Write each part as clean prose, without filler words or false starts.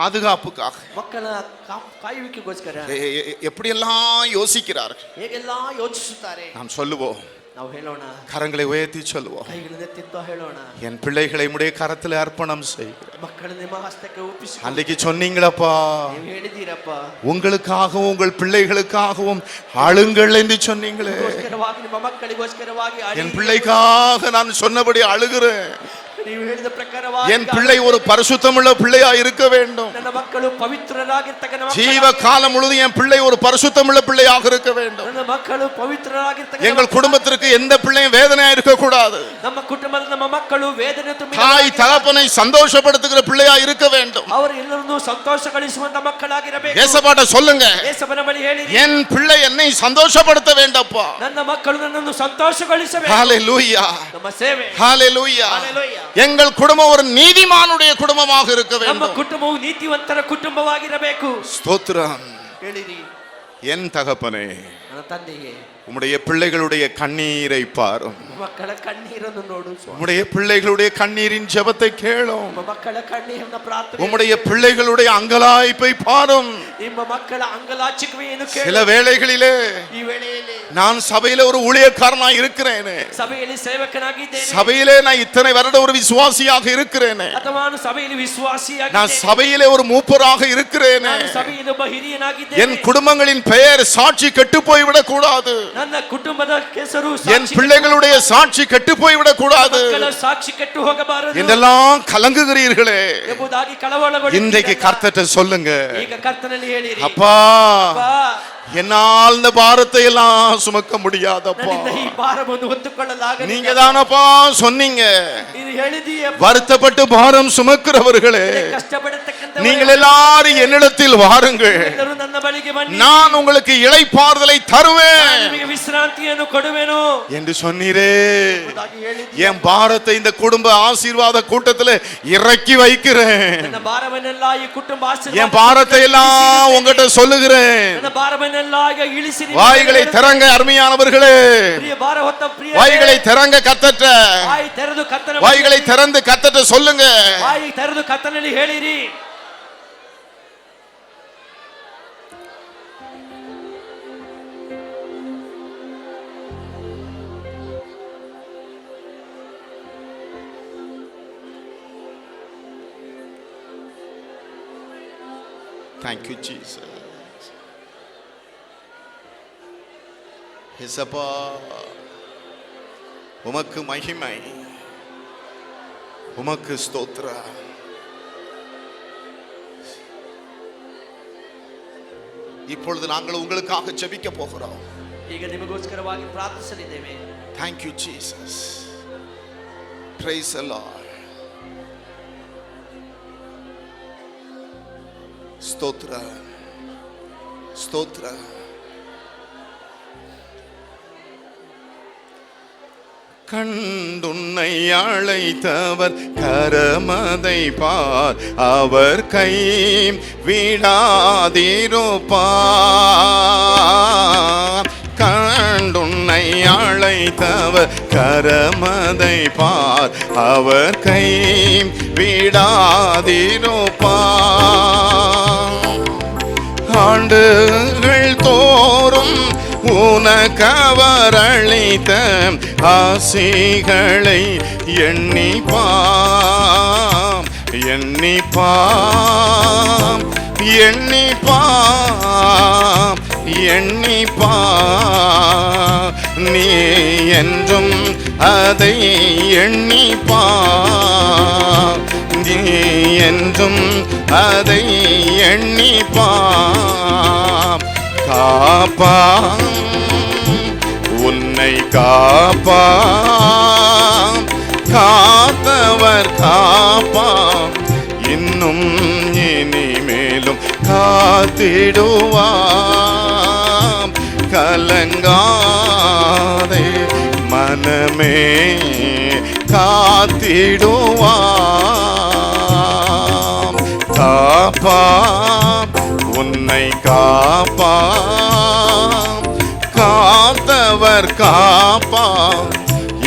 பாதுகாப்புக்காக ಮಕ್ಕಳ ಕಾಯುವಿಕೆಗೋಸ್ಕರ எப்படியெல்லாம் யோசிக்கிறார்கள், ಹೇಗೆல்லாம் ಯೋಚಿಸುತ್ತಾರೆ. நாம் சொல்லுவோம், ನಾವು ಹೇಳೋಣ, கரங்களை உயர்த்தி சொல்லுவோம், ಕೈಗಳನ್ನು ಎತ್ತಿ ಹೇಳೋಣ, என் பிள்ளைகளை உம்முடைய கரத்தில் அர்ப்பணம் செய்கிறேன். ಮಕ್ಕಳನ್ನು ನಿಮ್ಮ ಹಸ್ತಕ್ಕೆ ಒಪ್ಪಿಸಿ. அன்றைக்கு சொன்னீங்களப்பா, ನೀವು ಹೇಳಿದೀರಪ್ಪ, உங்களுக்காகவும் உங்கள் பிள்ளைகளுக்காகவும் அழுங்கள் என்று சொன்னீங்களே. ನಿಮ್ಮ ಮಕ್ಕಳಿಗೋಸ್ಕರವಾಗಿ என் பிள்ளைக்காக நான் சொன்னபடி அழுகிறேன். ನೀವು ಹೇಳಿದ ಪ್ರಕಾರವಾಗಿ என் பிள்ளை ஒரு பரிசுத்தமுள்ள பிள்ளையா இருக்க வேண்டும். ನನ್ನ ಮಕ್ಕಳು ಪವಿತ್ರರಾಗಿರತಕ್ಕ ஜீவ காலம் முழுதும் என் பிள்ளை ஒரு பரிசுத்தமுள்ள பிள்ளையாக இருக்க வேண்டும். ನನ್ನ ಮಕ್ಕಳು ಪವಿತ್ರರಾಗಿರತಕ್ಕ எங்கள் குடும்பத்திற்கு எந்த பிள்ளையும் வேதனையா இருக்க கூடாது. ನಮ್ಮ ಕುಟುಂಬದ ನಮ್ಮ ಮಕ್ಕಳು ವೇದನೆ ತುಂಬಿ தாய் தகப்பனை சந்தோஷப்படுத்துகிற பிள்ளையா இருக்க வேண்டும். ಅವರು ಎಲ್ಲರನ್ನೂ ಸಂತೋಷಗೊಳಿಸುವಂತ ಮಕ್ಕಳಾಗಿರಬೇಕು. ஏசப்பாட்ட சொல்லுங்க, ಯೇಸುವಿನ ಬಳಿ ಹೇಳಿ, என் பிள்ளை என்னை சந்தோஷப்படுத்த வேண்டப்பா. ನನ್ನ ಮಕ್ಕಳು ನನ್ನನ್ನು ಸಂತೋಷಗೊಳಿಸಬೇಕು. ஹalleluya, ನಮ್ಮ ಸೇವೆ, ஹalleluya. ஹalleluya. எங்கள் குடும்பம் ஒரு நீதிமானுடைய குடும்பமாக இருக்க ನಮ್ಮ வேண்டும். ಕುಟುಂಬವು ನೀತಿವಂತರ ಕುಟುಂಬವಾಗಿರಬೇಕು. ஸ்தோத்திரம். ಹೇಳಿರಿ, என் தகப்பனே, ನನ್ನ ತಂದೆಯೇ, உம்முடைய பிள்ளைகளுடைய கண்ணீரை பாரும். ಮಕ್ಕಳ ಕಣ್ಣೀರನ್ನು ನೋಡು. உம்முடைய பிள்ளைகளுடைய கண்ணீரின் ஜெபத்தை கேளும். ಮಕ್ಕಳ ಕಣ್ಣೀರನ್ನ ಪ್ರಾರ್ಥನೆ. உம்முடைய பிள்ளைகளுடைய அங்கலாய்ப்பை பாரும். ನಿಮ್ಮ ಮಕ್ಕಳ ಅಂಗಲಾಚಿಕೆಯನ್ನು ಕೇಳು. சில வேளைகளிலே ಈ ವೇಳೆಯಲ್ಲಿ நான் சபையில ஒரு ஊழியக்காரனா இருக்கிறேன், ಸಭೆಯಲ್ಲಿ ಸೇವಕನಾಗಿದ್ದೇನೆ, சபையிலே நான் இத்தனை வருட ஒரு விசுவாசியாக இருக்கிறேன், ಅಥವಾ ನಾನು ಸಭೆಯಲ್ಲಿ ವಿಶ್ವಾಸಿಯಾಗಿದ್ದೇನೆ, நான் சபையிலே ஒரு மூப்பராக இருக்கிறேன், ನಾನು ಸಭೆಯಲ್ಲಿ ಒಬ್ಬ ಹಿರಿಯನಾಗಿದ್ದೇನೆ, என் குடும்பங்களின் பெயர் சாட்சி கெட்டு போய்விடக் கூடாது, ನನ್ನ ಕುಟುಂಬದ ಹೆಸರು, என் பிள்ளைகளுடைய சாட்சி கெட்டு போய்விடக் கூடாது ಸಾಕ್ಷಿ ಕೆಟ್ಟು ಹೋಗಬಾರದು என்றெல்லாம் கலங்குகிறீர்களே. ಎಂಬುದಾಗಿ ಕಳವಳಗೊಳ್ಳಿ. இன்றைக்கு கர்த்தர்ட்ட சொல்லுங்க, ಈಗ ಕರ್ತನಲ್ಲಿ ಹೇಳಿರಿ, அப்பா என்னால் இந்த பாரத்தை எல்லாம் சுமக்க முடியாதப்பா, ಈ ಭಾರವನ್ನು ಹೊತ್ತುಕೊಳ್ಳಲಾಗದು. நீங்க தானப்பா சொன்னீங்க, ಇದು ಹೇಳಿದೀಯ, வருத்தப்பட்டு பாரம் சுமக்கிறவர்களே ಕಷ್ಟಪಡತಕ್ಕಂತ நீங்கள் எல்லாரும் என்னிடத்தில் வாருங்கள், ಎಲ್ಲರೂ ನನ್ನ ಬಳಿಗೆ ಬನ್ನಿ, நான் உங்களுக்கு இளைப்பாறுதலை தருவேன் ನಿಮಗೆ ವಿಶ್ರಾಂತಿಯನ್ನು ಕೊಡುವೆನು என்று சொன்னீரே. ಎಂಬುದಾಗಿ ಹೇಳಿದೀಯ. என் பாரத்தை இந்த குடும்ப ஆசீர்வாத கூட்டத்தில் இறக்கி வைக்கிறேன். ನನ್ನ ಭಾರವನ್ನೆಲ್ಲ ಈ ಕುಟುಂಬ ಆಶೀರ್ವಾದ, என் பாரத்தை எல்லாம் உங்ககிட்ட சொல்லுகிறேன். ನನ್ನ ಭಾರವನ್ನೆಲ್ಲ ಈಗ ಇಳಿಸಿ. வாய்களை திறங்க அருமையானவர்களே, ಪ್ರಿಯ ಭಾರ ಹೊತ್ತ ಪ್ರಿಯ, வாய்களை திறங்க கத்தட்ட, ಬಾಯಿ ತೆರೆದು ಕರ್ತನ வாய்களை திறந்து கத்தட்ட சொல்லுங்க. ಬಾಯಿ ತೆರೆದು ಕರ್ತನಲ್ಲಿ ಹೇಳಿರಿ. Thank you Jesus. இயேசப்பா, உமக்கு மகிமை, உமக்கு ஸ்தோத்திரம். இப்பொழுது நாங்கள் உங்களுக்காக ஜெபிக்க போகிறோம். ಈಗ ನಿಮಗೋಸ್ಕರವಾಗಿ ಪ್ರಾರ್ಥಿಸಲಿದ್ದೇವೆ. Thank you Jesus. Praise the Lord. ஸ்தோத்திரம், ஸ்தோத்திரம். கண்டுன்னை அழைத்தவர் கரமதை பார், அவர் கை விடாதிருப்பார். கண்டுன்னை அழைத்தவர் கரமதை பார், அவர் கை விடாதிருப்பார். ஆண்டுகள் தோறும் உனக்கவர் அளித்த ஆசிகளை எண்ணிப்பாம், எண்ணிப்பாம், எண்ணிப்பாம், எண்ணிப்பாம். நீ என்றும் அதை எண்ணிப்பாம், நீ என்றும் அதை எண்ணிப்பாம். காப்பாம், உன்னை காப்பாம், காத்தவர் காப்பாம், இன்னும் இனிமேலும் காத்திடுவாம். கலங்காதே மனமே, காத்திடுவாம். காப்பாம், உன்னை காப்பாம், காத்தவர் காப்பாம்,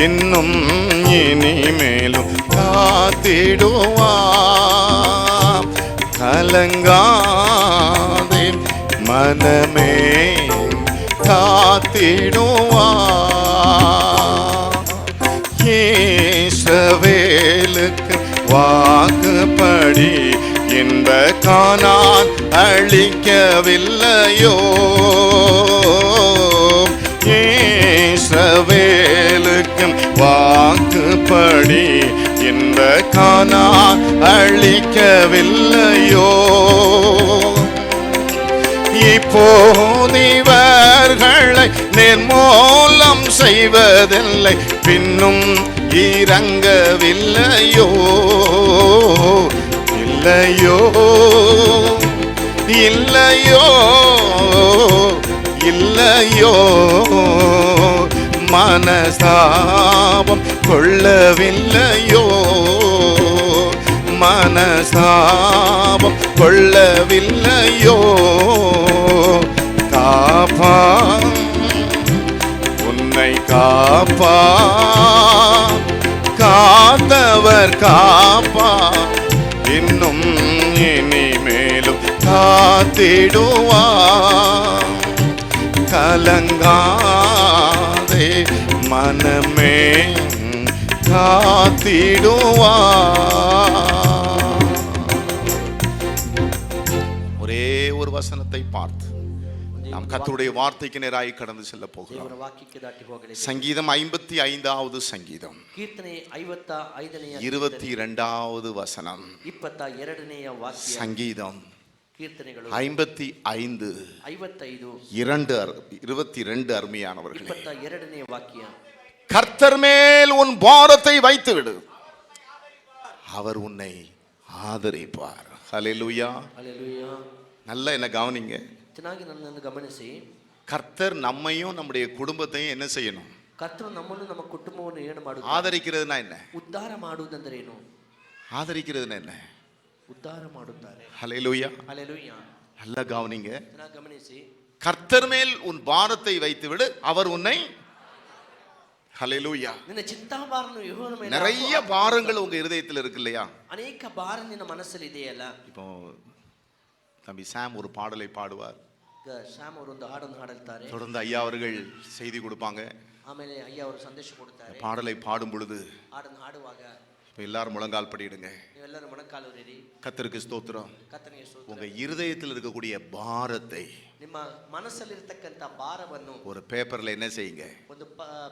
இன்னும் இனிமேலும் காத்திடுவாம். கலங்காதே மனமே காத்திடுவார். இஸ்ரவேலுக்கு வாக்குப்படி இந்த கானான் அழிக்கவில்லையோ? இஸ்ரவேலுக்கு வாக்குப்படி இந்த கானான் அழிக்கவில்லையோ? இப்போது இவர்களை நிர்மூலம் செய்வதில்லை, பின்னும் இறங்கவில்லையோ? இல்லையோ இல்லையோ இல்லையோ, மனஸ்தாபம் கொள்ளவில்லையோ? மனஸ்தாபம் கொள்ளவில்லையோ? காப்பா உன்னை காப்பா, காத்தவர் காப்பா, இன்னும் இனிமேலும் காத்திடுவார். கலங்காதே மனமே காத்திடுவார். ஒரே ஒரு வசனத்தை பார்த்து நாம் கர்த்தருடைய வார்த்தைக்கு நேராய் கடந்து செல்ல போகிறோம். ದೇವರ ವಾಕ್ಯಕ್ಕೆ ದಾಟಿ ಹೋಗಲಿದೆ. சங்கீதம் 55வது சங்கீதம் ಕೀರ್ತನೆ 55ನೇ 22வது வசனம். 22ನೇ ವಾಕ್ಯ. சங்கீதம் ಕೀರ್ತನೆಗಳು 55 22 அருமையானவர்களே. 22ನೇ ವಾಕ್ಯ. கர்த்தர் மேல் உன் பாரத்தை வைத்து விடு, அவர் உன்னை ஆதரிப்பார். ஹல்லேலூயா. ஹல்லேலூயா. நல்லா என்ன கவனிங்க. ಚೆನ್ನಾಗಿ ನನ್ನನ್ನು ಗಮನಿಸಿ. கர்த்தர் நம்மையும் நம்முடைய குடும்பத்தையும் என்ன செய்யணும்? ಕರ್ತನು ನಮ್ಮನ್ನು ನಮ್ಮ ಕುಟುಂಬವನ್ನು ಏನು ಮಾಡುತ್ತಾರೆ? ஆதரிக்கிறதுனா என்ன? ಉದ್ಧಾರ ಮಾಡುವುದೆಂದರೆ ಏನು? ஆதரிக்கிறதுனா என்ன? ಉದ್ಧಾರ ಮಾಡುತ್ತಾರೆ. ஹல்லேலூயா. ஹல்லேலூயா. நல்லா கவனிங்க. ಚೆನ್ನಾಗಿ ಗಮನಿಸಿ. கர்த்தர் மேல் உன் பாரத்தை வைத்து விடு, அவர் உன்னை. ஹல்லேலூயா. ನಿನ್ನ ಚಿಂತಾಭಾರವನ್ನು ಯೆಹೋವನ ಮೇಲೆ. நிறைய பாரங்கள் உங்க இதயத்தில் இருக்கு இல்லையா? ಅನೇಕ ಭಾರ ನಿನ್ನ ಮನಸ್ಸಲ್ಲಿ ಇದೆಯಲ್ಲ. இப்போ தம்பி சாம் ஒரு பாடலை பாடுவார். ಶ್ಯಾಮ್ ಅವರು ಒಂದು ಹಾಡನ್ನು ಹಾಡುತ್ತಾರೆ. தொடர்ந்து ஐயா அவர்கள் செய்தி கொடுப்பாங்க. ಆಮೇಲೆ ಅಯ್ಯ ಅವರು ಸಂದೇಶ ಕೊಡುತ್ತಾರೆ. பாடலை பாடும் பொழுது ಹಾಡನ್ನು ಹಾಡುವಾಗ இப்போ எல்லாரும் முழங்கால் படியிடுங்க. ನೀವೆಲ್ಲರೂ ಮೊಣಕಾಲೂರಿರಿ. கர்த்தருக்கு ஸ்தோத்திரம். ಕರ್ತನಿಗೆ ಸ್ತೋತ್ರ. உங்க இருதயத்தில் இருக்கக்கூடிய பாரத்தை ನಿಮ್ಮ ಮನಸ್ಸಲ್ಲಿರತಕ್ಕಂತ ಭಾರವನ್ನು ஒரு பேப்பர்ல என்ன செய்யுங்க? ಒಂದು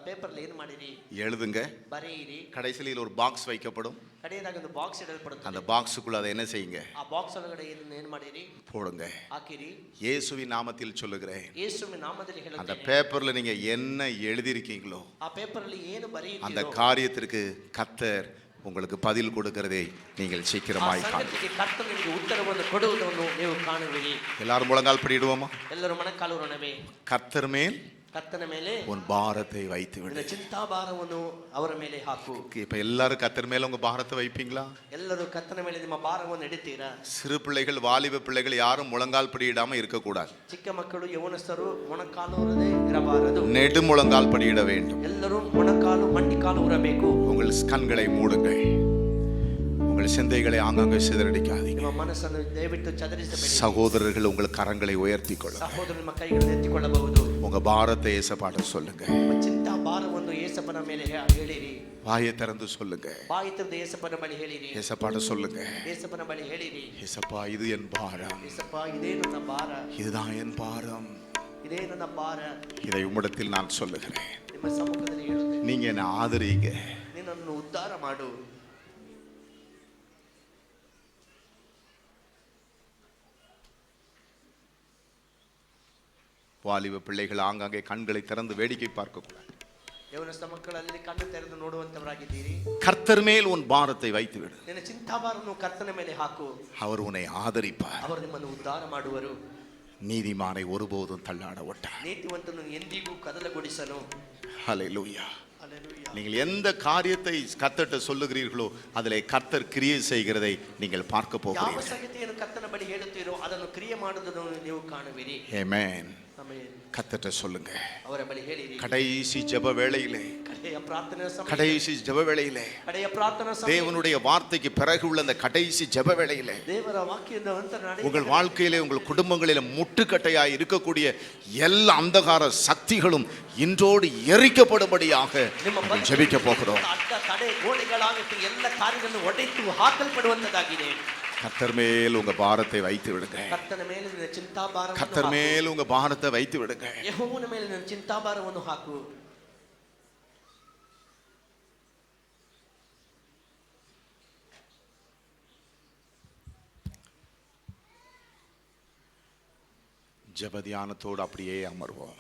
ಪೇಪರ್ಲಿ ಏನು ಮಾಡಿರಿ? எழுதுங்க. ಬರೆಯಿರಿ. கடைசியில் ஒரு பாக்ஸ் வைக்கப்படும். ಕಡೆಯದಾಗಿ ಒಂದು ಬಾಕ್ಸ್ ಇಡಲ್ಪಡುತ್ತದೆ. அந்த பாக்ஸுக்குள்ள அதை என்ன செய்யுங்க? ಆ ಬಾಕ್ಸ್ ಒಳಗಡೆ ಏನು ಮಾಡಿರಿ? போடுங்க. ಹಾಕಿರಿ. இயேசுவின் நாமத்தில் சொல்லுகிறேன். ಯೇಸುವಿನ ನಾಮದಲ್ಲಿ ಹೇಳುತ್ತೇನೆ. அந்த பேப்பர்ல நீங்க என்ன எழுதி இருக்கீங்களோ ಆ ಪೇಪರ್ಲಿ ಏನು ಬರೆಯುತ್ತೀರೋ அந்த காரியத்திற்கு கர்த்தர் உங்களுக்கு பதில் கொடுக்கிறதை நீங்கள் சீக்கிரமாய் ಸಂಗತಿಗೆ ಕರ್ತನು ನಿಮಗೆ ಉತ್ತರವನ್ನು ಕೊಡುವುದನ್ನು ನೀವು ಕಾಣುವಿರಿ. எல்லாரும் முழங்கால் படிடுவோமா? ಎಲ್ಲರೂ ಮೊಣಕಾಲೂರಣವೇ. கர்த்தர் மேல் ಕರ್ತನ ಮೇಲೆ உன் பாரத்தை வைத்து விடு. ನಿನ್ನ ಚಿಂತಾಭಾರವನ್ನು ಅವರ ಮೇಲೆ ಹಾಕು. இப்ப எல்லாரும் கர்த்தர் மேல உங்க பாரத்தை வைப்பீங்களா? ಎಲ್ಲರೂ ಕರ್ತನ ಮೇಲೆ ನಿಮ್ಮ ಭಾರವನ್ನು ಇಡುತ್ತೀರಾ? சிறு பிள்ளைகள் வாலிப பிள்ளைகள் யாரும் முழங்கால் படியிடாம இருக்க கூடாது. ಚಿಕ್ಕ ಮಕ್ಕಳು ಯೌವನಸ್ಥರು ಮೊಣಕಾಲೂರದೆ ಇರಬಾರದು. நெடு முழங்கால் படியிட வேண்டும். ಎಲ್ಲರೂ ಮೊಣಕಾಲು ಮಂಡಿಕಾಲು ಉರಬೇಕು. உங்கள் கண்களை மூடுங்கள். உங்கள் சிந்தைகளை ஆங்காங்கே சிதறடிக்காதீங்க. ನಿಮ್ಮ ಮನಸ್ಸನ್ನು ದಯವಿಟ್ಟು ಚದರಿಸಬೇಡಿ. சகோதரர்கள் உங்கள் கரங்களை உயர்த்தி கொள்ளுங்க. ಸಹೋದರರು ನಿಮ್ಮ ಕೈಗಳನ್ನು ಎತ್ತಿಕೊಳ್ಳಬಹುದು. உங்க பாரத்தை ஏசப்பாட்ட சொல்லுங்க. ನಿಮ್ಮ ಚಿಂತಾ ಭಾರವನ್ನು ಯೇಸಪ್ಪನ ಮೇಲೆ ಹೇಳಿರಿ. வாயை திறந்து சொல்லுங்க. ಬಾಯಿ ತೆರೆದು ಯೇಸಪ್ಪನ ಬಳಿ ಹೇಳಿರಿ. ஏசப்பாட்ட சொல்லுங்க. ಯೇಸಪ್ಪನ ಬಳಿ ಹೇಳಿರಿ. ஏசப்பா இது என் பாரம். ಯೇಸಪ್ಪ ಇದೇ ನನ್ನ ಭಾರ. இதுதான் என் பாரம். ಇದೇ ನನ್ನ ಭಾರ. இதை உம்மிடத்தில் நான் சொல்லுகிறேன். ನಿಮ್ಮ ಸಮ್ಮುಖದಲ್ಲಿ ಹೇಳುತ್ತೇನೆ. நீங்க என்ன ஆதரிங்க. ನಿನ್ನನ್ನು ಉದ್ಧಾರ ಮಾಡು. வாலிப பிள்ளைகள் ஆங்காங்கே கண்களை திறந்து வேடிக்கை பார்க்க கூடாது. ಯೌವನಸ್ಥ ಮಕ್ಕಳಲ್ಲಿ ಕಣ್ಣು ತೆರೆದು ನೋಡುವಂತವರಾಗಿದ್ದೀರಿ. கர்த்தர் மேல் உன் பாரத்தை வைத்து விடு. ನಿನ್ನ ಚಿಂತಾಭಾರವನ್ನು ಕರ್ತನ ಮೇಲೆ ಹಾಕು. அவர் உன்னை ஆதரிப்பார். ಅವರು ನಿಮ್ಮನ್ನು ಉದ್ಧಾರ ಮಾಡುವರು. நீதிமானை ஒருபோதும் தள்ளாட ஒட்டார். ನೀತಿವಂತನು ಎಂದಿಗೂ ಕದಲಗೊಳಿಸನು. ஹல்லேலூயா. நீங்கள் எந்த காரியத்தை கர்த்தர்ட்ட சொல்லுகிறீர்களோ அதிலே கர்த்தர் கிரியை செய்கிறதை நீங்கள் பார்க்க போகிறீர்கள். ಯಾವ ಸಂಗತಿಯನ್ನು ಕರ್ತನ ಬಳಿ ಹೇಳುತ್ತೀರೋ ಅದನ್ನು ಕ್ರಿಯೆ ಮಾಡುವುದನ್ನು ನೀವು ಕಾಣುವಿರಿ. ஆமென். ಆಮೆನ್. கர்த்தர்ட்ட சொல்லுங்க. ಅವರ ಬಳಿ ಹೇಳಿರಿ. கடைசி ஜெப வேளையிலே, ಕಡೆಯ ಪ್ರಾರ್ಥನಾ ಸಮಯ, கடைசி ஜெப வேளையிலே, ಕಡೆಯ ಪ್ರಾರ್ಥನಾ ಸಮಯ, தேவனுடைய வார்த்தைக்கு பிறகு உள்ள அந்த கடைசி ஜெப வேளையிலே ದೇವರ ವಾಕ್ಯದ ನಂತರ ನಡೆಯುವ உங்கள் வாழ்க்கையிலே உங்கள் குடும்பங்களிலே முட்டுக்கட்டையாய் இருக்கக்கூடிய எல்லா அந்தகார சக்திகளும் இன்றோடு எரிக்கப்படும்படியாக ஜெபிக்க போகிறோம். ಅಡ್ಡ ತಡೆ ಗೋಡೆಗಳಾಗಿತ್ತು ಎಲ್ಲ ಕಾರ್ಯಗಳನ್ನು ಒಡೆದು ಹಾಕಲ್ಪಡುವಂತದಾಗಿದೆ. கர்த்தர் மேல் உங்க பாரத்தை வைத்து விடுங்க. ಕರ್ತನ ಮೇಲೆ ನಿನ್ನ ಚಿಂತಾಭಾರವನ್ನು கர்த்தர் மேல் உங்க பாரத்தை வைத்து விடுங்க. ಯೆಹೋವನ ಮೇಲೆ ನಿನ್ನ ಚಿಂತಾಭಾರವನ್ನು ಹಾಕು. ஜெப தியானத்தோடு அப்படியே அமர்வோம்.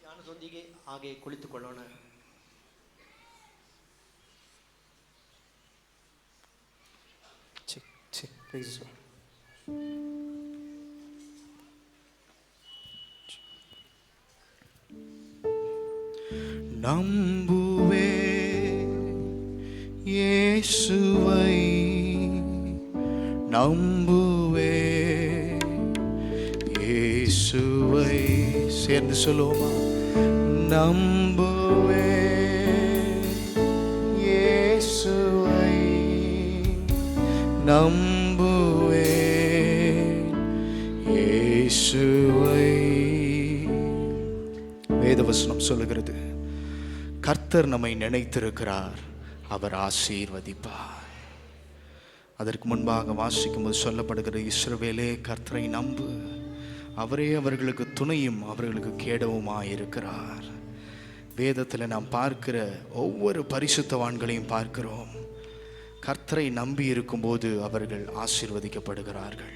ಧ್ಯಾನದೊಂದಿಗೆ ಹಾಗೆ ಕುಳಿತುಕೊಳ್ಳೋಣ. நம்புவே இயேசுவை, நம்புவே இயேசுவை. சேர்ந்து சொல்லுவோமா? நம்புவே இயேசுவை, நம்புவே இயேசுவை. வேதவசனம் சொல்லுகிறது, கர்த்தர் நம்மை நினைத்திருக்கிறார், அவர் ஆசீர்வதிப்பார். அதற்கு முன்பாக வாசிக்கும்போது சொல்லப்படுகிற, இஸ்ரவேலே கர்த்தரை நம்பு, அவரே அவர்களுக்கு துணையும் அவர்களுக்கு கேடவுமாயிருக்கிறார். வேதத்தில் நாம் பார்க்கிற ஒவ்வொரு பரிசுத்தவான்களையும் பார்க்கிறோம். கர்த்தரை நம்பி இருக்கும்போது அவர்கள் ஆசீர்வதிக்கப்படுகிறார்கள்.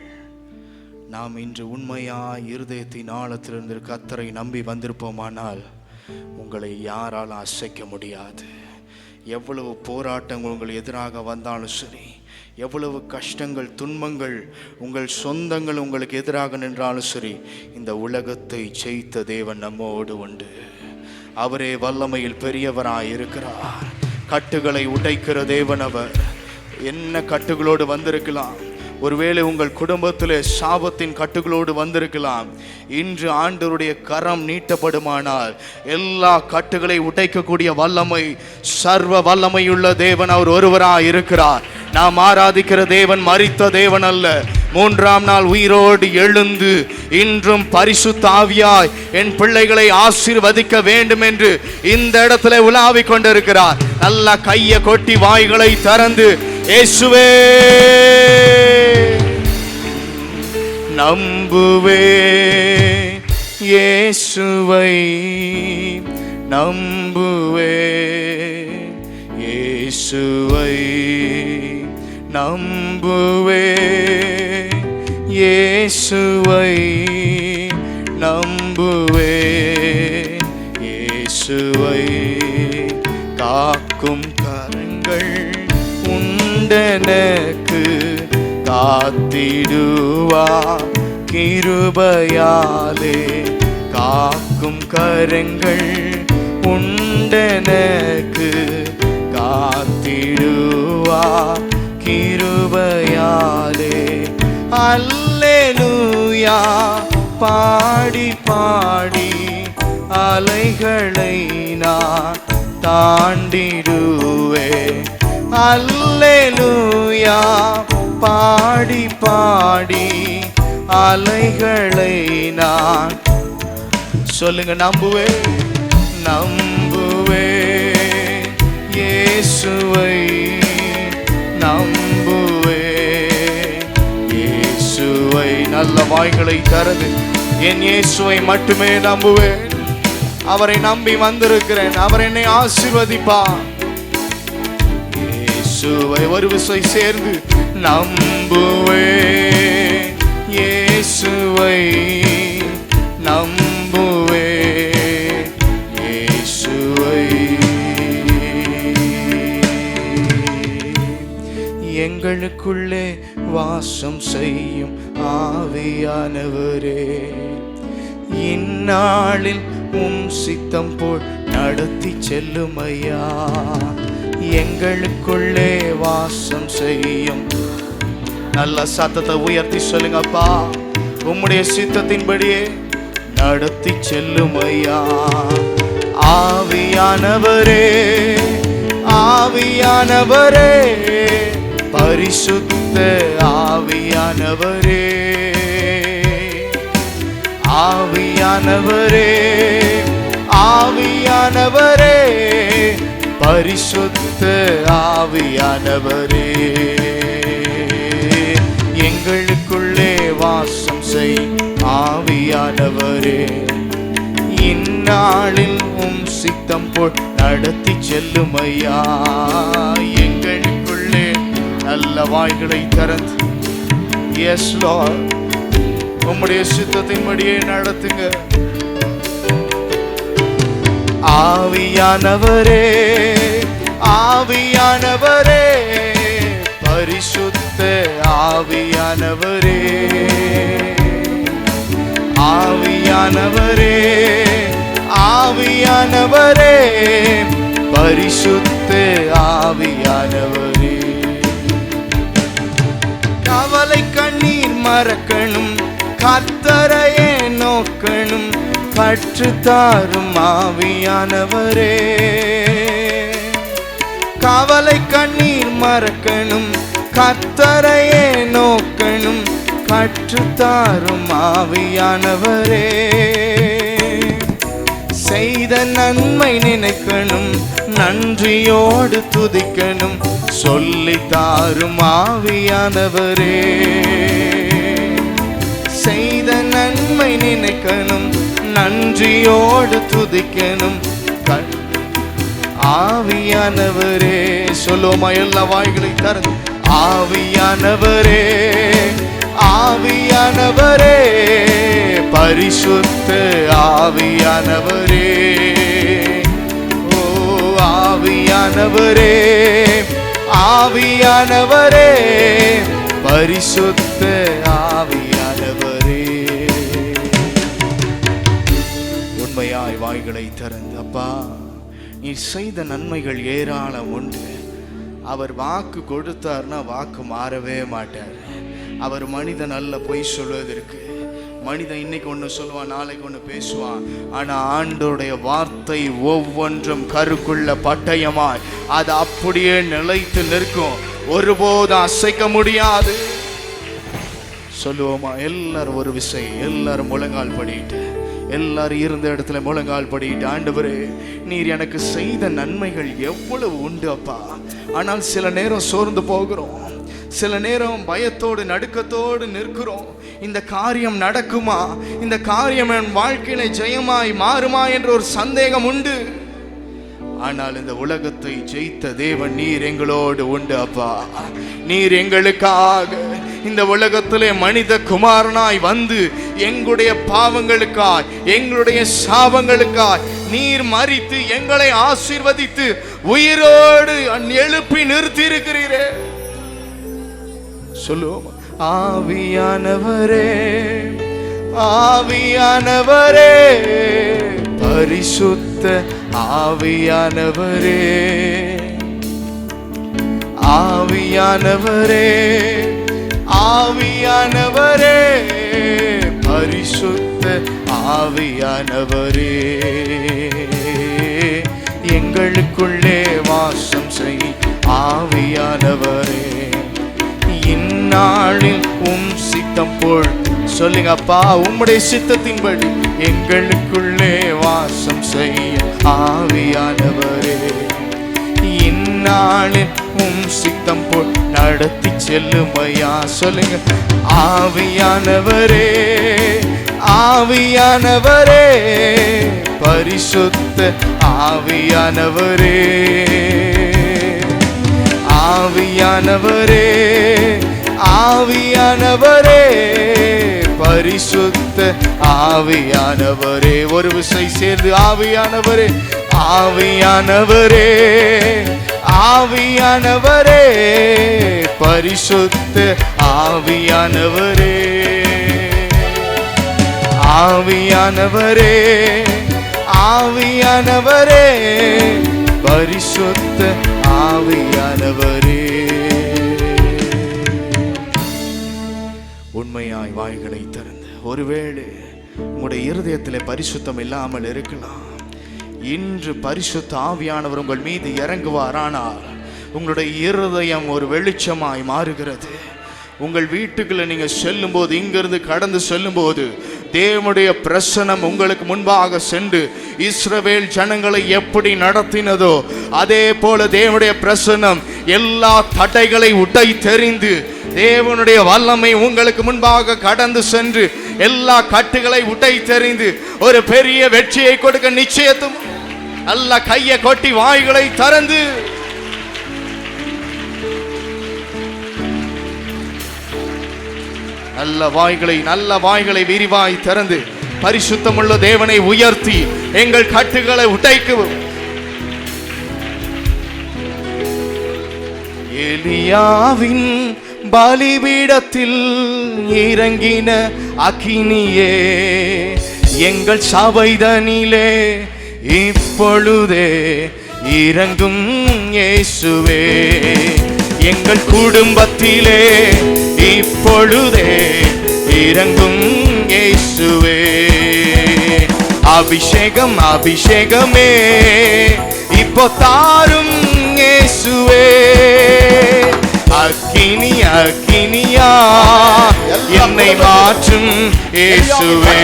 நாம் இன்று உண்மையாய் இருதயத்தின் ஆழத்திலிருந்து கர்த்தரை நம்பி வந்திருப்போமானால் உங்களை யாரால் அசைக்க முடியாது. எவ்வளவு போராட்டங்கள் உங்கள் எதிராக வந்தாலும் சரி, எவ்வளவு கஷ்டங்கள் துன்பங்கள் உங்கள் சொந்தங்கள் உங்களுக்கு எதிராக நின்றாலும் சரி, இந்த உலகத்தை ஜெயித்த தேவன் நம்மோடு உண்டு. அவரே வல்லமையில் பெரியவராய் இருக்கிறார். கட்டுகளை உடைக்கிற தேவன் அவர். என்ன கட்டுகளோடு வந்திருக்கலாம்? ஒருவேளை உங்கள் குடும்பத்திலே சாபத்தின் கட்டுகளோடு வந்திருக்கலாம். இன்று ஆண்டவருடைய கரம் நீட்டப்படுமானால் எல்லா கட்டுகளை உடைக்கக்கூடிய வல்லமை, சர்வ வல்லமையுள்ள தேவன் அவர் ஒருவராய் இருக்கிறார். நாம் ஆராதிக்கிற தேவன் மரித்த தேவன் அல்ல, 3ஆம் நாள் உயிரோடு எழுந்து இன்றும் பரிசுத்த ஆவியாய் என் பிள்ளைகளை ஆசீர்வதிக்க வேண்டும் என்று இந்த இடத்துல உலாவிக் கொண்டிருக்கிறார். நல்ல கையை கொட்டி வாய்களை திறந்து இயேசுவே நம்புவே இயேசுவை, நம்புவே இயேசுவை, நம்புவே இயேசுவை, நம்புவே இயேசுவை. காக்கும் கரங்கள் உண்டனக்கு, காத்திடுவா கிருபையாலே. காக்கும் கரங்கள் உண்டனக்கு, காத்திடுவா கிருபையாலே. அல்லேலூயா பாடி பாடி அலைகளை நான் தாண்டிடுவே. அல்லேலூயா பாடி பாடி அலைகளை நான் சொல்லுங்க. நம்புவே நம்புவே இயேசுவை, நம்புவே இயேசுவை. நல்ல வாய்களை தரது என் இயேசுவை மட்டுமே நம்புவேன். அவரை நம்பி வந்திருக்கிறேன், அவர் என்னை ஆசீர்வதிப்பார். இயேசுவை ஒரு விசை சேர்ந்து நம்புவே இயேசுவை, நம்புவே இயேசுவை. எங்களுக்குள்ளே வாசம் செய்யும் ஆவியானவரே, இந்நாளில் உம் சித்தம் போல் நடத்தி செல்லுமையா. எங்களுக்குள்ளே வாசம் செய்யும். நல்ல சத்தத்தை உயர்த்தி சொல்லுங்கப்பா. உம்முடைய சித்தத்தின்படியே நடத்தி செல்லுமையா. ஆவியானவரே, ஆவியானவரே, பரிசுத்த ஆவியானவரே, ஆவியானவரே, ஆவியானவரே, பரிசுத்த ஆவியானவரே, எங்களுக்குள்ளே வாசம் செய் ஆவியானவரே. இந்நாளில் உம் சித்தம் போல் நடத்தி செல்லுமையா. எங்களுக்குள்ளே நல்ல வாய்களை திறந்து எஸ் லார்ட் உம்முடைய சித்தத்தின்படியே நடத்துங்க. ஆவியானவரே, ஆவியானவரே, பரிசுத்த ஆவியானவரே, ஆவியானவரே, ஆவியானவரே, பரிசுத்த ஆவியானவரே. கவலை கண்ணீர் மறக்கணும், கர்த்தரையே நோக்கணும், கற்று தாரும் ஆவியானவரே. கவலை கண்ணீர் மறக்கணும், கர்த்தரையே நோக்கணும், கற்று தாரும் ஆவியானவரே. செய்த நன்மை நினைக்கணும், நன்றியோடு துதிக்கணும், சொல்லி தாரும் ஆவியானவரே. செய்த நன்மை நினைக்கணும், நன்றியோடு துதிக்கணும், ஆவியானவரே. சொல்லுமா எல்லா வாய்களை திறந்து. ஆவியானவரே, ஆவியானவரே, பரிசுத்த ஆவியானவரே, ஓ ஆவியானவரே, ஆவியானவரே, பரிசுத்த ஆவியானவரே. உண்மையாய் வாய்களை திறந்து அப்பா, நீ செய்த நன்மைகள் ஏராளம் உண்டு. அவர் வாக்கு கொடுத்தார்னா வாக்கு மாறவே மாட்டார். அவர் மனிதன் அல்ல பொய் சொல்வதற்கு. மனிதன் இன்னைக்கு ஒன்று சொல்லுவான், நாளைக்கு ஒன்று பேசுவான். ஆனால் ஆண்டவருடைய வார்த்தை ஒவ்வொன்றும் கருக்குள்ள பட்டயமாய் அது அப்படியே நிலைத்து நிற்கும், ஒருபோதும் அசைக்க முடியாது. சொல்லுவோமா? எல்லாரும் ஒரு விசை, எல்லாரும் முழங்கால் படிட்டு, எல்லாரும் இருந்த இடத்துல முழங்கால் படிட்டு, ஆண்டவரே நீர் எனக்கு செய்த நன்மைகள் எவ்வளவு உண்டு அப்பா. ஆனால் சில நேரம் சோர்ந்து போகிறோம், சில நேரம் பயத்தோடு நடுக்கத்தோடு நிற்கிறோம். இந்த காரியம் நடக்குமா, இந்த காரியம் என் வாழ்க்கையில ஜெயமாய் மாறுமா என்ற ஒரு சந்தேகம் உண்டு. ஆனால் இந்த உலகத்தை ஜெயித்த தேவன் நீர் எங்களோடு உண்டு அப்பா. நீர் எங்களுக்காக இந்த உலகத்திலே மனித குமாரனாய் வந்து எங்களுடைய பாவங்களுக்காய், எங்களுடைய சாபங்களுக்காய் நீர் மரித்து எங்களை ஆசீர்வதித்து உயிரோடு எழுப்பி நிறுத்தி இருக்கிறீரே. சொல்லுவோம், ஆவியானவரே, ஆவியானவரே, பரிசுத்த ஆவியானவரே, ஆவியானவரே, ஆவியானவரே, பரிசுத்த ஆவியானவரே, எங்களுக்குள்ளே வாசம் செய் ஆவியானவரே. இந்நாளில் உம் சித்தம் போல் சொல்லுங்க அப்பா, உம்முடைய சித்தத்தின்படி எங்களுக்குள்ளே வாசம் செய்ய ஆவியானவரே. இந்நாளில் உம் சித்தம் போல் நடத்தி செல்லுமையா. சொல்லுங்க, ஆவியானவரே, ஆவியானவரே, பரிசுத்த ஆவியானவரே, ஆவியானவரே, ஆவியானவரே, பரிசுத்த ஆவியானவரே. ஒரு விசை சேர்ந்து ஆவியானவரே, ஆவியானவரே, ஆவியானவரே, பரிசுத்த ஆவியானவரே, ஆவியானவரே, ஆவியானவரே, பரிசுத்த ஆவியானவரே. உண்மையாய் வாய்களை திறந்து, ஒருவேளை உங்களுடைய இருதயத்தில் பரிசுத்தம் இல்லாமல் இருக்கலாம். இன்று பரிசுத்த ஆவியானவர் உங்கள் மீது இறங்குவாரானால் உங்களுடைய இருதயம் ஒரு வெளிச்சமாய் மாறுகிறது. உங்கள் வீட்டுக்குள்ள நீங்க செல்லும் போது, இங்கிருந்து கடந்து செல்லும் போது, தேவனுடைய பிரசன்னம் உங்களுக்கு முன்பாக சென்று இஸ்ரவேல் ஜனங்களை எப்படி நடத்தினதோ அதே போல தேவனுடைய பிரசன்னம் எல்லா தடைகளை உடை தெரிந்து, தேவனுடைய வல்லமை உங்களுக்கு முன்பாக கடந்து சென்று எல்லா கட்டுகளை உடை தெரிந்து ஒரு பெரிய வெற்றியை கொடுக்க நிச்சயத்தும். நல்ல கையை கொட்டி வாய்களை திறந்து நல்ல வாய்களை விரிவாய் திறந்து பரிசுத்தமுள்ள தேவனை உயர்த்தி எங்கள் கட்டுகளை உடைக்கவும். எலியாவின் பலிபீடத்தில் இறங்கின அக்கினியே, எங்கள் சபைதனிலே இப்பொழுதே இறங்கும் இயேசுவே. எங்கள் குடும்பத்திலே இப்பொழுதே இறங்கும் இயேசுவே. அபிஷேகம் அபிஷேகமே இப்போ தாரும் இயேசுவே. அக்கினி அக்கினியா என்னை மாற்றும் இயேசுவே.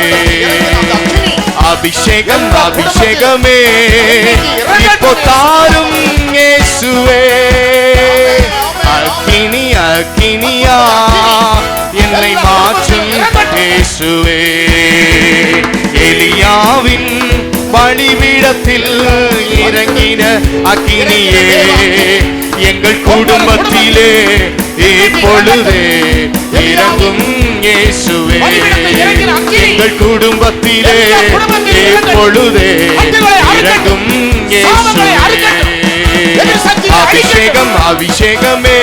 அபிஷேகம் அபிஷேகமே இப்போ தாரும் இயேசுவே. அக்கினி அக்கினியா என்னை மாற்றும் இயேசுவே. எலியாவின் பலிபீடத்தில் இறங்கின அக்கினியே, எங்கள் குடும்பத்திலே இப்பொழுதே இறங்கும் இயேசுவே. எங்கள் குடும்பத்திலே இப்பொழுதே இறங்கும் இயேசுவே. அபிஷேகம் அபிஷேகமே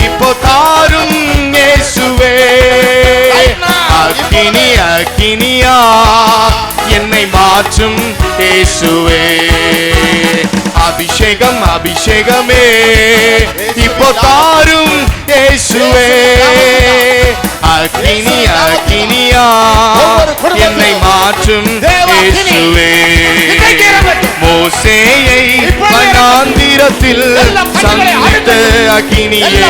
இப்போ தாரும் இயேசுவே. அக்கினி அக்கினியா என்னை மாற்றும் இயேசுவே. அபிஷேகம் அபிஷேகமே இப்போ தாரும் இயேசுவே. அக்கினி அக்கினியா என்னை மாற்றும் இயேசுவே. மோசேயை வனாந்திரத்தில் சந்தித்த அக்கினியே,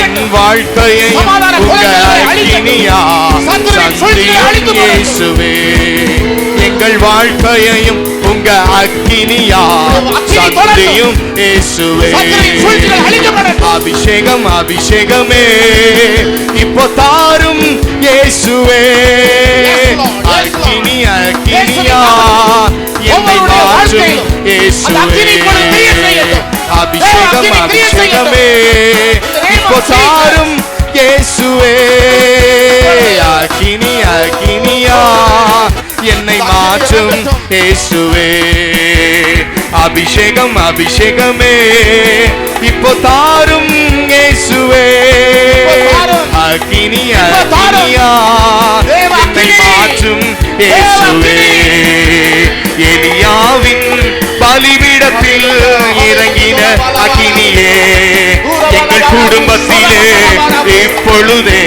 என் வாழ்க்கையை உங்க அக்கினியா சந்தியும் இயேசுவே. எங்கள் வாழ்க்கையையும் உங்க அக்கினியா சந்தியும் இயேசுவே. அபிஷேகம் அபிஷேகமே இப்போ தாரும் இயேசுவே. அக்கினி அக்கினியா என்னை மாற்றும் இயேசுவே. அபிஷேகம் அபிஷேகமே இப்போ தாரும் இயேசுவே. அக்கினி அக்கினியா என்னை மாற்றும் இயேசுவே. அபிஷேகம் அபிஷேகமே இப்போ தாரும் இயேசுவே. அக்கினி அக்கினியா என்னை மாற்றும் இயேசுவே. எலியாவின் பலிபீடத்தில் இறங்கின அக்கினியே, எங்கள் குடும்பத்திலே இப்பொழுதே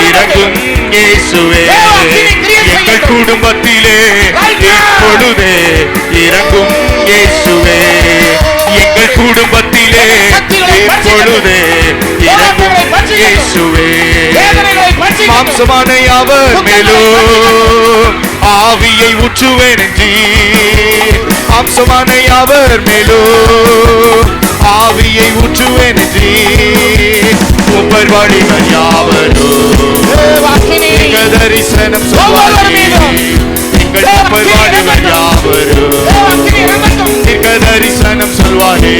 இறங்கும் இயேசுவே. எங்கள் குடும்பத்திலே இப்பொழுதே இறங்கும் இயேசுவே. எங்கள் குடும்பத்திலே இப்பொழுதே இறங்கும் இயேசுவே. மாம்சமான அவர் மேலும் ஆவியை ஊற்றுவேன் என்று, மாம்சமான அவர் மேலும் ஆவியை ஊற்றுவேன் என்று, உப்பர் வழிகள் யாவரோ எங்கள் தரிசனம் சொல்வாரே. எங்கள் உப்பர் வழிகள் யாவரோ எங்கள் தரிசனம் சொல்வாரே.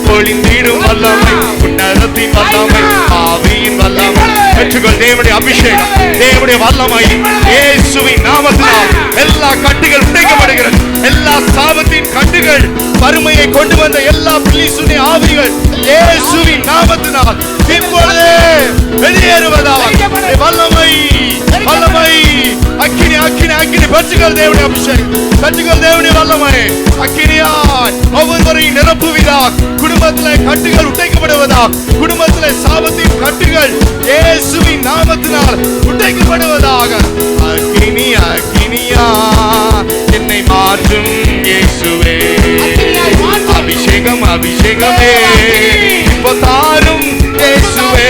பொழிந்திடும் வல்லமை, உன்னதத்தின் வல்லமை, ஆவியின் வல்லமை பெற்றுக்கொள். தேவனுடைய அபிஷேகம், தேவனுடைய வல்லமை இயேசுவின் நாமத்தினால் எல்லா கட்டுகள் உடைக்கப்படுகிறது. எல்லா சாபத்தின் கட்டுகள், வறுமையை கொண்டு வந்த எல்லா பிலிசுடைய ஆவிகள் இயேசுவின் நாமத்தினால் இப்பொழுதே வெளியேறுவதாக. வல்லமை வல்லமை அக்கினி அக்கினி அக்கினி பெற்றுக்கொள் தேவனுடைய அபிஷேகம், பெற்றுக்கொள் தேவனுடைய வல்லமை. அக்கினியால் ஒவ்வொருவரையும் நிரப்புவீராக. குடும்பத்திலே கட்டுகள் உடைக்கப்படுவதாக, குடும்பத்திலே சாபத்தின் கட்டுகள் இயேசுவின் நாமத்தினால் உடைக்கப்படுவதாக. அக்கினி அக்கினியா என்னை மாற்றும் இயேசுவே, அபிஷேகம் அபிஷேகமே இப்போ தாரும் இயேசுவே.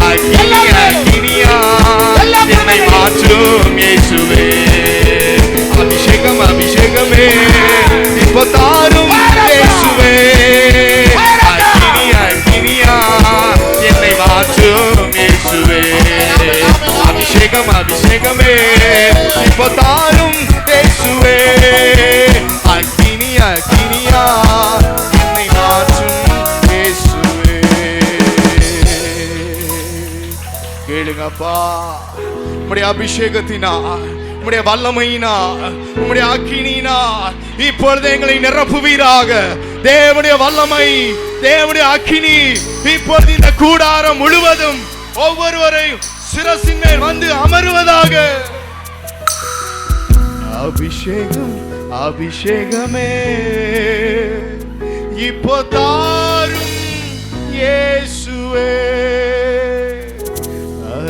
அக்கினி அக்கினியா என்னை மாற்றும் இயேசுவே, அபிஷேகம் அபிஷேகமே இப்போ தாரும் இயேசுவே. அக்கினி அக்கினியா என்னை மாற்றும் இயேசுவே, அபிஷேகம் அபிஷேகமே இப்போ தாரும் இயேசுவே. அக்கினி அக்கினியா என்னை மாற்றும் இயேசுவே. கேளுங்கப்பா, உம்முடைய அபிஷேகத்தினா, உம்முடைய வல்லமையினா, உம்முடைய அக்கினினா இப்பொழுது எங்களை நிரப்புவீராக. தேவனுடைய வல்லமை, தேவனுடைய அக்கினி இப்பொழுது இந்த கூடாரம் முழுவதும் ஒவ்வொருவரையும் சிரசின் மேல் வந்து அமருவதாக. அபிஷேகம் அபிஷேகமே இப்போ தாரும் இயேசுவே.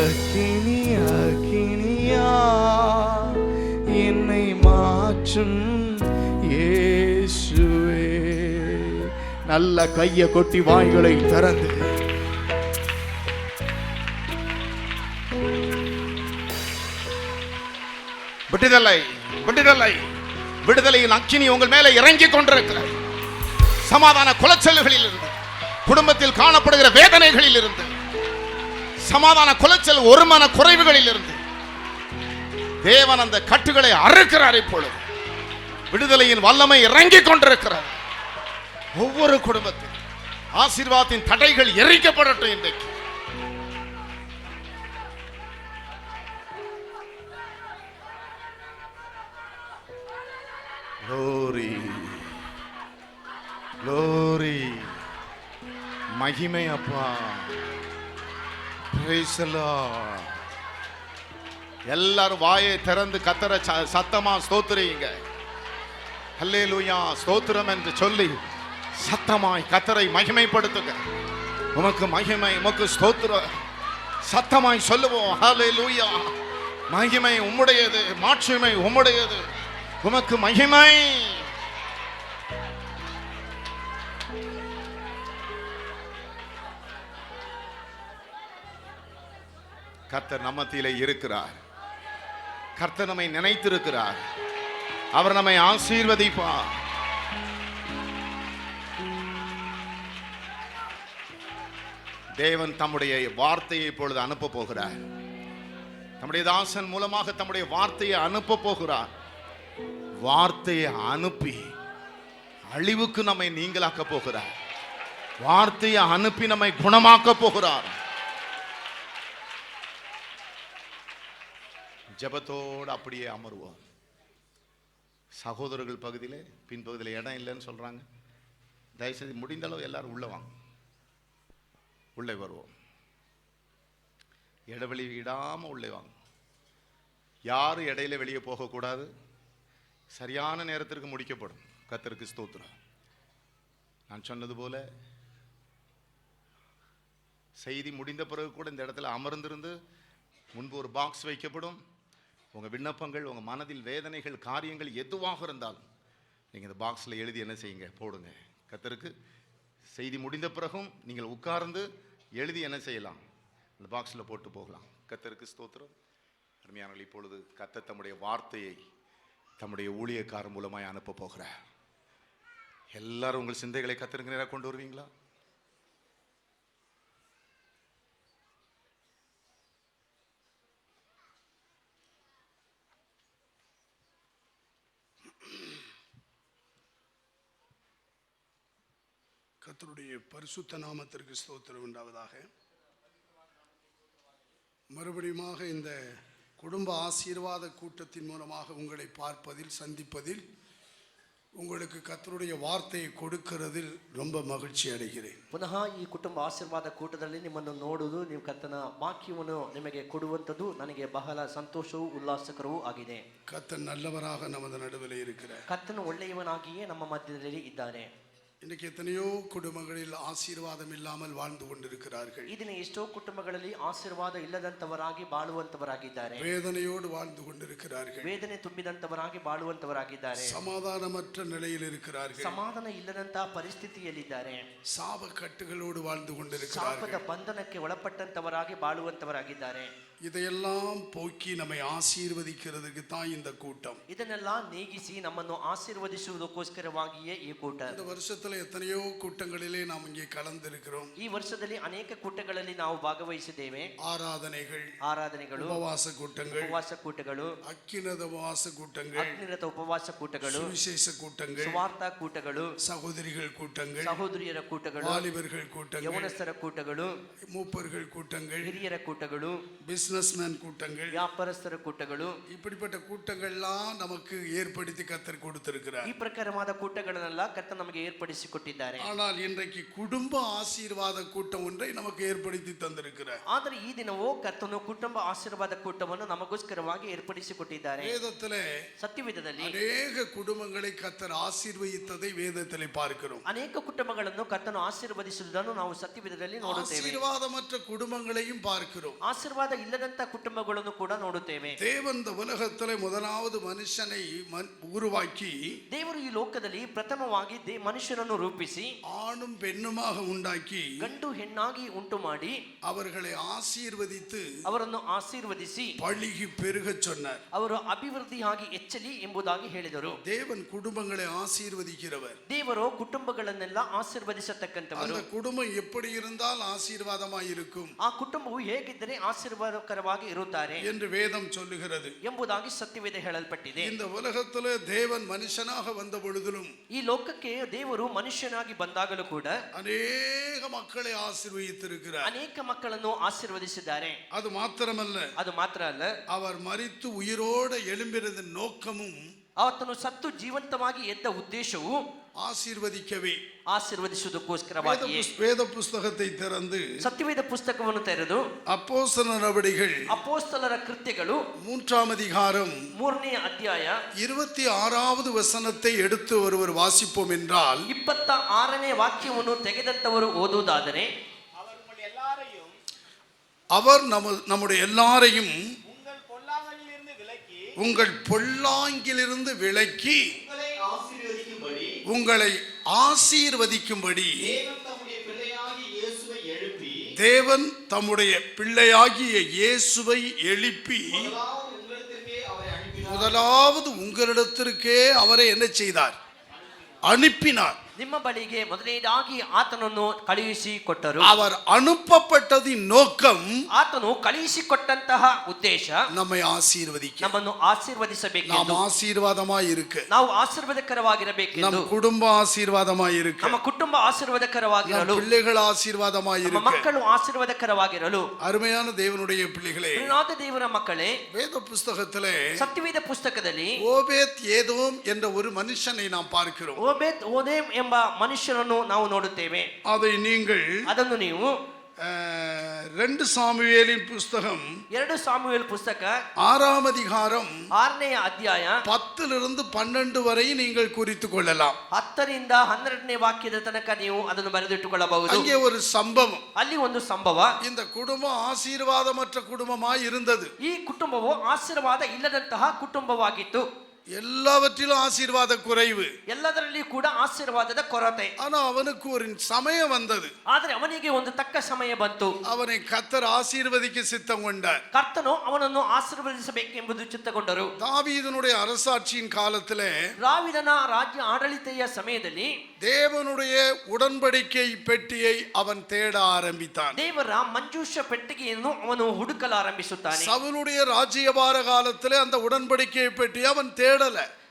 அக்கினி அக்கினியா என்னை மாற்றும் இயேசுவே. நல்ல கையை கொட்டி வாய்களை திறந்து விடுதலை விடுதலை விடுதலையின் அக்கினி உங்கள் மேலே இறங்கி கொண்டிருக்கிறது. சமாதான குலைச்சல்களில் இருந்து, குடும்பத்தில் காணப்படுகிற வேதனைகளில் இருந்து, சமாதான குலைச்சல் ஒருமன குறைவுகளில் இருந்து தேவன் அந்த கட்டுகளை அறுக்கிறார். இப்பொழுது விடுதலையின் வல்லமை இறங்கி கொண்டிருக்கிறார். ஒவ்வொரு குடும்பத்தில் ஆசீர்வாதத்தின் தடைகள் எரிக்கப்படட்டும். இன்றைக்கு Glory, glory, மகிமை அப்பா. Praise the Lord. எல்லாரும் வாயை திறந்து கத்தரை சத்தமா ஸ்தோத்திரிங்க. ஹல்லேலூயா, ஸ்தோத்திரம் என்று சொல்லி சத்தமாய் கத்தரை மகிமைப்படுத்துங்க. உமக்கு மகிமை, உமக்கு ஸ்தோத்திரம் சத்தமாய் சொல்லுவோம். ஹல்லேலூயா, மகிமை உம்முடையது, மாட்சிமை உம்முடையது, உமக்கு மகிமை. கர்த்தர் நம்மத்திலே இருக்கிறார். கர்த்தர் நம்மை நினைத்திருக்கிறார். அவர் நம்மை ஆசீர்வதிப்பார். தேவன் தம்முடைய வார்த்தையை இப்பொழுது அனுப்ப போகிறார். தம்முடைய தாசன் மூலமாக தம்முடைய வார்த்தையை அனுப்ப போகிறார். வார்த்தையை அனுப்பி அழிவுக்கு நம்மை நீங்களாக்க போகிறார். வார்த்தையை அனுப்பி நம்மை குணமாக்க போகிறார். ஜெபத்தோடு அப்படியே அமருவோம். சகோதரர்கள் பகுதியிலே பின்பகுதியில் இடம் இல்லைன்னு சொல்றாங்க. தயவுசெய்து முடிந்த அளவு எல்லாரும் உள்ள வாங்க, உள்ளே வருவோம். இடைவெளி விடாம உள்ளே வாங்க. யாரும் இடையில வெளியே போகக்கூடாது. சரியான நேரத்திற்கு முடிக்கப்படும். கர்த்தருக்கு ஸ்தோத்திரம். நான் சொன்னது போல செய்தி முடிந்த பிறகு கூட இந்த இடத்துல அமர்ந்திருந்து முன்பு ஒரு பாக்ஸ் வைக்கப்படும். உங்கள் விண்ணப்பங்கள், உங்கள் மனதில் வேதனைகள், காரியங்கள் எதுவாக இருந்தாலும் நீங்கள் இந்த பாக்ஸில் எழுதி என்ன செய்யுங்க, போடுங்க. கர்த்தருக்கு செய்தி முடிந்த பிறகும் நீங்கள் உட்கார்ந்து எழுதி என்ன செய்யலாம், அந்த பாக்ஸில் போட்டு போகலாம். கர்த்தருக்கு ஸ்தோத்திரம். அருமையானவர்களே, இப்பொழுது கர்த்தர் தம்முடைய வார்த்தையை தம்முடைய ஊழியக்காரர் மூலமாய் அனுப்ப போகிறார். எல்லாரும் உங்கள் சிந்தைகளை கர்த்தருக்கு நேராக கொண்டு வருவீங்களா? கர்த்தருடைய பரிசுத்த நாமத்திற்கு ஸ்தோத்திரம் உண்டாவதாக. மறுபடியுமாக இந்த குடும்ப ஆசீர்வாத கூட்டத்தின் மூலமாக உங்களை பார்ப்பதில், சந்திப்பதில் உங்களுக்கு கர்த்தருடைய வார்த்தையை கொடுக்கிறதில் ரொம்ப மகிழ்ச்சி அடைகிறேன். ಪುನಃ ಈ ಕುಟುಂಬ ಆಶೀರ್ವಾದ ಕೂಟದಲ್ಲಿ ನಿಮ್ಮನ್ನು ನೋಡುವುದು, ನೀವು ಕರ್ತನ ವಾಕ್ಯವನ್ನು ನಿಮಗೆ ಕೊಡುವಂಥದ್ದು ನನಗೆ ಬಹಳ ಸಂತೋಷವೂ ಉಲ್ಲಾಸಕರವೂ ಆಗಿದೆ. கர்த்தர் நல்லவராக நமது நடுவில் இருக்கிறார். ಕರ್ತನು ಒಳ್ಳೆಯವನಾಗಿಯೇ ನಮ್ಮ ಮಧ್ಯದಲ್ಲಿ ಇದ್ದಾನೆ. இன்னைக்கு எத்தனையோ குடும்பங்களில் ஆசீர்வாதம் இல்லாமல் வாழ்ந்து கொண்டிருக்கிறார்கள். ಈ ದಿನ ಎಷ್ಟೋ ಕುಟುಂಬಗಳಲ್ಲಿ ಆಶೀರ್ವಾದ ಇಲ್ಲದಂತವರಾಗಿ ಬಾಳುವಂತವರಾಗಿದ್ದಾರೆ. வேதனையோடு வாழ்ந்து கொண்டிருக்கிறார்கள். ವೇದನೆ ತುಂಬಿದಂತವರಾಗಿ ಬಾಳುವಂತವರಾಗಿದ್ದಾರೆ. சமாதானமற்ற நிலையில் இருக்கிறார்கள். ಸಮಾಧಾನ ಇಲ್ಲದಂತಹ ಪರಿಸ್ಥಿತಿಯಲ್ಲಿದ್ದಾರೆ. சாப கட்டுகளோடு வாழ்ந்து கொண்டிருக்கிறார்கள். ಶಾಪದ ಬಂಧನಕ್ಕೆ ಒಳಪಟ್ಟಂತವರಾಗಿ ಬಾಳುವಂತವರಾಗಿದ್ದಾರೆ. இதையெல்லாம் போக்கி நம்மை ஆசீர்வதிக்கிறதுக்கு தான் இந்த கூட்டம். ಇದನ್ನೆಲ್ಲ ನೀಗಿಸಿ ನಮ್ಮನ್ನು ಆಶೀರ್ವದಿಸುವುದಕ್ಕೋಸ್ಕರವಾಗಿಯೇ ಈ ಕೂಟ. இந்த வருஷத்துல எத்தனையோ கூட்டங்களிலே நாம் இங்கே கலந்திருக்கிறோம். ಈ ವರ್ಷದಲ್ಲಿ ಅನೇಕ ಕೂಟಗಳಲ್ಲಿ ನಾವು ಭಾಗವಹಿಸಿದ್ದೇವೆ. ಆರಾಧನೆಗಳು, உபவாச கூட்டங்கள், ಉಪವಾಸ ಕೂಟಗಳು, அக்கினத உபவாச கூட்டங்கள், ಅಗ್ನಿರತ ಉಪವಾಸ ಕೂಟಗಳು, சுவிசேஷ கூட்டங்கள், ಸುವಾರ್ಥ ಕೂಟಗಳು, சகோதரிகள் கூட்டங்கள், ಸಹೋದರಿಯರ ಕೂಟಗಳು, வாலிபர்கள் கூட்டங்கள், ಯವನಸ್ಥರ ಕೂಟಗಳು, மூப்பர்கள் கூட்டங்கள், ಹಿರಿಯರ ಕೂಟಗಳು, பிசினஸ்மேன் கூட்டங்கள், ವ್ಯಾಪಾರಸ್ಥರ ಕೂಟಗಳು, இப்படிப்பட்ட கூட்டங்கள்லாம் நமக்கு ஏற்படுத்தி கர்த்தர் கொடுத்திருக்கிறார். ಈ ಪ್ರಕಾರವಾದ ಕೂಟಗಳನ್ನೆಲ್ಲ ಕರ್ತನು ನಮಗೆ ಏರ್ಪಡಿಸಿಕೊಟ್ಟಿದ್ದಾರೆ. ஆனால் இன்றைக்கு குடும்ப ஆசீர்வாத கூட்டம் ஒன்றை நமக்கு ஏற்படுத்தி தந்திருக்கிறார். ಆದರೆ ಈ ದಿನವೂ ಕರ್ತನು ಕುಟುಂಬ ಆಶೀರ್ವಾದ ಕೂಟವನ್ನು ನಮಗೋಸ್ಕರವಾಗಿ ಏರ್ಪಡಿಸಿಕೊಟ್ಟಿದ್ದಾರೆ. வேதத்திலே ಸತ್ಯವೇದದಲ್ಲಿ அநேக குடும்பங்களை கர்த்தர் ஆசீர்வதித்ததை வேதத்திலே பார்க்கிறோம். ಅನೇಕ ಕುಟುಂಬಗಳನ್ನು ಕರ್ತನು ಆಶೀರ್ವದಿಸುವುದನ್ನು ನಾವು ಸತ್ಯವೇದದಲ್ಲಿ ನೋಡುತ್ತೇವೆ. ஆசீர்வாதமற்ற குடும்பங்களையும் பார்க்கிறோம். ಆಶೀರ್ವಾದ ಇಲ್ಲದಂತ ಕುಟುಂಬಗಳನ್ನು ಕೂಡ ನೋಡುತ್ತೇವೆ. தேவன் இந்த உலகத்திலே முதலாவது மனுஷனை உருவாக்கி ದೇವರು ಈ ಲೋಕದಲ್ಲಿ ಪ್ರಥಮವಾಗಿ ಮನುಷ್ಯನನ್ನು ರೂಪಿಸಿ ஆணும் பெண்ணுமாக உண்டாக்கி ಗಂಡು ಹೆಣ್ಣಾಗಿ ಉಂಟು ಮಾಡಿ அவர்களை ஆசீர்வதித்து ಅವರನ್ನು ಆಶೀರ್ವದಿಸಿ பழுகி பெருகச் சொன்னார். ಅವರು ಅಭಿವೃದ್ಧಿಯಾಗಿ ಹೆಚ್ಚಲಿ ಎಂಬುದಾಗಿ ಹೇಳಿದರು. தேவன் குடும்பங்களை ஆசீர்வதிக்கிறவர். ದೇವರು ಕುಟುಂಬಗಳನ್ನೆಲ್ಲ ಆಶೀರ್ವದಿಸತಕ್ಕಂಥವರು. அந்த குடும்பம் எப்படி இருந்தால் ஆசீர்வாதமாய் இருக்கும், ಆ ಕುಟುಂಬವು ಹೇಗಿದ್ದರೆ ಆಶೀರ್ವಾದಕರವಾಗಿ ಇರುತ್ತಾರೆ என்று வேதம் சொல்லுகிறது. ಎಂಬುದಾಗಿ ಸತ್ಯವೇದ ಹೇಳಲ್ಪಟ್ಟಿದೆ. இந்த உலகத்திலே தேவன் மனுஷனாக வந்த பொழுதிலும் ಈ ಲೋಕಕ್ಕೆ ದೇವರು ಮನುಷ್ಯನಾಗಿ ಬಂದಾಗಲೂ ಕೂಡ அநேக மக்களை ஆசீர்வதித்திருக்கிறார். ಅನೇಕ ಮಕ್ಕಳನ್ನು ಆಶೀರ್ವದಿಸಿದ್ದಾರೆ. அது ಮಾತ್ರமல்ல, ಅದು ಮಾತ್ರ ಅಲ್ಲ, அவர் மரித்து உயிரோடு எழும்பினது நோக்கமும் ಆತನು ಸತ್ತು ಜೀವಂತವಾಗಿ ಎದ್ದ ಉದ್ದೇಶವು ஆசீர்வதிக்கவே. ಆಶೀರ್ವದಿಸುವುದಕ್ಕೋಸ್ಕರವಾಗಿ வேத புஸ்தகத்தை திறந்து ಸತ್ಯವೇದ ಪುಸ್ತಕವನ್ನು ತೆರೆದು அப்போஸ்தலர் நடவடிக்கைகள் ಅಪೋಸ್ತಲರ ಕೃತ್ಯಗಳು 3ஆம் அதிகாரம் 3ನೇ ಅಧ್ಯಾಯ 26வது வசனத்தை எடுத்து ஒருவர் வாசிப்போம் என்றால் 26ನೇ ವಾಕ್ಯವನ್ನು ತೆಗೆದಂತವರು ಓದುವುದಾದರೆ அவர் நம்முடைய எல்லாரையும் உங்கள் பொல்லாங்கிலிருந்து விலக்கி உங்களை ஆசீர்வதிக்கும்படி தேவன் தம்முடைய பிள்ளையாகிய இயேசுவை எழுப்பி முதலாவது உங்களிடத்திற்கே அவரை என்ன செய்தார்? அனுப்பினார். ನಿಮ್ಮ ಬಳಿಗೆ ಮೊದಲನೇದಾಗಿ ಆತನನ್ನು ಕಳುಹಿಸಿ ಕೊಟ್ಟರು. அவர் ಅನುப்பப்பட்டதின் நோக்கம், ಆತನು ಕಳುಹಿಸಿಕೊಟ್ಟಂತಹ ಉದ್ದೇಶ நம்மை ஆசீர்வதிக்க, ನಮ್ಮನ್ನು ಆಶೀರ್ವದಿಸಬೇಕೆಂದು, நாம் ஆசீர்வாதமாய் இருக்க, ನಾವು ಆಶೀರ್ವಾದಕರವಾಗಿರಬೇಕೆಂದು, நம் குடும்ப ஆசீர்வாதமாய் இருக்க, ನಮ್ಮ ಕುಟುಂಬ ಆಶೀರ್ವಾದಕರವಾಗಿರಲು, நம் பிள்ளைகள் ஆசீர்வாதமாய் ನಮ್ಮ இருக்க. ಮಕ್ಕಳು ಆಶೀರ್ವಾದಕರವಾಗಿರಲು. அருமையான தேவனுடைய பிள்ளைகளே, ಪ್ರಿಯನಾದ ದೇವರ ಮಕ್ಕಳೇ, வேத புஸ்தகத்திலே ಸತ್ಯವೇದ ಪುಸ್ತಕದಲ್ಲಿ ஓபேத் ஏதோம் என்ற ஒரு மனுஷனை நாம் பார்க்கிறோம். ಓಬೇತ್ ಓದೇಮ್ ಎಂಬ ಮನುಷ್ಯನನ್ನು ನಾವು ನೋಡುತ್ತೇವೆ. அதை நீங்கள் ಅದನ್ನು ನೀವು 2 சாமுவேலின் புஸ்தகம் 2 ಸಾಮುವೇಲ್ ಪುಸ್ತಕ 6ஆம் அதிகாரம் 6ನೇ ಅಧ್ಯಾಯ 10லிருந்து 12 வரை நீங்கள் குறித்துக் கொள்ளலாம். 10ರಿಂದ 12ನೇ ವಾಕ್ಯದ ತನಕ ನೀವು ಅದನ್ನು ಬರೆದಿಟ್ಟುಕೊಳ್ಳಬಹುದು. அங்கே ஒரு சம்பவம், ಅಲ್ಲಿ ಒಂದು ಸಂಭವ. இந்த குடும்பம் ஆசீர்வாதமற்ற குடும்பமாய் இருந்தது. ಈ ಕುಟುಂಬವು ಆಶೀರ್ವಾದ ಇಲ್ಲದಂತಹ ಕುಟುಂಬವಾಗಿತ್ತು. எல்லாவற்றிலும் ஆசீர்வாத குறைவு, ಎಲ್ಲದರಲ್ಲಿ ಕೂಡ ಆಶೀರ್ವಾದದ ಕೊರತೆ. ஆனா அவனுக்கு ஒரு சமயம் வந்தது, ಆದರೆ ಅವನಿಗೆ ಒಂದು ತಕ್ಕ ಸಮಯ ಬಂತು. அவனை கர்த்தர் ஆசீர்வதிக்க சித்தம் கொண்டார். ಕರ್ತನು ಅವನನ್ನು ಆಶೀರ್ವದಿಸಬೇಕೆಂಬುದು ಚಿತ್ತಗೊಂಡರು. தாவீதனுடைய அரசாட்சியின் காலத்திலே ದಾವೀದನ ರಾಜ್ಯ ಆಡಳಿತೆಯ ಸಮಯದಲ್ಲಿ தேவனுடைய உடன்படிக்கை பெட்டியை அவன் தேட ஆரம்பித்தான். ದೇವರ ಮಂಜೂಷ ಪೆಟ್ಟಿಗೆಯನ್ನು ಅವನು ಹುಡುಕಲಾರಂಭಿಸುತ್ತಾನೆ. சவுலுடைய ராஜ்யபார காலத்திலே அந்த உடன்படிக்கை பெட்டியை அவன் தேடல.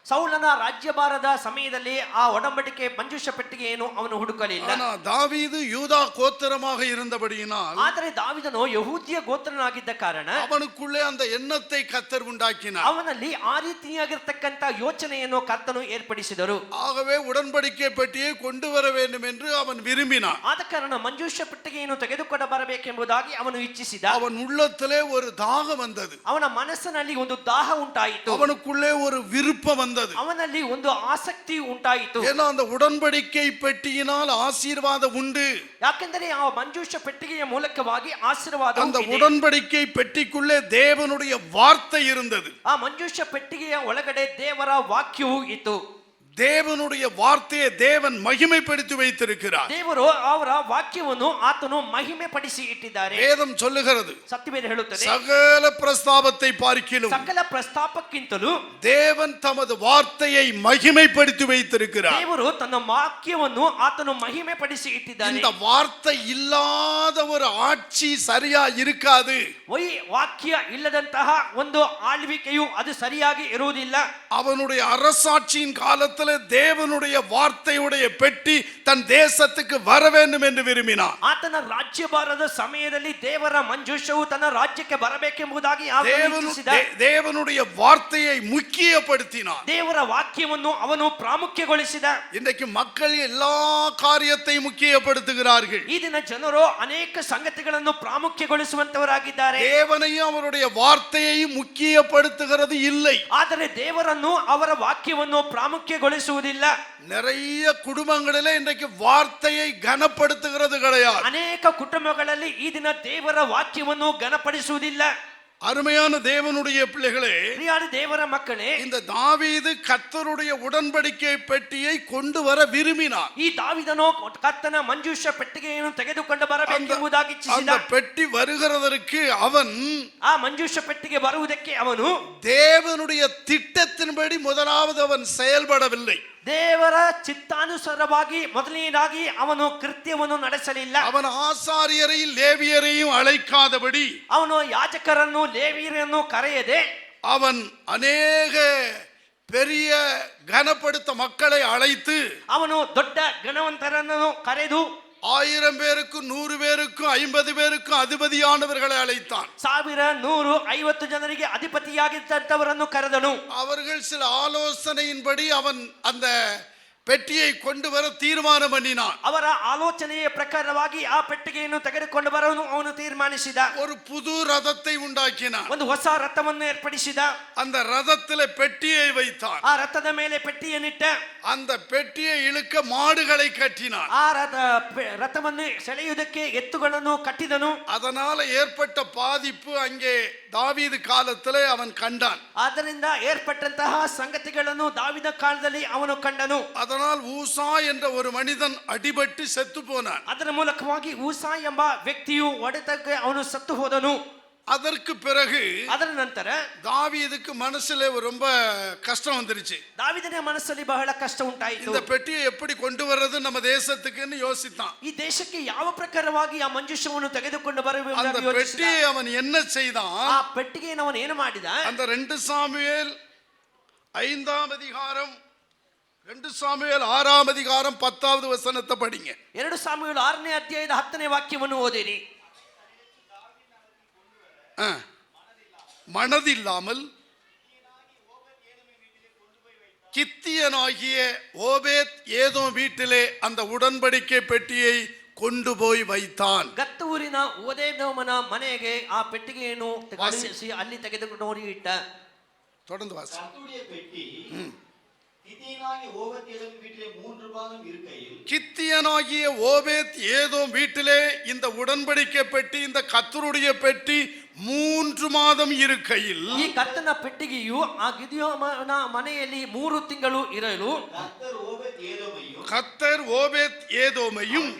ಸೌಲನ ರಾಜ್ಯಭಾರದ ಸಮಯದಲ್ಲಿ ಆ ಒಡಂಬಡಿಕೆ ಮಂಜೂಷ ಪೆಟ್ಟಿಗೆಯನ್ನು ಅವನು ಹುಡುಕಲಿಲ್ಲ. ஆனா தாவீது யூதா கோத்திரமாக இருந்தபடியினால் ಆದರೆ ದಾವಿದನು ಯಹೂದ್ಯ ಗೋತ್ರನಾಗಿದ್ದ ಕಾರಣ அவனுக்குள்ளே அந்த எண்ணத்தை கர்த்தர் உண்டாக்கினார். ಅವನಲ್ಲಿ ಆ ರೀತಿಯಾಗಿರ್ತಕ್ಕಂಥ ಯೋಚನೆಯನ್ನು ಕರ್ತನು ಏರ್ಪಡಿಸಿದರು. ஆகவே உடன்படிக்கை பெட்டியை கொண்டு வர வேண்டும் என்று அவன் விரும்பினான். ಆದ ಕಾರಣ ಮಂಜೂಷ ಪೆಟ್ಟಿಗೆಯನ್ನು ತೆಗೆದುಕೊಂಡು ಬರಬೇಕೆಂಬುದಾಗಿ ಅವನು ಇಚ್ಛಿಸಿದ. அவன் உள்ளத்திலே ஒரு தாகம் வந்தது. ಅವನ ಮನಸ್ಸಿನಲ್ಲಿ ಒಂದು ದಾಹ ಉಂಟಾಯಿತು. அவனுக்குள்ளே ஒரு விருப்பம் வந்தது. ಅವನಲ್ಲಿ ಒಂದು ಆಸಕ್ತಿ ಉಂಟಾಯಿತು. ஏன்னா அந்த உடன்படிக்கை பெட்டியினால் ஆசீர்வாதம் உண்டு. ಯಾಕೆಂದರೆ ಆ ಮಂಜೂಷ ಪೆಟ್ಟಿಗೆಯ ಮೂಲಕವಾಗಿ ಆಶೀರ್ವಾದ அந்த ಇದೆ. உடன்படிக்கை பெட்டிக்குள்ளே தேவனுடைய வார்த்தை இருந்தது. ಆ ಮಂಜೂಷ ಪೆಟ್ಟಿಗೆಯ ಒಳಗಡೆ ದೇವರ ವಾಕ್ಯವು ಇತ್ತು. தேவனுடைய வார்த்தையை தேவன் மகிமைப்படுத்தி வைத்திருக்கிறார். ದೇವರು ಅವರ ವಾಕ್ಯವನ್ನು ಆತನು ಮಹಿಮೆ ಪಡಿಸಿ ಇಟ್ಟಿದ್ದಾರೆ. வேதம் சொல்லுகிறது ಸತ್ಯವೇದ ಹೇಳುತ್ತದೆ, சகல பிரஸ்தாபத்தை பார்க்கிலும் ಸಕಲ ಪ್ರಸ್ತಾಪಕ್ಕಿಂತಲೂ தேவன் தமது வார்த்தையை மகிமைப்படுத்தி வைத்திருக்கிறார். ದೇವರು ತನ್ನ ವಾಕ್ಯವನ್ನು ಆತನು ಮಹಿಮೆ ಪಡಿಸಿ ಇಟ್ಟಿದ್ದಾನೆ. இந்த வார்த்தை இல்லாத ஒரு ஆட்சி சரியா இருக்காது. ವಾಕ್ಯ ಇಲ್ಲದಂತಹ ಒಂದು ಆಳ್ವಿಕೆಯು ಅದು ಸರಿಯಾಗಿ ಇರುವುದಿಲ್ಲ. அவனுடைய அரசாட்சியின் காலத்தில் தேவனுடைய வார்த்தையுடைய பெட்டி தன் தேசத்துக்கு வர வேண்டும் என்று விரும்பினார். ಆತನ ರಾಜ್ಯಭಾರದ ಸಮಯದಲ್ಲಿ ದೇವರ ಮಂಜೂಷವು ತನ್ನ ರಾಜ್ಯಕ್ಕೆ ಬರಬೇಕೆಂಬುದಾಗಿ தேவனுடைய வார்த்தையை முக்கியப்படுத்தினார். ದೇವರ ವಾಕ್ಯವನ್ನು ಅವನು ಪ್ರಾಮುಖ್ಯಗೊಳಿಸಿದ. இன்றைக்கு மக்கள் எல்லா காரியத்தையும் முக்கியப்படுத்துகிறார்கள். ಈ ದಿನ ಜನರು ಅನೇಕ ಸಂಗತಿಗಳನ್ನು ಪ್ರಾಮುಖ್ಯಗೊಳಿಸುವಂತವರಾಗಿದ್ದಾರೆ. தேவனையும் அவருடைய வார்த்தையையும் முக்கியப்படுத்துகிறது இல்லை. ಆದರೆ ದೇವರನ್ನು ಅವರ ವಾಕ್ಯವನ್ನು ಪ್ರಾಮುಖ್ಯಗೊಳಿಸುವುದಿಲ್ಲ. நிறைய குடும்பங்களிலே இன்றைக்கு வார்த்தையை கனப்படுத்துகிறது கிடையாது. ಅನೇಕ ಕುಟುಂಬಗಳಲ್ಲಿ ಈ ದಿನ ದೇವರ ವಾಕ್ಯವನ್ನು ಘನಪಡಿಸುವುದಿಲ್ಲ. அருமையான தேவனுடைய பிள்ளைகளே, ಪ್ರಿಯಾದ ದೇವರ ಮಕ್ಕಳೇ, இந்த தாவீது கர்த்தருடைய உடன்படிக்கை பெட்டியை கொண்டு வர விரும்பினார். ಈ ದಾವಿದನು ಕರ್ತನ ಮಂಜೂಷ ಪೆಟ್ಟಿಗೆಯನ್ನು ತೆಗೆದುಕೊಂಡು ಬರಬೇಕೆಂಬುದಾಗಿ ಇಚ್ಛಿಸಿದ. அந்த பெட்டி வருகிறதற்கு அவன் ಆ ಮಂಜೂಷ ಪೆಟ್ಟಿಗೆ ಬರುವುದಕ್ಕೆ ಅವನು தேவனுடைய திட்டத்தின்படி முதலாவது அவன் செயல்படவில்லை. ದೇವರ ಚಿತ್ತಾನುಸಾರವಾಗಿ ಮೊದಲನೇದಾಗಿ ಅವನು ಕೃತ್ಯವನ್ನು ನಡೆಸಲಿಲ್ಲ. அவன் ஆசாரியரையும் லேவியரையும் அழைக்காதபடி, ಅವನು ಯಾಜಕರನ್ನು ಲೇವಿಯರನ್ನು ಕರೆಯದೆ, அவன் அநேக பெரிய கனப்படுத்த மக்களை அழைத்து ಅವನು ದೊಡ್ಡ ಗಣವಂತರನ್ನು ಕರೆದು 1000 பேருக்கும் 100 பேருக்கும் 50 பேருக்கும் அதிபதியானவர்களை அழைத்தான். 1000, 100, 50 ಜನರಿಗೆ ಅಧಿಪತಿಯಾಗಿದ್ದಂತವರನ್ನು ಕರೆದನು. அவர்கள் சில ஆலோசனையின்படி அவன் அந்த பெட்டியை கொண்டு வர தீர்மானம் பண்ணினான். ಅವರ ಆಲೋಚನೆಯ ಪ್ರಕಾರವಾಗಿ ಆ ಪೆಟ್ಟಿಗೆಯನ್ನು ತೆಗೆದುಕೊಂಡು ಬರಲು ಅವನು ತೀರ್ಮಾನಿಸಿದ. ஒரு புது ரதத்தை உண்டாக்கினான். ಒಂದು ಹೊಸ ರಥವನ್ನು ಏರ್ಪಡಿಸಿದ. அந்த ரதத்திலே பெட்டியை வைத்தான். ಆ ರಥದ ಮೇಲೆ ಪೆಟ್ಟಿಯನ್ನಿಟ್ಟ. அந்த பெட்டியை இழுக்க மாடுகளை கட்டினான். ಆ ರಥವನ್ನು ಸೆಳೆಯುವುದಕ್ಕೆ ಎತ್ತುಗಳನ್ನು ಕಟ್ಟಿದನು. அதனால ஏற்பட்ட பாதிப்பு அங்கே தாவீது காலத்திலே அவன் கண்டான். ಆದ್ದರಿಂದ ಏರ್ಪಟ್ಟಂತಹ ಸಂಗತಿಗಳನ್ನು ದಾವಿದ ಕಾಲದಲ್ಲಿ ಅವನು ಕಂಡನು. அதனால் ஊசா என்ற ஒரு மனிதன் அடிபட்டு செத்து போனான். ಅದರ ಮೂಲಕವಾಗಿ ಊಸಾ ಎಂಬ ವ್ಯಕ್ತಿಯು ಹೊಡೆತಕ್ಕೆ ಅವನು ಸತ್ತು ಹೋದನು. அதற்கு பிறகு ಅದರ ನಂತರ தாவீதுக்கு மனசுல ரொம்ப கஷ்டம் வந்துருச்சு. ದಾವಿದನ ಮನಸ್ಸಲ್ಲಿ ಬಹಳ ಕಷ್ಟ ಉಂಟಾಯಿತು. இந்த பெட்டியை எப்படி கொண்டு வர்றது நம்ம தேசத்துக்குன்னு யோசித்தான். ಈ ದೇಶಕ್ಕೆ ಯಾವ ಪ್ರಕಾರವಾಗಿ ಆ ಮಂಜೂಷವನ್ನು ತೆಗೆದುಕೊಂಡು ಬರಬೇಕು அந்த ಎಂದು ಯೋಚಿಸಿದ. பெட்டியை அவன் என்ன செய்தான்? ಆ ಪೆಟ್ಟಿಗೆಯನ್ನು ಅವನು ಏನು ಮಾಡಿದ? அந்த 2 சாமுவேல் 5ஆம் அதிகாரம் 2 சாமுவேல் 6ஆம் அதிகாரம் 10வது வசனத்தை படிங்க. 2 ಸಾಮುವೇಲ 6ನೇ ಅಧ್ಯಾಯದ 10ನೇ ವಾಕ್ಯವನ್ನು ಓದಿರಿ. மனதில்லாமல் கித்தியனாகிய ஓபேத் ஏதோம் வீட்டிலே அந்த உடன்படிக்கை பெட்டியை கொண்டு போய் வைத்தான். ಗತ್ ಊರಿನ ಓದೇದೋಮನ ಮನೆಗೆ ಆ ಪೆಟ್ಟಿಗೆಯನ್ನು ಕಳುಹಿಸಿ ಅಲ್ಲಿ ತೆಗೆದುಕೊಂಡು ಹೋಗಿ ಇಟ್ಟ. தொடர்ந்து வாசி. கர்த்தருடைய பெட்டி கித்தியனாகிய ஓபேத் வீட்டிலே 3 மாதம் இருக்கையில், கித்தியனாகிய ஓபேத் ஏதோம் வீட்டிலே இந்த உடன்படிக்கை பெட்டி, இந்த கர்த்தருடைய பெட்டி 3 மாதம் இருக்கையில், ಈ ಕರ್ತನ ಪೆಟ್ಟಿಗೆಯು ಆ ಗಿದಿಯೋಮನ ಮನೆಯಲ್ಲಿ 3 ತಿಂಗಳು ಇರಲು கர்த்தர் ஓபேத் ஏதோமையும்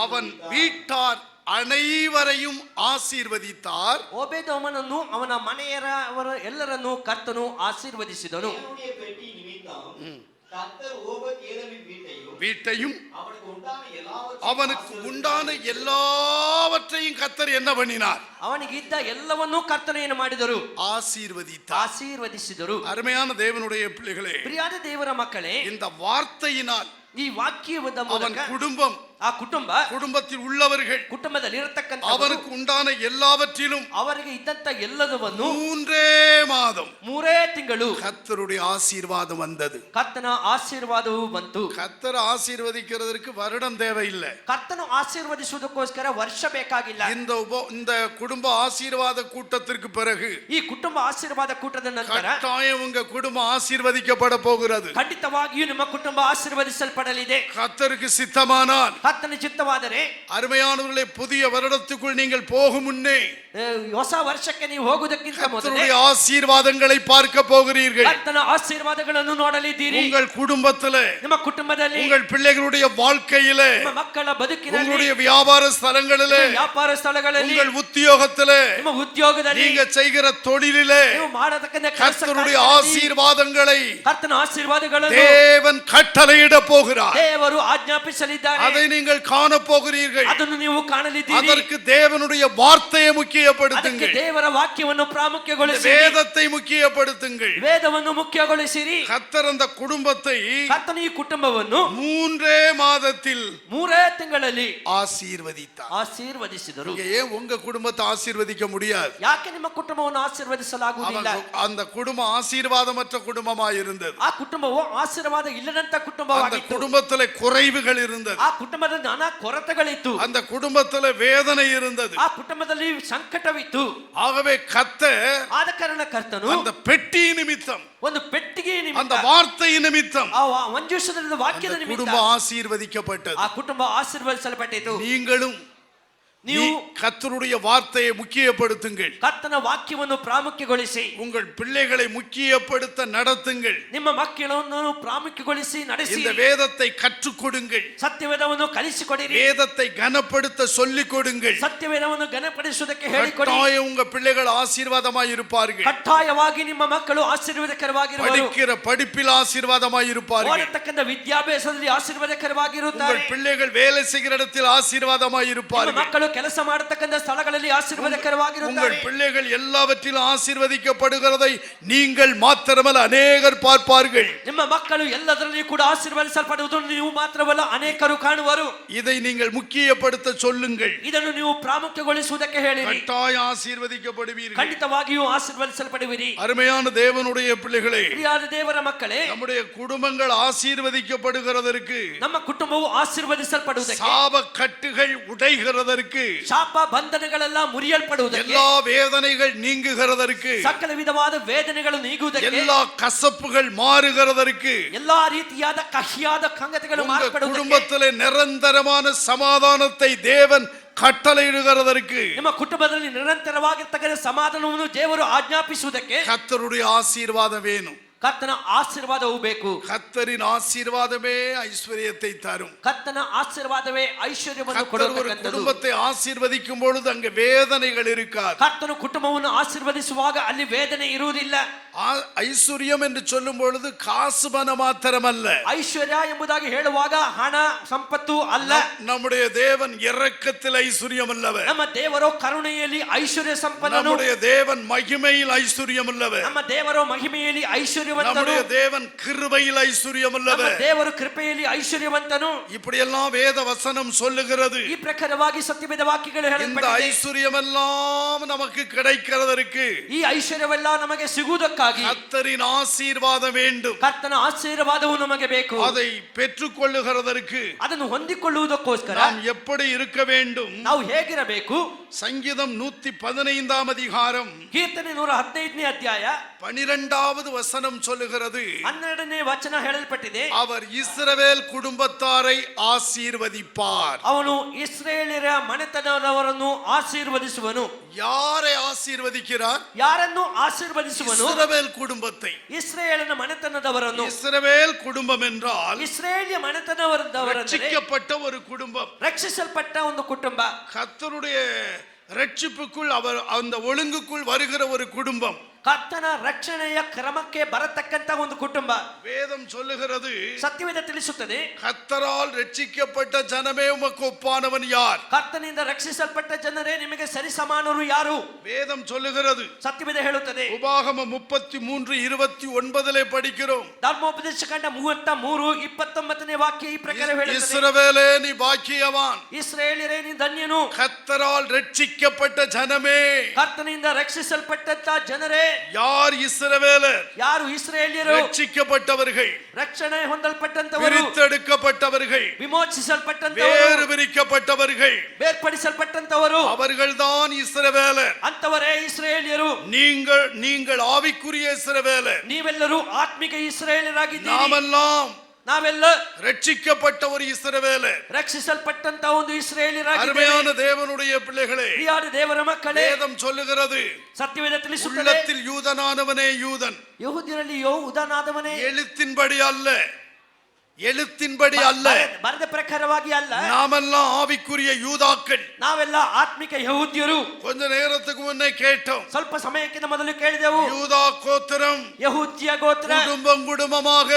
அவன் வீட்டார் அனைவரையும் ஆசீர்வதித்தார். ಓಬೇದೋಮನನ್ನು ಅವನ ಮನೆಯವರ ಎಲ್ಲರನ್ನು ಕರ್ತನು ಆಶೀರ್ವದಿಸಿದನು. கர்த்தர் ஓபத் ஏதோமின் வீட்டையும் அவனுக்கு உண்டான எல்லாவற்றையும் கர்த்தர் என்ன பண்ணினார்? ಅವನಿಗಿದ್ದ ಎಲ್ಲವನ್ನೂ ಕರ್ತನು ಏನು ಮಾಡಿದರು? ஆசீர்வதித்தார். அருமையான தேவனுடைய பிள்ளைகளே, ಪ್ರಿಯಾದ ದೇವರ ಮಕ್ಕಳೇ, இந்த வார்த்தையினால் ಈ ವಾಕ್ಯದ அவன் ಮೂಲಕ குடும்பம், ಆ ಕುಟುಂಬ, குடும்பத்தில் உள்ளவர்கள், ಕುಟುಂಬದಲ್ಲಿ ಇರತಕ್ಕಂತ அவருக்கு உண்டான எல்லாவற்றிலும் ಅವರಿಗೆ ಇದ್ದಂತ ಎಲ್ಲದವನ್ನು 3 மாதம் 3 ತಿಂಗಳು கர்த்தருடைய ஆசீர்வாதம் வந்தது. ಕರ್ತನ ಆಶೀರ್ವಾದವು ಬಂತು. கர்த்தர் ஆசீர்வதிக்கிறதற்கு வருடம் தேவையில்லை. ಕರ್ತನು ಆಶೀರ್ವದಿಸುವುದಕ್ಕೋಸ್ಕರ ವರ್ಷ ಬೇಕಾಗಿಲ್ಲ. இந்த குடும்ப ஆசீர்வாத கூட்டத்திற்கு பிறகு, ಈ ಕುಟುಂಬ ಆಶೀರ್ವಾದ ಕೂಟದ ನಂತರ கட்டாயம் உங்க குடும்பம் ஆசீர்வதிக்கப்பட போகிறது. ಖಂಡಿತವಾಗಿಯೂ ನಿಮ್ಮ ಕುಟುಂಬ ಆಶೀರ್ವದಿಸಲ್ಪಡಲಿದೆ. கர்த்தருக்கு சித்தமானால், ಕರ್ತನ ಚಿತ್ತವಾದರೆ, அருமையானவர்களே, புதிய வருடத்துக்குள் நீங்கள் போகும் முன்னே ಹೊಸ ವರ್ಷಕ್ಕೆ ನೀವು ಹೋಗುವುದಕ್ಕಿಂತ ಮೊದಲೇ கர்த்தருடைய ஆசீர்வாதங்களை பார்க்க போகிறீர்கள். ಕರ್ತನ ಆಶೀರ್ವಾದಗಳನ್ನು ನೋಡಲಿದ್ದೀರಿ. உங்கள் குடும்பத்திலே, ನಿಮ್ಮ ಕುಟುಂಬದಲ್ಲಿ, உங்கள் பிள்ளைகளுடைய வாழ்க்கையிலே, ನಿಮ್ಮ ಮಕ್ಕಳ ಬದುಕಿನಲ್ಲಿ, உங்களுடைய வியாபார ஸ்தலங்களிலே, ವ್ಯಾಪಾರ ಸ್ಥಳಗಳಲ್ಲಿ, உங்கள் உத்தியோகத்திலே, ನಿಮ್ಮ ಉದ್ಯೋಗದಲ್ಲಿ, நீங்க செய்கிற தொழிலிலே ನೀವು ಮಾಡತಕ್ಕಂತ கர்த்தருடைய ஆசீர்வாதங்களை ಕರ್ತನ ಆಶೀರ್ವಾದಗಳನ್ನು தேவன் கட்டளையிட போகிறார். ದೇವರು ಆಜ್ಞಾಪಿಸಲಿದ್ದಾರೆ. அதை நீங்கள் காண போகிறீர்கள். ಅದನ್ನು ನೀವು ಕಾಣಲಿದ್ದೀರಿ. அதற்கு தேவனுடைய வார்த்தையை ಅದಕ್ಕೆ முக்கியப்படுத்துங்கள். ದೇವರ ವಾಕ್ಯವನ್ನು ಪ್ರಾಮುಖ್ಯಗೊಳಿಸಿ, வேதத்தை முக்கியப்படுத்துங்கள். ವೇದವನ್ನು ಮುಖ್ಯಗೊಳಿಸಿರಿ. கர்த்தர் அந்த குடும்பத்தை ಕರ್ತನ ಈ ಕುಟುಂಬವನ್ನು 3 மாதத்தில் 3 ತಿಂಗಳಲ್ಲಿ ஆசீர்வதித்தார். ಆಶೀರ್ವದಿಸಿದರು. ஏன் உங்க குடும்பத்தை ஆசீர்வதிக்க முடியாது? ಯಾಕೆ ನಿಮ್ಮ ಕುಟುಂಬವನ್ನು ಆಶೀರ್ವದಿಸಲಾಗುವುದಿಲ್ಲ? அந்த குடும்பம் ஆசீர்வாதமற்ற குடும்பமாய் இருந்தது. ಆ ಕುಟುಂಬವು ಆಶೀರ್ವಾದ ಇಲ್ಲದಂತ அந்த ಕುಟುಂಬವಾಗಿತ್ತು. குடும்பத்திலே குறைவுகள் இருந்தது. ಆ ಕುಟುಂಬದ ನಾನಾ ಕೊರತೆಗಳಿತ್ತು. அந்த குடும்பத்திலே வேதனை இருந்தது. ಆ ಕುಟುಂಬದಲ್ಲಿ ಸಂಕಟವಿತ್ತು. ஆகவே கர்த்தர் ಆದ ಕಾರಣ ಕರ್ತನು அந்த பெட்டி நிமித்தம், ಒಂದು ಪೆಟ್ಟಿಗೆ அந்த ನಿಮಿತ್ತ, வார்த்தை நிமித்தம் ಆ ಮಂಜೂಷದ ವಾಕ್ಯದ அந்த ನಿಮಿತ್ತ குடும்பம் ஆசீர்வதிக்கப்பட்டது. ಆ ಕುಟುಂಬ ಆಶೀರ್ವದಿಸಲ್ಪಟ್ಟಿತು. நீங்களும் ನೀವು கர்த்தருடைய வார்த்தையை முக்கியப்படுத்துங்கள். ಕರ್ತನ ವಾಕ್ಯವನ್ನು ಪ್ರಾಮುಖ್ಯಗೊಳಿಸಿ, உங்கள் பிள்ளைகளை முக்கியப்படுத்த நடத்துங்கள். ನಿಮ್ಮ ಮಕ್ಕಳನ್ನು ಪ್ರಾಮುಖ್ಯಗೊಳಿಸಿ ನಡೆಸಿ, இந்த வேதத்தை கற்றுக் கொடுங்கள். ಸತ್ಯವೇದವನ್ನು ಕಲಿಸಿಕೊಡಿರಿ. வேதத்தை கனப்படுத்த சொல்லிக் கொடுங்கள். ಸತ್ಯವೇದವನ್ನು ಘನಪಡಿಸುವುದಕ್ಕೆ ಹೇಳಿಕೊಡಿ. கட்டாயம் உங்க பிள்ளைகள் ஆசீர்வாதமாய் இருப்பார்கள். ಕಡ್ಡಾಯವಾಗಿ ನಿಮ್ಮ ಮಕ್ಕಳು ಆಶೀರ್ವಾದಕರವಾಗಿರುವರು. படிக்கிற படிப்பில் ஆசீர்வாதமாய் இருப்பார்கள். ಓದತಕ್ಕಂಥ ವಿದ್ಯಾಭ್ಯಾಸದಲ್ಲಿ ಆಶೀರ್ವಾದಕರವಾಗಿರುತ್ತಾರೆ. உங்கள் பிள்ளைகள் வேலை செய்கிற இடத்தில் ஆசீர்வாதமாய் ನಿಮ್ಮ இருப்பார்கள். ಮಕ್ಕಳು ಕೆಲಸ ಮಾಡತಕ್ಕಂಥ ಸ್ಥಳಗಳಲ್ಲಿ உங்கள் ಆಶೀರ್ವಾದಕರವಾಗಿರುತ್ತಾರೆ. பிள்ளைகள் எல்லாவற்றிலும் ஆசீர்வதிக்கப்படுகிறதை நீங்கள் மாத்திரமல்ல அநேகர் பார்ப்பார்கள். ನಿಮ್ಮ ಮಕ್ಕಳು ಎಲ್ಲದರಲ್ಲಿ ಕೂಡ ಆಶೀರ್ವದಿಸಲ್ಪಡುವುದನ್ನು ನೀವು ಮಾತ್ರವಲ್ಲ ಅನೇಕರು ಕಾಣುವರು. இதை நீங்கள் முக்கியப்படுத்த சொல்லுங்கள். ಇದನ್ನು ನೀವು ಪ್ರಾಮುಖ್ಯಗೊಳಿಸುವುದಕ್ಕೆ ಹೇಳಿರಿ. கட்டாயம் ஆசீர்வதிக்கப்படுவீர்கள். ಖಂಡಿತವಾಗಿಯೂ ಆಶೀರ್ವದಿಸಲ್ಪಡುವಿರಿ. அருமையான தேவனுடைய பிள்ளைகளே, ಪ್ರಿಯಾದ ದೇವರ ಮಕ್ಕಳೇ, நம்முடைய குடும்பங்கள் ஆசீர்வதிக்கப்படுகிறதற்கு, ನಮ್ಮ ಕುಟುಂಬವು ಆಶೀರ್ವದಿಸಲ್ಪಡುವುದಕ್ಕೆ, சாப கட்டுகள் உடைகிறதற்கு, ಶಾಪ ಬಂಧನಗಳೆಲ್ಲ ಮುರಿಯಲ್ಪಡುವುದಕ್ಕೆ, எல்லா வேதனைகள் நீங்குகிறதற்கு, ಸಕಲ ವಿಧವಾದ ವೇದನೆಗಳು ನೀಗುವುದಕ್ಕೆ, எல்லா கசப்புகள் மாறுகிறதற்கு, ಎಲ್ಲಾ ರೀತಿಯಾದ ಕಹಿಯಾದ ಸಂಗತಿಗಳು உங்க ಮಾರ್ಪಡುವುದಕ್ಕೆ, குடும்பத்திலே நிரந்தரமான சமாதானத்தை தேவன் கட்டளையிடுகிறதற்கு, ನಿಮ್ಮ ಕುಟುಂಬದಲ್ಲಿ ನಿರಂತರವಾಗಿರ್ತಕ್ಕಂಥ ಸಮಾಧಾನವನ್ನು ದೇವರು ಆಜ್ಞಾಪಿಸುವುದಕ್ಕೆ கர்த்தருடைய ஆசீர்வாதம் வேணும். ಕರ್ತನ ಆಶೀರ್ವಾದವೂ ಬೇಕು. கர்த்தரின் ஆசீர்வாதமே ஐஸ்வர்யத்தை தரும். ಕರ್ತನ ಆಶೀರ್ವಾದವೇ ಐಶ್ವರ್ಯವನ್ನು கர்த்தர் ஒரு ಕೊಡುವಂತದ್ದು. குடும்பத்தை ஆசீர்வதிக்கும் பொழுது அங்க வேதனைகள் இருக்காது. ಕರ್ತನು ಕುಟುಂಬವನ್ನು ಆಶೀರ್ವದಿಸುವಾಗ ಅಲ್ಲಿ ವೇದನೆ ಇರುವುದಿಲ್ಲ. ஐஸ்வர்யம் என்று சொல்லும் பொழுது காசு பணம் மாத்திரமல்ல. ಐಶ್ವರ್ಯ ಎಂಬುದಾಗಿ ಹೇಳುವಾಗ ಹಣ ಸಂಪತ್ತು ಅಲ್ಲ. நம்முடைய தேவன் இரக்கத்தில் ஐஸ்வர்யம் உள்ளவர். ನಮ್ಮ ದೇವರು ಕರುಣೆಯಲ್ಲಿ ಐಶ್ವರ್ಯ ಸಂಪನ್ನನು. நம்முடைய தேவன் மகிமையில் ஐஸ்வர்யம் உள்ளவர். ನಮ್ಮ ದೇವರು ಮಹಿಮೆಯಲ್ಲಿ ಐಶ್ವರ್ಯವಂತನು. நம்முடைய தேவன் கிருபையில் ஐஸ்வர்யம் ನಮ್ಮ உள்ளவர். ದೇವರು ಕೃಪೆಯಲ್ಲಿ ಐಶ್ವರ್ಯವಂತನು. இப்படி எல்லாம் வேத வசனம் சொல்லுகிறது. ಈ ಪ್ರಕಾರವಾಗಿ ಸತ್ಯವೇದ ವಾಕ್ಯಗಳು இந்த ಹೇಳಲ್ಪಟ್ಟಿದೆ. ஐஸ்வர்யம் எல்லாம் நமக்கு கிடைக்கிறதற்கு ಈ ಐಶ್ವರ್ಯವೆಲ್ಲ ನಮಗೆ ಸಿಗುವುದಕ್ಕಾಗಿ கர்த்தரின் ஆசீர்வாதம் வேண்டும். ಕರ್ತನ ಆಶೀರ್ವಾದವು ನಮಗೆ ಬೇಕು. அதை பெற்றுக்கொள்ளுகிறதற்கு ಅದನ್ನು ಹೊಂದಿಕೊಳ್ಳುವುದಕ್ಕೋಸ್ಕರ நாம் எப்படி இருக்க வேண்டும்? ನಾವು ಹೇಗಿರಬೇಕು? சங்கீதம் 115 அதிகாரம் ಕೀರ್ತನೆ 115ನೇ ಅಧ್ಯಾಯ 12வது வசனம் சொல்லுகிறது, 12ನೇ ವಚನ ಹೇಳಲ್ಪಟ್ಟಿದೆ. அவர் இஸ்ரவேல் குடும்பத்தாரை ஆசீர்வதிப்பார். ಅವನು ಇಸ್ರಾಯೇಲ್ಯರ ಮನೆತನದವರನ್ನು ಆಶೀರ್ವದಿಸುವನು. யாரை ஆசீர்வதிக்கிறார்? ಯಾರನ್ನು ಆಶೀರ್ವದಿಸುವನು? இஸ்ரவேல் குடும்பத்தை. ಇಸ್ರಾಯೇಲನ ಮನೆತನದವರನ್ನು. இஸ்ரவேல் குடும்பம் என்றால் ಇಸ್ರಾಯೇಲ್ಯ ಮನೆತನದವರನ್ನು ரட்சிக்கப்பட்ட ஒரு குடும்பம். ರಕ್ಷಿಸಲ್ಪಟ್ಟ ಒಂದು ಕುಟುಂಬ. கர்த்தருடைய ரட்சிப்புக்குள் அவர் அந்த ஒழுங்குக்குள் வருகிற ஒரு குடும்பம். ಕರ್ತನ ರಕ್ಷಣೆಯ ಕ್ರಮಕ್ಕೆ ಬರತಕ್ಕಂತ ಒಂದು ಕುಟುಂಬ. வேதம் சொல்லுகிறது, ಸತ್ಯವೇದ ತಿಳಿಸುತ್ತದೆ, கர்த்தரால் ரட்சிக்கப்பட்ட ஜனமே உமக்கு ஒப்பானவன் யார்? ಕರ್ತನಿಂದ ರಕ್ಷಿಸಲ್ಪಟ್ಟ ಜನರೇ ನಿಮಗೆ ಸರಿಸಮಾನರು ಯಾರು? வேதம் சொல்லுகிறது, ಸತ್ಯವೇದ ಹೇಳುತ್ತದೆ. உபாகமம் 33:29 படிக்கிறோம். ಧರ್ಮೋಪದೇಶ ಕಾಂಡ 33:29 ವಾಕ್ಯ ಈ ಪ್ರಕಾರ ಹೇಳುತ್ತದೆ, இஸ்ரவேலே நீ பாக்கியவான், ಇಸ್ರಾಯೇಲ್ಯರೇ ನೀ ಧನ್ಯನು, கர்த்தரால் ரட்சிக்கப்பட்ட ஜனமே. ಕರ್ತನಿಂದ ರಕ್ಷಿಸಲ್ಪಟ್ಟಂತ ಜನರೇ யார் இஸ்ரவேலர்? ಯಾರು? ಇಸ್ರಾಯೇಲ್ಯರು, ரட்சிக்கப்பட்டவர்கள், ರಕ್ಷಣೆ ಹೊಂದಲ್ಪಟ್ಟಂತವರು, பிரித்தெடுக்கப்பட்டவர்கள், ವಿಮೋಚಿಸಲ್ಪಟ್ಟಂತವರು, வேறு பிரிக்கப்பட்டவர்கள், ಬೇರ್ಪಡಿಸಲ್ಪಟ್ಟಂತವರು, அவர்கள்தான் இஸ்ரவேலர். ಅಂತವರೇ ಇಸ್ರಾಯೇಲ್ಯರು. நீங்கள் ஆவிக்குரிய இஸ்ரவேலர். ನೀವೆಲ್ಲರೂ ಆತ್ಮಿಕ ಇಸ್ರಾಯೇಲರಾಗಿದ್ದೀರಿ. நாமெல்லாம் ನಾವೆಲ್ಲ ரட்சிக்கப்பட்ட ஒரு இஸ்ரவேலர். ರಕ್ಷಿಸಲ್ಪಟ್ಟಂತ ಒಂದು ಇಸ್ರಾಯೇಲರಾಗಿದ್ದೇವೆ. அருமையான தேவனுடைய பிள்ளைகளே, ಪ್ರಿಯಾದ ದೇವರ ಮಕ್ಕಳೇ, வேதம் சொல்லுகிறது, ಸತ್ಯವೇದ ತಿಳಿಸುತ್ತದೆ, உள்ளத்தில் யூதனானவனே யூதன், ಯಹೂದ್ಯರಲ್ಲಿ ಯಹೂದನಾದವನೇ, எழுத்தின்படி அல்ல, எழுத்தின்படி அல்ல. ಬರೆದ ಪ್ರಕಾರವಾಗಿ ಅಲ್ಲ. நாமெல்லாம் ஆவிக்குரிய யூதாக்கள். ನಾವೆಲ್ಲ ಆತ್ಮಿಕ ಯಹೂದ್ಯರು. கொஞ்ச நேரத்துக்கு முன்னே கேட்டோம், ಸ್ವಲ್ಪ ಸಮಯಕ್ಕಿಂತ ಮೊದಲು ಕೇಳಿದೆವು, யூதா கோத்திரம் ಯಹೂದ್ಯ ಗೋತ್ರ குடும்பமாக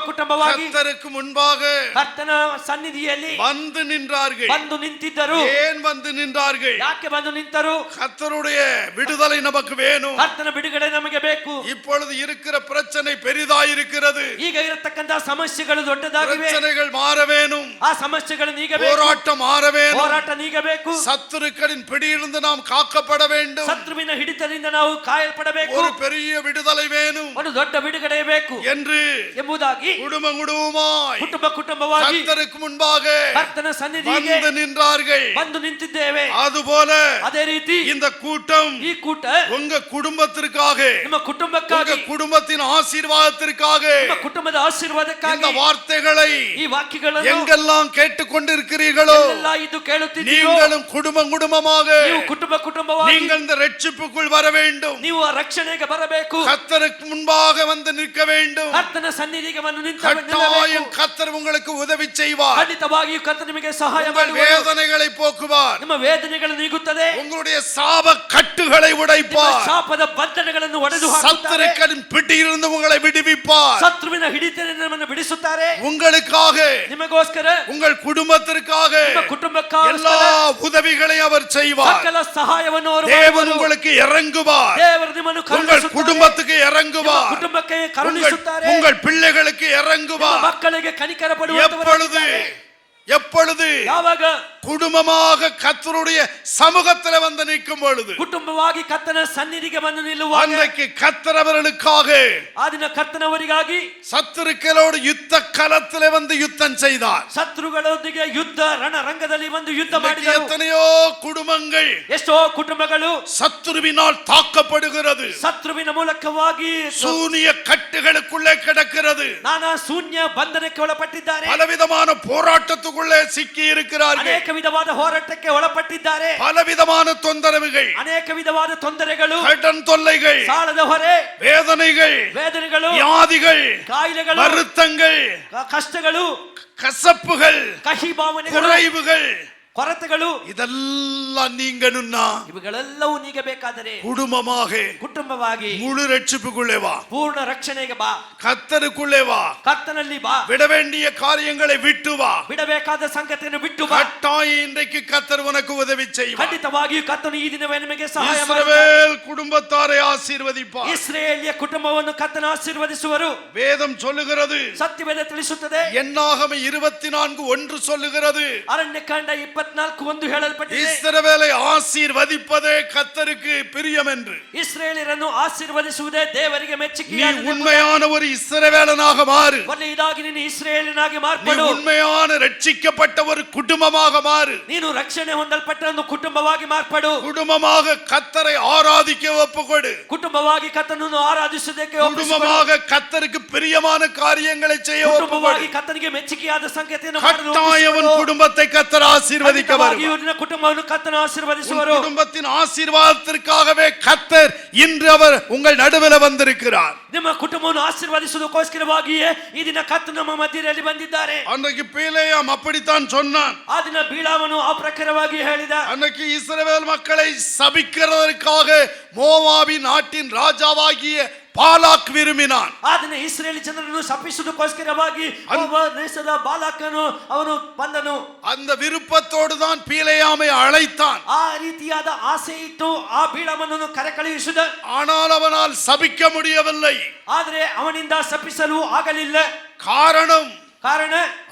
ಕುಟುಂಬವಾಗಿ கர்த்தருக்கு முன்பாக ಕರ್ತನ ಸನ್ನಿಧಿಯಲ್ಲಿ வந்து நின்றார்கள். ಬಂದು ನಿಂತಿದ್ದರು. ஏன் வந்து நின்றார்கள்? ಯಾಕೆ ಬಂದು ನಿಂತರು? கர்த்தருடைய விடுதலை நமக்கு வேணும். ಕರ್ತನ ಬಿಡುಗಡೆ ನಮಗೆ ಬೇಕು. இப்பொழுது இருக்கிற பிரச்சனை பெரிதாயிருக்கிறது. ಈಗ ಇರತಕ್ಕಂತ ಸಮಸ್ಯೆಗಳು ದೊಡ್ಡದಾಗಿವೆ. பிரச்சனைகள் மாற வேணும். ಆ ಸಮಸ್ಯೆಗಳು ನೀಗಬೇಕು. போராட்டம் மாற வேணும். ಹೋರಾಟ ನೀಗಬೇಕು. சத்துருக்களின் பிடியிலிருந்து நாம் காக்கப்பட வேண்டும். ಶತ್ರುವಿನ ಹಿಡಿತದಿಂದ ನಾವು ಕಾಯಲ್ಪಡಬೇಕು. ஒரு பெரிய விடுதலை வேணும் ಒಂದು ದೊಡ್ಡ ಬಿಡುಗಡೆ ಬೇಕು என்று ಎಂಬುದಾಗಿ குடும்பமாய் ಕುಟುಂಬವಾಗಿ கர்த்தருக்கு முன்பாக ಕರ್ತನ ಸನ್ನಿಧಿಗೆ வந்து நின்றார்கள். ಬಂದು ನಿಂತಿದ್ದೇವೆ. அதுபோல ಅದೇ ರೀತಿ இந்த கூட்டம் ಈ ಕೂಟ உங்க குடும்பத்திற்காக, ನಿಮ್ಮ ಕುಟುಂಬಕ್ಕಾಗಿ, உங்க குடும்பத்தின் ஆசீர்வாதத்திற்காக ನಿಮ್ಮ ಕುಟುಂಬದ ಆಶೀರ್ವಾದಕ್ಕಾಗಿ இந்த வார்த்தைகளை ಈ ವಾಕ್ಯಗಳನ್ನು எங்கெல்லாம் கேட்டுக்கொண்டிருக்கிறீர்களோ ಎಲ್ಲ ಇದು ಕೇಳುತ್ತಿದ್ದೀರೋ, நீங்களும் குடும்பமாக ನೀವು ಕುಟುಂಬವಾಗಿ நீங்கள் இந்த ரட்சிப்புக்குள் வர வேண்டும். ನೀವು ಆ ರಕ್ಷಣೆಗೆ ಬರಬೇಕು. கர்த்தருக்கு முன்பாக வந்து நிற்க வேண்டும். ಕರ್ತನ ಸನ್ನಿಧಿಗೆ ಬಂದು கட்டாயம் கர்த்தர் உங்களுக்கு உதவி செய்வார். ಖಂಡಿತವಾಗಿಯೂ ಕರ್ತನ ನಿಮಗೆ ಸಹಾಯ உங்கள் ಮಾಡುವರು. வேதனைகளை போக்குவார். ನಿಮ್ಮ ವೇದನೆಗಳು ನೀಗುತ್ತದೆ. உங்களுடைய சாப கட்டுகளை ನಿಮ್ಮ உடைப்பார். ಶಾಪದ ಬಂಧನಗಳನ್ನು ಒಡೆದು ಹಾಕುತ್ತಾರೆ. சத்துருக்களின் பிடியிலிருந்து உங்களை விடுவிப்பார். ಶತ್ರುವಿನ ಹಿಡಿತದಿಂದ ನಮ್ಮನ್ನು ಬಿಡಿಸುತ್ತಾರೆ. உங்களுக்காக, ನಿಮಗೋಸ್ಕರ, உங்கள் குடும்பத்திற்காக ನಿಮ್ಮ ಕುಟುಂಬಕ್ಕಾಗಿ எல்லா உதவிகளையும் அவர் செய்வார். ಸಕಲ ಸಹಾಯವನ್ನು ಅವರು தேவன் ಮಾಡುವರು. உங்களுக்கு இறங்குவார். ದೇವರು ನಿಮ್ಮನ್ನು உங்கள் ಕರುಣಿಸುತ್ತಾರೆ. குடும்பத்துக்கு ನಿಮ್ಮ இறங்குவார். ಕುಟುಂಬಕ್ಕೆ ಕರುಣಿಸುತ್ತಾರೆ. உங்கள் பிள்ளைகளுக்கு ನಿಮ್ಮ இறங்குவார். ಮಕ್ಕಳಿಗೆ ಕನಿಕರ எப்பொழுது ಯಾವಾಗ குடும்பமாக கர்த்தருடைய சமூகத்தில் வந்து நிற்கும் பொழுது, ಕುಟುಂಬವಾಗಿ ಕರ್ತನ ಸನ್ನಿಧಿಗೆ ಬಂದು ನಿಲ್ಲುವಾಗ, அன்றைக்கு கர்த்தர் அவர்களுக்காக ಆ ದಿನ ಕರ್ತನವರಿಗಾಗಿ சத்துருக்களோடு யுத்த களத்திலே வந்து யுத்தம் செய்தார். ಶತ್ರುಗಳೊಂದಿಗೆ ಯುದ್ಧ ರಣರಂಗದಲ್ಲಿ ಒಂದು ಯುದ್ಧ இன்றைக்கு ಮಾಡಿದರು. எத்தனையோ குடும்பங்கள் ಎಷ್ಟೋ ಕುಟುಂಬಗಳು சத்துருவினால் தாக்கப்படுகிறது. ಶತ್ರುವಿನ ಮೂಲಕವಾಗಿ சூனிய கட்டுகளுக்குள்ளே கிடக்கிறது. ನಾನಾ ಶೂನ್ಯ ಬಂಧನಕ್ಕೆ ಒಳಪಟ್ಟಿದ್ದಾರೆ. பலவிதமான போராட்டத்துக்குள்ளே சிக்கி இருக்கிறார்கள். ಅನೇಕ ವಿಧವಾದ ಹೋರಾಟಕ್ಕೆ ಒಳಪಟ್ಟಿದ್ದಾರೆ. பலவிதமான தொந்தரவுகள், ಅನೇಕ ವಿಧವಾದ ತೊಂದರೆಗಳು, கடன் தொல்லைகள், ಸಾಲದ ಹೊರೆ, ವೇದನೆಗಳು, ವ್ಯಾಧಿಗಳು, காயங்கள், ಕಾಯಿಲೆಗಳು, வருத்தங்கள், ಕಷ್ಟಗಳು, கசப்புகள், ಕಹಿ ಭಾವನೆಗಳು, குறைவுகள், ಕೊರತೆಗಳು, இதெல்லாம் நீங்கணும்னா ಇವುಗಳೆಲ್ಲವೂ ನೀಗಬೇಕಾದರೆ குடும்பமாக முழு ரட்சிப்புக்குள்ளே வா. ಪೂರ್ಣ ರಕ್ಷಣೆಗೆ ಬಾ. கர்த்தருக்குள்ளே வா. ಕರ್ತನಲ್ಲಿ ಬಾ. விட வேண்டிய காரியங்களை விட்டு வா. ಬಿಡಬೇಕಾದ ಸಂಗತಿಯನ್ನು ಬಿಟ್ಟು ಬಾ. கட்டாயம் இன்றைக்கு கர்த்தர் உனக்கு உதவி செய்வார். ಖಂಡಿತವಾಗಿಯೂ ಕರ್ತನು ಈ ದಿನವೇ ನಿಮಗೆ ಸಹಾಯ இஸ்ரவேல் குடும்பத்தாரை ஆசீர்வதிப்பார். ಇಸ್ರಾಯೇಲಿಯ ಕುಟುಂಬವನ್ನು ಕರ್ತನು ಆಶೀರ್ವದಿಸುವರು. வேதம் சொல்லுகிறது, ಸತ್ಯವೇದ ತಿಳಿಸುತ್ತದೆ. என்னாகம 24:1 சொல்லுகிறது, ಅರಣ್ಯಕಾಂಡ 24:1 ಹೇಳಲ್ಪಟ್ಟಿದೆ, இஸ்ரவேலை ஆசீர்வதிப்பதே கர்த்தருக்கு பிரியம் என்று. ಇಸ್ರಾಯೇಲರನ್ನು ಆಶೀರ್ವದಿಸುವುದೇ ದೇವರಿಗೆ நீ ಮೆಚ್ಚುಗೆಯಾದದ್ದು. உண்மையான ஒரு இஸ்ரவேலனாக மாறு. ಒಳ್ಳೆಯದಾಗಿ ನೀನು ಇಸ್ರಾಯೇಲನಾಗಿ நீ ಮಾರ್ಪಡು. உண்மையான ரட்சிக்கப்பட்ட ஒரு குடும்பமாக மாறு. ನೀನು ರಕ್ಷಣೆ ಹೊಂದಲ್ಪಟ್ಟ ಒಂದು ಕುಟುಂಬವಾಗಿ ಮಾರ್ಪಡು. குடும்பமாக கர்த்தரை ஆராதிக்க ஒப்புக்கொடு. ಕುಟುಂಬವಾಗಿ ಕರ್ತನನ್ನು ಆರಾಧಿಸುವುದಕ್ಕೆ ಒಪ್ಪಿಸಿಕೊಡು. குடும்பமாக கர்த்தருக்கு பிரியமான காரியங்களை செய்ய ಕುಟುಂಬವಾಗಿ ஒப்புக்கொடு. ಕರ್ತನಿಗೆ ಮೆಚ್ಚುಗೆಯಾದ ಸಂಗತಿಯನ್ನು ಮಾಡಲು கட்டாயம் உன் ಒಪ್ಪಿಸಿಕೊಡು. குடும்பத்தை கர்த்தர் ஆசீர்வதிப்பார். ஆசீர்வதிக்க ಖಂಡಿತವಾಗಿಯೂ வருவார். ನಿನ್ನ ಕುಟುಂಬವನ್ನು ಕರ್ತನು உன் ಆಶೀರ್ವದಿಸುವರು. குடும்பத்தின் ஆசீர்வாதத்திற்காகவே கர்த்தர் இன்று அவர் உங்கள் நடுவில் வந்திருக்கிறார். ನಿಮ್ಮ ಕುಟುಂಬವನ್ನು ಆಶೀರ್ವದಿಸುವುದಕ್ಕೋಸ್ಕರವಾಗಿಯೇ ಈ ದಿನ ಕರ್ತನು ನಮ್ಮ ಮಧ್ಯದಲ್ಲಿ ಬಂದಿದ್ದಾರೆ. அன்றைக்கு பீலேயாம் அப்படித்தான் சொன்னான். ಆ ದಿನ ಬೀಳಾಮನು ಆ ಪ್ರಕಾರವಾಗಿ ಹೇಳಿದ. அன்னைக்கு இஸ்ரவேல் மக்களை சபிக்கிறதற்காக மோவாபின் நாட்டின் ராஜாவாகிய பாலாக் விரும்பினான். ಆ ದಿನ ಇಸ್ರೇಲ್ ಜನರನ್ನು ಶಪಿಸುವುದಕ್ಕೋಸ್ಕರವಾಗಿ ಒಬ್ಬ ದೇಶದ ಬಾಲಾಕನು ಅವನು ಬಂದನು. அந்த விருப்பத்தோடு தான் பீலேயாமை அழைத்தான். ಆ ರೀತಿಯಾದ ಆಸೆ ಇತ್ತು ಆ ಬೀಳಾಮನನ್ನು ಕರೆ ಕಳುಹಿಸಿದ. ஆனால் அவனால் சபிக்க முடியவில்லை. ಆದರೆ ಅವನಿಂದ ಶಪಿಸಲು ಆಗಲಿಲ್ಲ. காரணம்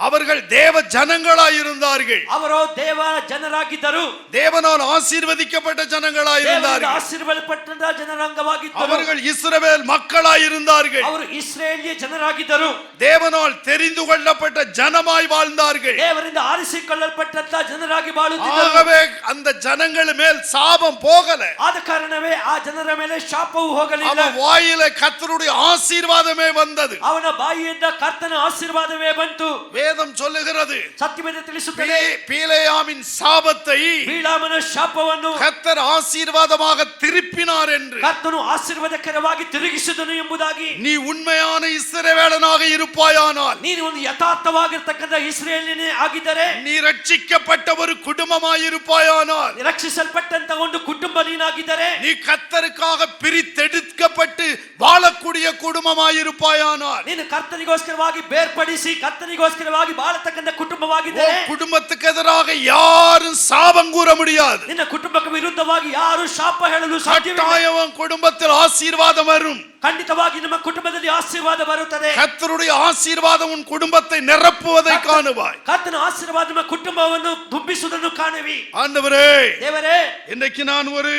அவர்கள் தேவ ஜனங்களாய் இருந்தார்கள். ಅವರು ದೇವ ಜನರಾಗಿದ್ದರು. தேவனால் ஆசீர்வதிக்கப்பட்ட ஜனங்களாய் இருந்தார்கள். ಆಶೀರ್ವದಿಸಲ್ಪಟ್ಟ ಜನರಾಂಗವಾಗಿದ್ದರು. அவர்கள் இஸ்ரவேல் மக்களாய் இருந்தார்கள். ಅವರು ಇಸ್ರೇಲಿಯ ಜನರಾಗಿದ್ದರು. தேவனால் தெரிந்து கொள்ளப்பட்ட ஜனமாய் வாழ்ந்தார்கள். ದೇವರಿಂದ ಆರಿಸಿಕೊಳ್ಳಲ್ಪಟ್ಟಂತ ಜನರಾಗಿ ಬಾಳುತ್ತಿದ್ದರು. ஆகவே அந்த ஜனங்கள் மேல் சாபம் போகல. ಆದ ಕಾರಣವೇ ಆ ಜನರ ಮೇಲೆ ಶಾಪವು ಹೋಗಲಿಲ್ಲ. அவன் வாயில கர்த்தருடைய ஆசீர்வாதமே வந்தது. ಅವನ ಬಾಯಿಯಿಂದ ಕರ್ತನ ಆಶೀರ್ವಾದವೇ ಬಂತು. வேதம் சொல்லுகிறது, ಸತ್ಯವೇದ ತಿಳಿಸುತ್ತದೆ, பீலேயாமின் சாபத்தை ಬೀಳಾಮನ ಶಾಪವನ್ನು கர்த்தர் ஆசீர்வாதமாக திருப்பினார் என்று. ಕರ್ತನು ಆಶೀರ್ವಾದಕರವಾಗಿ ತಿರುಗಿಸಿದನು ಎಂಬುದಾಗಿ. நீ உண்மையான இஸ்ரவேலனாக இருப்பாயானால், ನೀನು ಒಂದು ಯಥಾರ್ಥವಾಗಿರತಕ್ಕಂತ ಇಸ್ರೇಲಿಯನೇ ಆಗಿದ್ದರೆ, நீ ரட்சிக்கப்பட்ட ஒரு குடும்பமாய் இருப்பாயானால், ರಕ್ಷಿಸಲ್ಪಟ್ಟಂತ ಒಂದು ಕುಟುಂಬ ನೀನಾಗಿದ್ದರೆ, நீ கர்த்தருக்காக பிரித்தெடுக்கப்பட்டு வாழக்கூடிய குடும்பமாய் இருப்பாயானால், ನೀನು ಕರ್ತನಿಗೋಸ್ಕರವಾಗಿ ಬೇರ್ಪಡಿಸಿ ಕರ್ತನಿಗೋಸ್ಕರವಾಗಿ ಬಾಳತಕ್ಕಂತ ಕುಟುಂಬವಾಗಿದ್ದರೆ, குடும்பத்துக்கு எதிராக யாரும் சாபம் கூற முடியாது. ನಿನ್ನ ಕುಟುಂಬಕ್ಕೆ ವಿರುದ್ಧವಾಗಿ ಯಾರು ಶಾಪ ಹೇಳಲು ಸಾಧ್ಯವಿಲ್ಲ. கட்டாயம் குடும்பத்தில் ஆசீர்வாதம் வரும். ಖಂಡಿತವಾಗಿ ನಮ್ಮ ಕುಟುಂಬದಲ್ಲಿ ಆಶೀರ್ವಾದ ಬರುತ್ತದೆ. கர்த்தருடைய ஆசீர்வாதம் உன் குடும்பத்தை நிரப்புவதை காணுவாய். ಕರ್ತನ ಆಶೀರ್ವಾದ ನಮ್ಮ ಕುಟುಂಬವನ್ನು ತುಂಬಿಸುವುದನ್ನು ಕಾಣುವಿ. ஆண்டவரே, ದೇವರೇ, இன்னைக்கு நான் ஒரு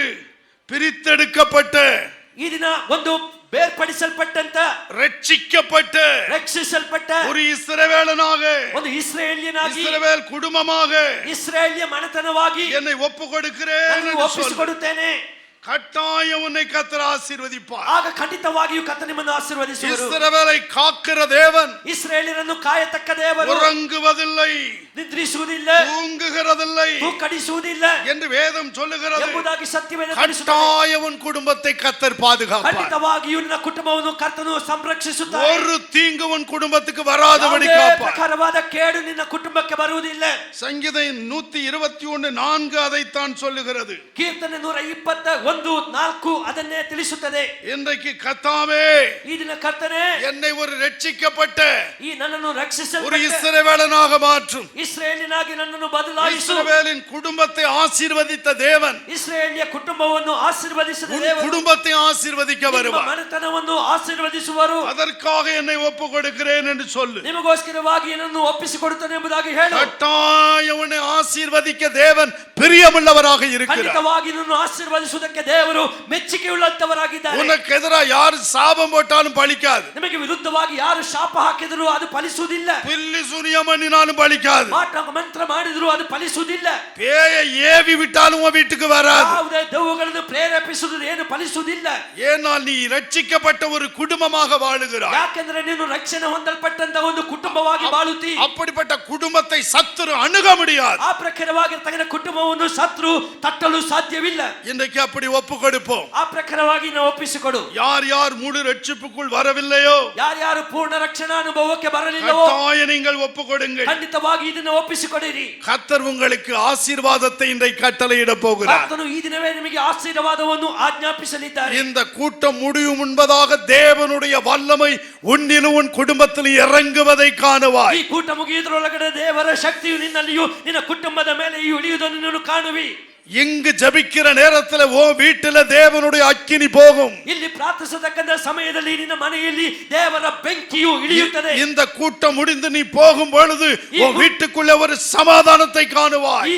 பிரித்தெடுக்கப்பட்ட, ಈ ದಿನ ಒಂದು ಬೇರ್ಪಡಿಸಲ್ಪಟ್ಟಂತ, ರಕ್ಷಿಸಲ್ಪಟ್ಟ ஒரு இஸ்ரவேலனாக, ಒಂದು ಇಸ್ರೇಲಿಯನಾಗಿ, இஸ்ரவேல் குடும்பமாக ಇಸ್ರೇಲಿಯ ಮನೆತನವಾಗಿ என்னை ஒப்பு கொடுக்கிறேன் ನಾನು என்று சொல்லு. ಒಪ್ಪಿಸಿಕೊಡುತ್ತೇನೆ. கட்டாயம் உன்னை கர்த்தர் ஆசீர்வதிப்பார். ಆಗ ಖಂಡಿತವಾಗಿಯೂ ಕರ್ತನು ನಿಮ್ಮನ್ನು ಆಶೀರ್ವದಿಸುವರು. இஸ்ரவேலை காக்கிற தேவன் ಇಸ್ರೇಲಿಯರನ್ನು ಕಾಯತಕ್ಕ ದೇವರು உறங்குவதில்லை, ನಿದ್ರಿಸುವುದಿಲ್ಲ, தூங்குகிறதில்லை ತೂಕಡಿಸುವುದಿಲ್ಲ என்று வேதம் சொல்லுகிறது. ಎಂಬುದಾಗಿ ಸತ್ಯವೇದ ತಿಳಿಸುತ್ತದೆ. கட்டாயம் உன் குடும்பத்தை கர்த்தர் பாதுகாப்பார். ಖಂಡಿತವಾಗಿಯೂ ನಿನ್ನ ಕುಟುಂಬವನ್ನು ಕರ್ತನು ಸಂರಕ್ಷಿಸುತ್ತಾನೆ. ஒரு தீங்கு உன் குடும்பத்துக்கு வராதபடி ಯಾವುದೇ காப்பார். ಪ್ರಕಾರವಾದ ಕೇಡು ನಿನ್ನ ಕುಟುಂಬಕ್ಕೆ ಬರುವುದಿಲ್ಲ. சங்கீதம் 121:4 அதைத்தான் சொல்லுகிறது. ಕೀರ್ತನೆ 121:4 ಅದನ್ನೇ ತಿಳಿಸುತ್ತದೆ. இன்றைக்கு கர்த்தாவே, ಈ ದಿನ ಕರ್ತನೆ, என்னை ஒரு ரட்சிக்கப்பட்ட ಈ ನನ್ನನ್ನು ஒரு ರಕ್ಷಿಸಲ್ಪಟ್ಟ இஸ்ரவேலனாக மாற்றும். ಇಸ್ರೇಲಿನಾಗಿ ನನ್ನನ್ನು ಬದಲಾಯಿಸು. இஸ்ரவேலின் குடும்பத்தை ஆசீர்வதித்த தேவன் ಇಸ್ರೇಲಿಯ ಕುಟುಂಬವನ್ನು ಆಶೀರ್ವದಿಸಿದ உன் ದೇವರು குடும்பத்தை ஆசீர்வதிக்க ನಿಮ್ಮ வருவார். ಮನೆತನವನ್ನು ಆಶೀರ್ವದಿಸುವರು. அதற்காக என்னை ஒப்பு கொடுக்கிறேன் என்று சொல்லு. ನಿಮಗೋಸ್ಕರವಾಗಿ ಏನನ್ನು ಒಪ್ಪಿಸಿಕೊಡುತ್ತಾನೆ ಎಂಬುದಾಗಿ ಹೇಳು. கட்டாயம் உன்னை ஆசீர்வதிக்க தேவன் பிரியமுள்ளவராக இருக்கிறார். ಖಂಡಿತವಾಗಿ ನಿನ್ನನ್ನು ಆಶೀರ್ವದಿಸುವುದಕ್ಕೆ ದೇವರು ಮೆಚ್ಚುಗೆ ಉಳ್ಳಂತವರಾಗಿದ್ದಾರೆ. உனக்கு எதிராக யாரு சாபம் போட்டாலும் பலிக்காது. ನಿಮಗೆ ವಿರುದ್ಧವಾಗಿ ಯಾರು ಶಾಪ ಹಾಕಿದರೂ ಅದು ಫಲಿಸುವುದಿಲ್ಲ. பில்லி சுனியம் பண்ணினாலும் பலிக்காது. ಮಾಟ ಮಂತ್ರ ಮಾಡಿದರೂ ಅದು ಫಲಿಸುವುದಿಲ್ಲ. பேயை ஏவி விட்டாலும் உன் வீட்டுக்கு வராது. ಯಾವುದೇ ದೆವ್ವಗಳನ್ನು ಪ್ರೇರೇಪಿಸುವುದು ಏನು ಫಲಿಸುವುದಿಲ್ಲ. ஏனால் நீ ரட்சிக்கப்பட்ட ஒரு குடும்பமாக வாழுகிறாய். ಯಾಕೆಂದ್ರೆ ನೀನು ರಕ್ಷಣೆ ಹೊಂದಲ್ಪಟ್ಟಂತ ಒಂದು ಕುಟುಂಬವಾಗಿ ಬಾಳುತ್ತಿ. அப்படிப்பட்ட குடும்பத்தை சத்துரு அணுக முடியாது. ಆ ಪ್ರಕಾರವಾಗಿರ್ತಕ್ಕಂಥ ಕುಟುಂಬವನ್ನು ಶತ್ರು ತಟ್ಟಲು ಸಾಧ್ಯವಿಲ್ಲ. இன்றைக்கு அப்படி ஒப்பு கொடுப்போம். ಆ ಪ್ರಕಾರವಾಗಿ ನಾವು ಒಪ್ಪಿಸಿಕೊಡು. யார் யார் முழு ரட்சிப்புக்குள் வரவில்லையோ, ಯಾರ್ಯಾರು ಪೂರ್ಣ ರಕ್ಷಣಾ ಅನುಭವಕ್ಕೆ ಬರಲಿಲ್ಲವೋ, கட்டாயம் நீங்கள் ஒப்பு கொடுங்கள். ಖಂಡಿತವಾಗಿ ಇದನ್ನು ಒಪ್ಪಿಸಿಕೊಡಿರಿ. கர்த்தர் உங்களுக்கு ஆசீர்வாதத்தை இன்றைக்கு கட்டளையிட போகிறார். ಕರ್ತನು ಈ ದಿನವೇ ನಿಮಗೆ ಆಶೀರ್ವಾದವನ್ನು ಆಜ್ಞಾಪಿಸಲಿದ್ದಾರೆ. இந்த கூட்டம் முடியும் முன்பதாக தேவனுடைய வல்லமை உன்னிலும் உன் குடும்பத்தில் இறங்குவதை காணுவாய். ಈ ಕೂಟ ಮುಗಿಯುವುದರೊಳಗಡೆ ದೇವರ ಶಕ್ತಿಯು ನಿನ್ನಲ್ಲಿಯೂ ನಿನ್ನ ಕುಟುಂಬದ ಮೇಲೆಯೂ ಇಳಿಯುವುದನ್ನು ನೀನು ಕಾಣುವಿ. இங்கு ஜபிக்கிற நேரத்தில் ஓ வீட்டில தேவனுடைய அக்கினி போகும். ಇಲ್ಲಿ ಪ್ರಾರ್ಥಿಸತಕ್ಕಂತ ಸಮಯದಲ್ಲಿ ನಿನ್ನ ಮನೆಯಲ್ಲಿ ದೇವರ ಬೆಂಕಿಯು ಇಳಿಯುತ್ತದೆ. இந்த கூட்டம் முடிந்து நீ போகும் பொழுது உன் வீட்டுக்குள்ள ஒரு சமாதானத்தை காணுவாய். ಈ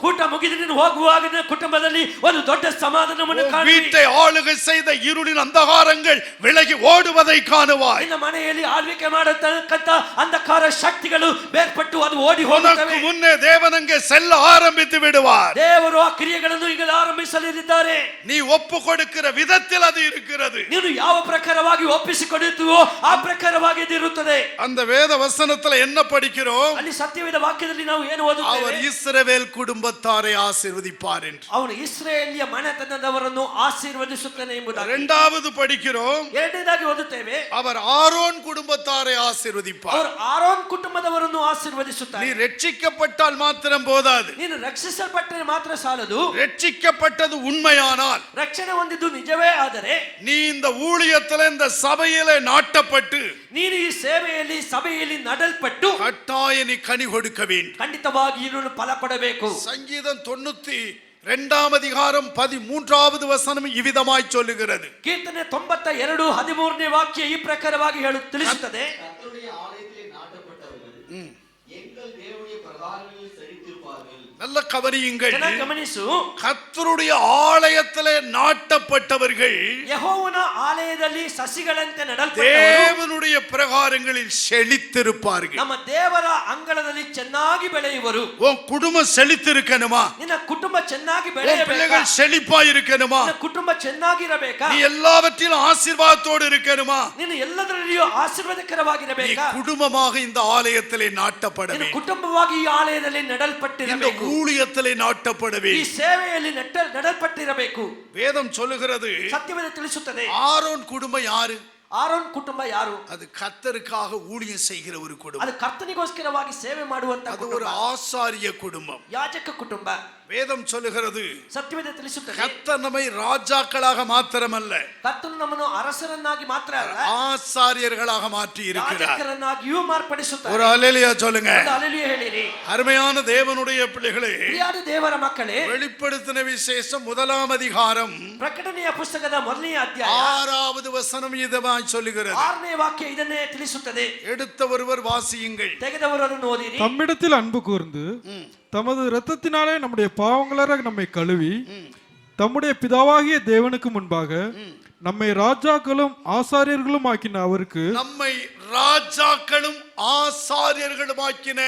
ಕೂಟ ಮುಗಿದು ನೀನು ಹೋಗುವಾಗ ನಿನ್ನ ಕುಟುಂಬದಲ್ಲಿ ಒಂದು ದೊಡ್ಡ ಸಮಾಧಾನವನ್ನು ಕಾಣುವಿ. வீட்டை ஆளுகை செய்த இருளின் அந்தகாரங்கள் விலகி ஓடுவதை காணுவாய். ನಿನ್ನ ಮನೆಯಲ್ಲಿ ಆಳ್ವಿಕೆ ಮಾಡತಕ್ಕಂತ ಅಂಧಕಾರ ಶಕ್ತಿಗಳು ಬೇರ್ಪಟ್ಟು ಅದು ಓಡಿ உனக்கு ಹೋಗುತ್ತವೆ. முன்னே தேவன் அங்கே செல்ல ஆரம்பித்து விடுவார். ದೇವರು ಮಾಡುವ ಕ್ರಿಯೆಗಳನ್ನು ಈಗ ಆರಂಭಿಸಲಿದ್ದಾರೆ. நீ ஒப்பு கொடுக்கிற விதத்தில் அது இருக்கிறது. ನೀನು ಯಾವ ಪ್ರಕಾರವಾಗಿ ಒಪ್ಪಿಸಿಕೊಂಡಿರುತ್ತೀಯೋ ಆ ಪ್ರಕಾರವಾಗಿ ಇದು ಇರುತ್ತದೆ. அந்த வேத வசனத்துல என்ன படிக்கிறோம்? ಅಲ್ಲಿ ಸತ್ಯವೇದ ವಾಕ್ಯದಲ್ಲಿ ನಾವು ಏನು அவர் ಓದುತ್ತೇವೆ? இஸ்ரவேல் குடும்பத்தாரை ஆசீர்வதிப்பார் என்று. ಅವನು ಇಸ್ರಾಯೇಲಿಯ ಮನೆತನದವರನ್ನು ಆಶೀರ್ವದಿಸುತ್ತಾನೆ ಎಂಬುದಾಗಿ. இரண்டாவது படிக்கிறோம், ಎರಡನೇದಾಗಿ ಓದುತ್ತೇವೆ, அவர் ஆரோன் குடும்பத்தாரை ஆசீர்வதிப்பார். ಅವರು ಆರೋನ್ ಕುಟುಂಬದವರನ್ನು ಆಶೀರ್ವದಿಸುತ್ತಾರೆ. நீ ரட்சிக்கப்பட்டால் மாத்திரம் போதாது. ನೀನು ರಕ್ಷಿಸಲ್ಪಟ್ಟರೆ ಮಾತ್ರ ಸಾಲದು. ரட்சிக்கப்பட்டது உண்மையானால், ರಕ್ಷಣೆ ಹೊಂದಿದ್ದು ನಿಜವೇ ಆದರೆ, நீ இந்த ஊழியத்துல இந்த சபையிலே நாட்டப்பட்டு ನೀನು ಈ ಸೇವೆಯಲ್ಲಿ ಸಭೆಯಲ್ಲಿ நடல்ಪಟ್ಟು கட்டாய நீ கனி கொடுக்க வேண்டும். ಖಂಡಿತವಾಗಿ ಇದನ್ನು ಫಲ ಪಡಬೇಕು. சங்கீதம் 92 அதிகாரம் 13வது வசனம் இவ்விதமாய் சொல்லுகிறது. ಕೀರ್ತನೆ 92 13ನೇ ವಾಕ್ಯ ಈ ಪ್ರಕಾರವಾಗಿ ತಿಳಿಸುತ್ತದೆ. கர்த்தருடைய ஆலயத்திலே நாட்டப்பட்டவர்கள் எங்கள் தேவனுடைய பிரகாரங்களில் செழித்திருப்பார்கள். நல்ல கவனியுங்கள். ಚೆನ್ನಾಗಿ ಗಮನಿಸು. கர்த்தருடைய ஆலயத்திலே நாட்டப்பட்டவர்கள் ಯೆಹೋವನ ಆಲಯದಲ್ಲಿ ಸಸಿಗಳಂತೆ ನಡೆಲ್ಪಟ್ಟವರು தேவனுடைய பிரகாரங்களில் செழித்திருப்பார்கள். ನಮ್ಮ ದೇವರ ಅಂಗಳದಲ್ಲಿ ಚೆನ್ನಾಗಿ ಬೆಳೆಯುವರು. உன் குடும்பம் செழித்திருக்கணுமா? ನಿನ್ನ ಕುಟುಂಬ ಚೆನ್ನಾಗಿ உன் ಬೆಳೆಯಬೇಕು. பிள்ளைகள் செழிப்பா இருக்கணுமா? ನಿನ್ನ ಕುಟುಂಬ ಚೆನ್ನಾಗಿರಬೇಕಾ? நீ எல்லாவற்றிலும் ஆசீர்வாதத்தோடு இருக்கணுமா? ನೀನು ಎಲ್ಲದರಲ್ಲಿಯೂ நீ ಆಶೀರ್ವಾದಕರವಾಗಿರಬೇಕಾ? குடும்பமாக இந்த ஆலயத்திலே நாட்டப்பட ನೀನು வேண்டும். ಕುಟುಂಬವಾಗಿ ಈ ಆಲಯದಲ್ಲಿ இந்த ನಡೆಲ್ಪಟ್ಟಿರಬೇಕು. ஊழியத்திலே நாட்டப்பட ಈ வேண்டும். ಸೇವೆಯಲ್ಲಿ ನಡೆಲ್ಪಟ್ಟಿರಬೇಕು. வேதம் சொல்லுகிறது, ಸತ್ಯವೇದ ತಿಳಿಸುತ್ತದೆ. ஆரோன் குடும்பம் யாரு? ಆರೋನ್ ಕುಟುಂಬ ಯಾರು? அது கர்த்தருக்காக ஊழியம் செய்கிற ஒரு குடும்பம். ಅದು ಕರ್ತನಿಗೋಸ್ಕರವಾಗಿ ಸೇವೆ ಮಾಡುವಂತ அது ஒரு ಕುಟುಂಬ, ஆசாரிய குடும்பம். ಯಾಜಕ ಕುಟುಂಬ. வேதம் சொல்லுகிறது, ಸತ್ಯವೇದ ತಿಳಿಸುತ್ತದೆ, கர்த்தர் நம்மை ராஜாக்களாக மாத்திரமல்ல, ಕರ್ತನು ನಮ್ಮನ್ನು ಅರಸರನ್ನಾಗಿ ಮಾತ್ರ ಅಲ್ಲ, ஆசாரியர்களாக மாற்றி இருக்கிறார். ಯಾಜಕರನ್ನಾಗಿಯೂ ಮಾರ್ಪಡಿಸುತ್ತಾರೆ. ஒரு அல்லேலூயா சொல்லுங்க. ಒಂದು ಹಲ್ಲೆಲೂಯಾ ಹೇಳಿರಿ. அருமையான தேவனுடைய பிள்ளைகளே, ಪ್ರಿಯಾದ ದೇವರ ಮಕ್ಕಳೇ, வெளிப்படுத்தின விசேஷம் 1 அதிகாரம் ಪ್ರಕಟಣೆಯ ಪುಸ್ತಕದ 1ನೇ ಅಧ್ಯಾಯ 6வது வசனம் இதமாய் சொல்லுகிறது. 6ನೇ ವಾಕ್ಯ ಇದನ್ನೇ ತಿಳಿಸುತ್ತದೆ. எடுத்த ஒருவர் வாசியுங்கள். ತೆಗೆದವರನ್ನು ಓದಿರಿ. தம்மிடத்தில் அன்பு கூர்ந்து தமது இரத்தத்தினாலே நம்முடைய பாவங்களர நம்மை கழுவி தம்முடைய பிதாவாகிய தேவனுக்கு முன்பாக நம்மை ராஜாக்களும் ஆசாரியர்களும் ஆக்கின அவருக்கு, நம்மை ராஜாக்களும் ஆசாரியர்களும் ஆக்கின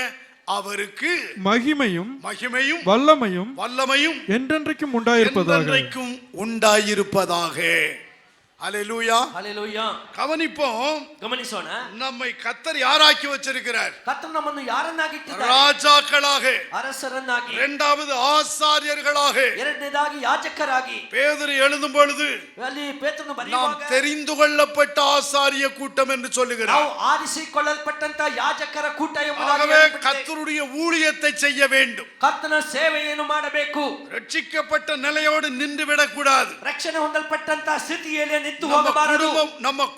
அவருக்கு மகிமையும் மகிமையும் வல்லமையும் என்றென்றைக்கும் உண்டாயிருப்பதாக. என்றென்றைக்கும் உண்டாயிருப்பதாக. அல்லேலூயா. ಹಲ್ಲೆಲೂಯಾ. கவனிப்போம். ಗಮನಿಸೋಣ. நம்மை கர்த்தர் யாராக்கி வச்சிருக்கிறார்? ಕರ್ತನು ನಮ್ಮನ್ನು ಯಾರನ್ನಾಗಿಟ್ಟಿದ್ದಾರೆ? ராஜாக்களாக, ಅರಸರನ್ನಾಗಿ, இரண்டாவது ஆசாரியர்களாக. ಎರಡನೇದಾಗಿ ಯಾಜಕರಾಗಿ. பேதுரு எழுதும் பொழுது ಅಲ್ಲಿ ಪೇತ್ರನು நாம் ಬರೆಯುವಾಗ தெரிந்து கொள்ளப்பட்ட ஆசாரிய கூட்டம் என்று சொல்லுகிறார். ನಾವು ಆರಿಸಿಕೊಳ್ಳಲ್ಪಟ್ಟಂತ ಯಾಜಕರ ಕೂಟ ಎಂಬುದಾಗಿ ஆகவே ಹೇಳಲ್ಪಟ್ಟಿದೆ. கர்த்தருடைய ஊழியத்தை செய்ய வேண்டும். ಕರ್ತನ ಸೇವೆಯನ್ನು ಮಾಡಬೇಕು. ரட்சிக்கப்பட்ட நிலையோடு நின்று விடக்கூடாது. ರಕ್ಷಣೆ ಹೊಂದಲ್ಪಟ್ಟಂತ ಸ್ಥಿತಿಯಲ್ಲಿ ನಿಂತು நம்ம ಹೋಗಬಾರದು.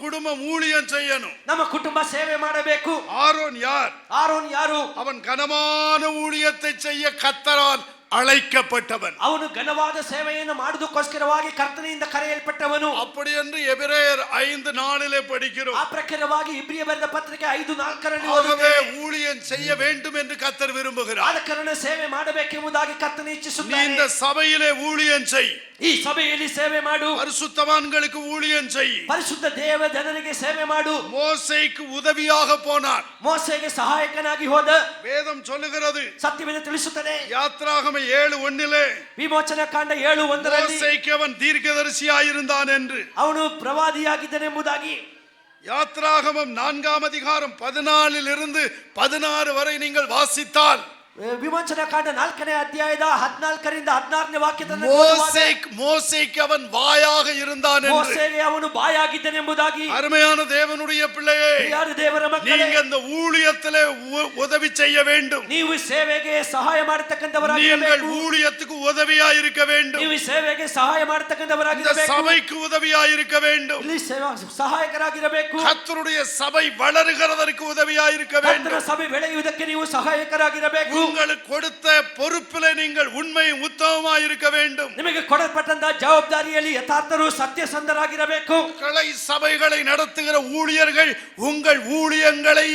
குடும்பம் ஊழியம் செய்யணும். ನಮ್ಮ ಕುಟುಂಬ ಸೇವೆ ಮಾಡಬೇಕು. ஆரோன் யார்? ಆರೋನ್ ಯಾರು? அவன் கனமான ஊழியத்தை செய்ய கர்த்தரால் அழைக்கப்பட்டவன். ಅವನು ಘನವಾದ ಸೇವೆಯನ್ನು ಮಾಡುವುದಕ್ಕೋಸ್ಕರವಾಗಿ ಕರ್ತನಿಂದ ಕರೆಯಲ್ಪಟ್ಟವನು. அப்படி என்று எபிரேயர் 5:4 படிக்கிறோம். ಆ ಪ್ರಕಾರವಾಗಿ ಇಬ್ರಿಯ ಬರೆದ ಪತ್ರಿಕೆ 5:4 ஆகவே ஊழியம் செய்ய வேண்டும் என்று கர்த்தர் விரும்புகிறார். ಆದ ಕಾರಣ ಸೇವೆ ಮಾಡಬೇಕೆಂಬುದಾಗಿ ಕರ್ತನು நீ ಇಚ್ಛಿಸುತ್ತಾನೆ. இந்த சபையிலே ஊழியம் செய். ಈ ಸಭೆಯಲ್ಲಿ ಸೇವೆ ಮಾಡು. பரிசுத்தவான்களுக்கு ஊழியம் செய். ಪರಿಶುದ್ಧ ದೇವ ಜನರಿಗೆ ಸೇವೆ ಮಾಡು. மோசேக்கு உதவியாக போனார். ಮೋಸೆಗೆ ಸಹಾಯಕನಾಗಿ ಹೋದ. வேதம் சொல்லுகிறது, ಸತ್ಯವೇದ ತಿಳಿಸುತ್ತದೆ. யாத்ராகம 7:1 ವಿಮೋಚನ ಕಾಂಡ 7:1 மோசேக்கு அவன் தீர்க்கதரிசியாயிருந்தான் என்று. ಅವನು ಪ್ರವಾದಿಯಾಗಿದ್ದನೆಂಬುದಾಗಿ. யாத்ராகமம் 4 அதிகாரம் 14 16 வரை நீங்கள் வாசித்தால் ವಿಮೋಚನ ಕಾಂಡ 4ನೇ ಅಧ್ಯಾಯದ 14 16ನೇ ವಾಕ್ಯದಲ್ಲಿ மோசேக்கு அவன் வாயாக இருந்தான் என்று. ಮೋಸೆಗೆ ಅವನು ಬಾಯಾಗಿದ್ದನೆಂಬುದಾಗಿ. அருமையான தேவனுடைய பிள்ளையே, ಯಾರು ದೇವರ ಮಕ್ಕಳೇ, நீங்க இந்த ஊழியத்திலே உதவி செய்ய வேண்டும். ನೀವು ಸೇವೆಗೆ ಸಹಾಯ நீங்கள் ಮಾಡತಕ್ಕಂತವರಾಗಿರಬೇಕು. ஊழியத்துக்கு உதவியா இருக்க வேண்டும். ನೀವು ಸೇವೆಗೆ ಸಹಾಯ இந்த ಮಾಡತಕ್ಕಂತವರಾಗಿರಬೇಕು. சபைக்கு உதவியா இருக்க வேண்டும். ಇಲ್ಲಿ ಸಹಾಯಕರಾಗಿರಬೇಕು. கர்த்தருடைய சபை வளருகிறதற்கு உதவியா இருக்க ಕರ್ತನ வேண்டும். ಸಭೆ ಬೆಳೆಯುವುದಕ್ಕೆ ನೀವು ಸಹಾಯಕರಾಗಿರಬೇಕು. உங்களுக்கு கொடுத்த பொறுப்பிலே நீங்கள் உண்மையும் உத்தமமாய் இருக்க வேண்டும். ನಿಮಗೆ ಕೊಡಲ್ಪಟ್ಟಂತ ಜವಾಬ್ದಾರಿಯಲ್ಲಿ ಯಥಾರ್ಥರು ಸತ್ಯಸಂಧರಾಗಿರಬೇಕು. கிளை சபைகளை நடத்துகிற ஊழியர்கள் உங்கள் ஊழியங்களை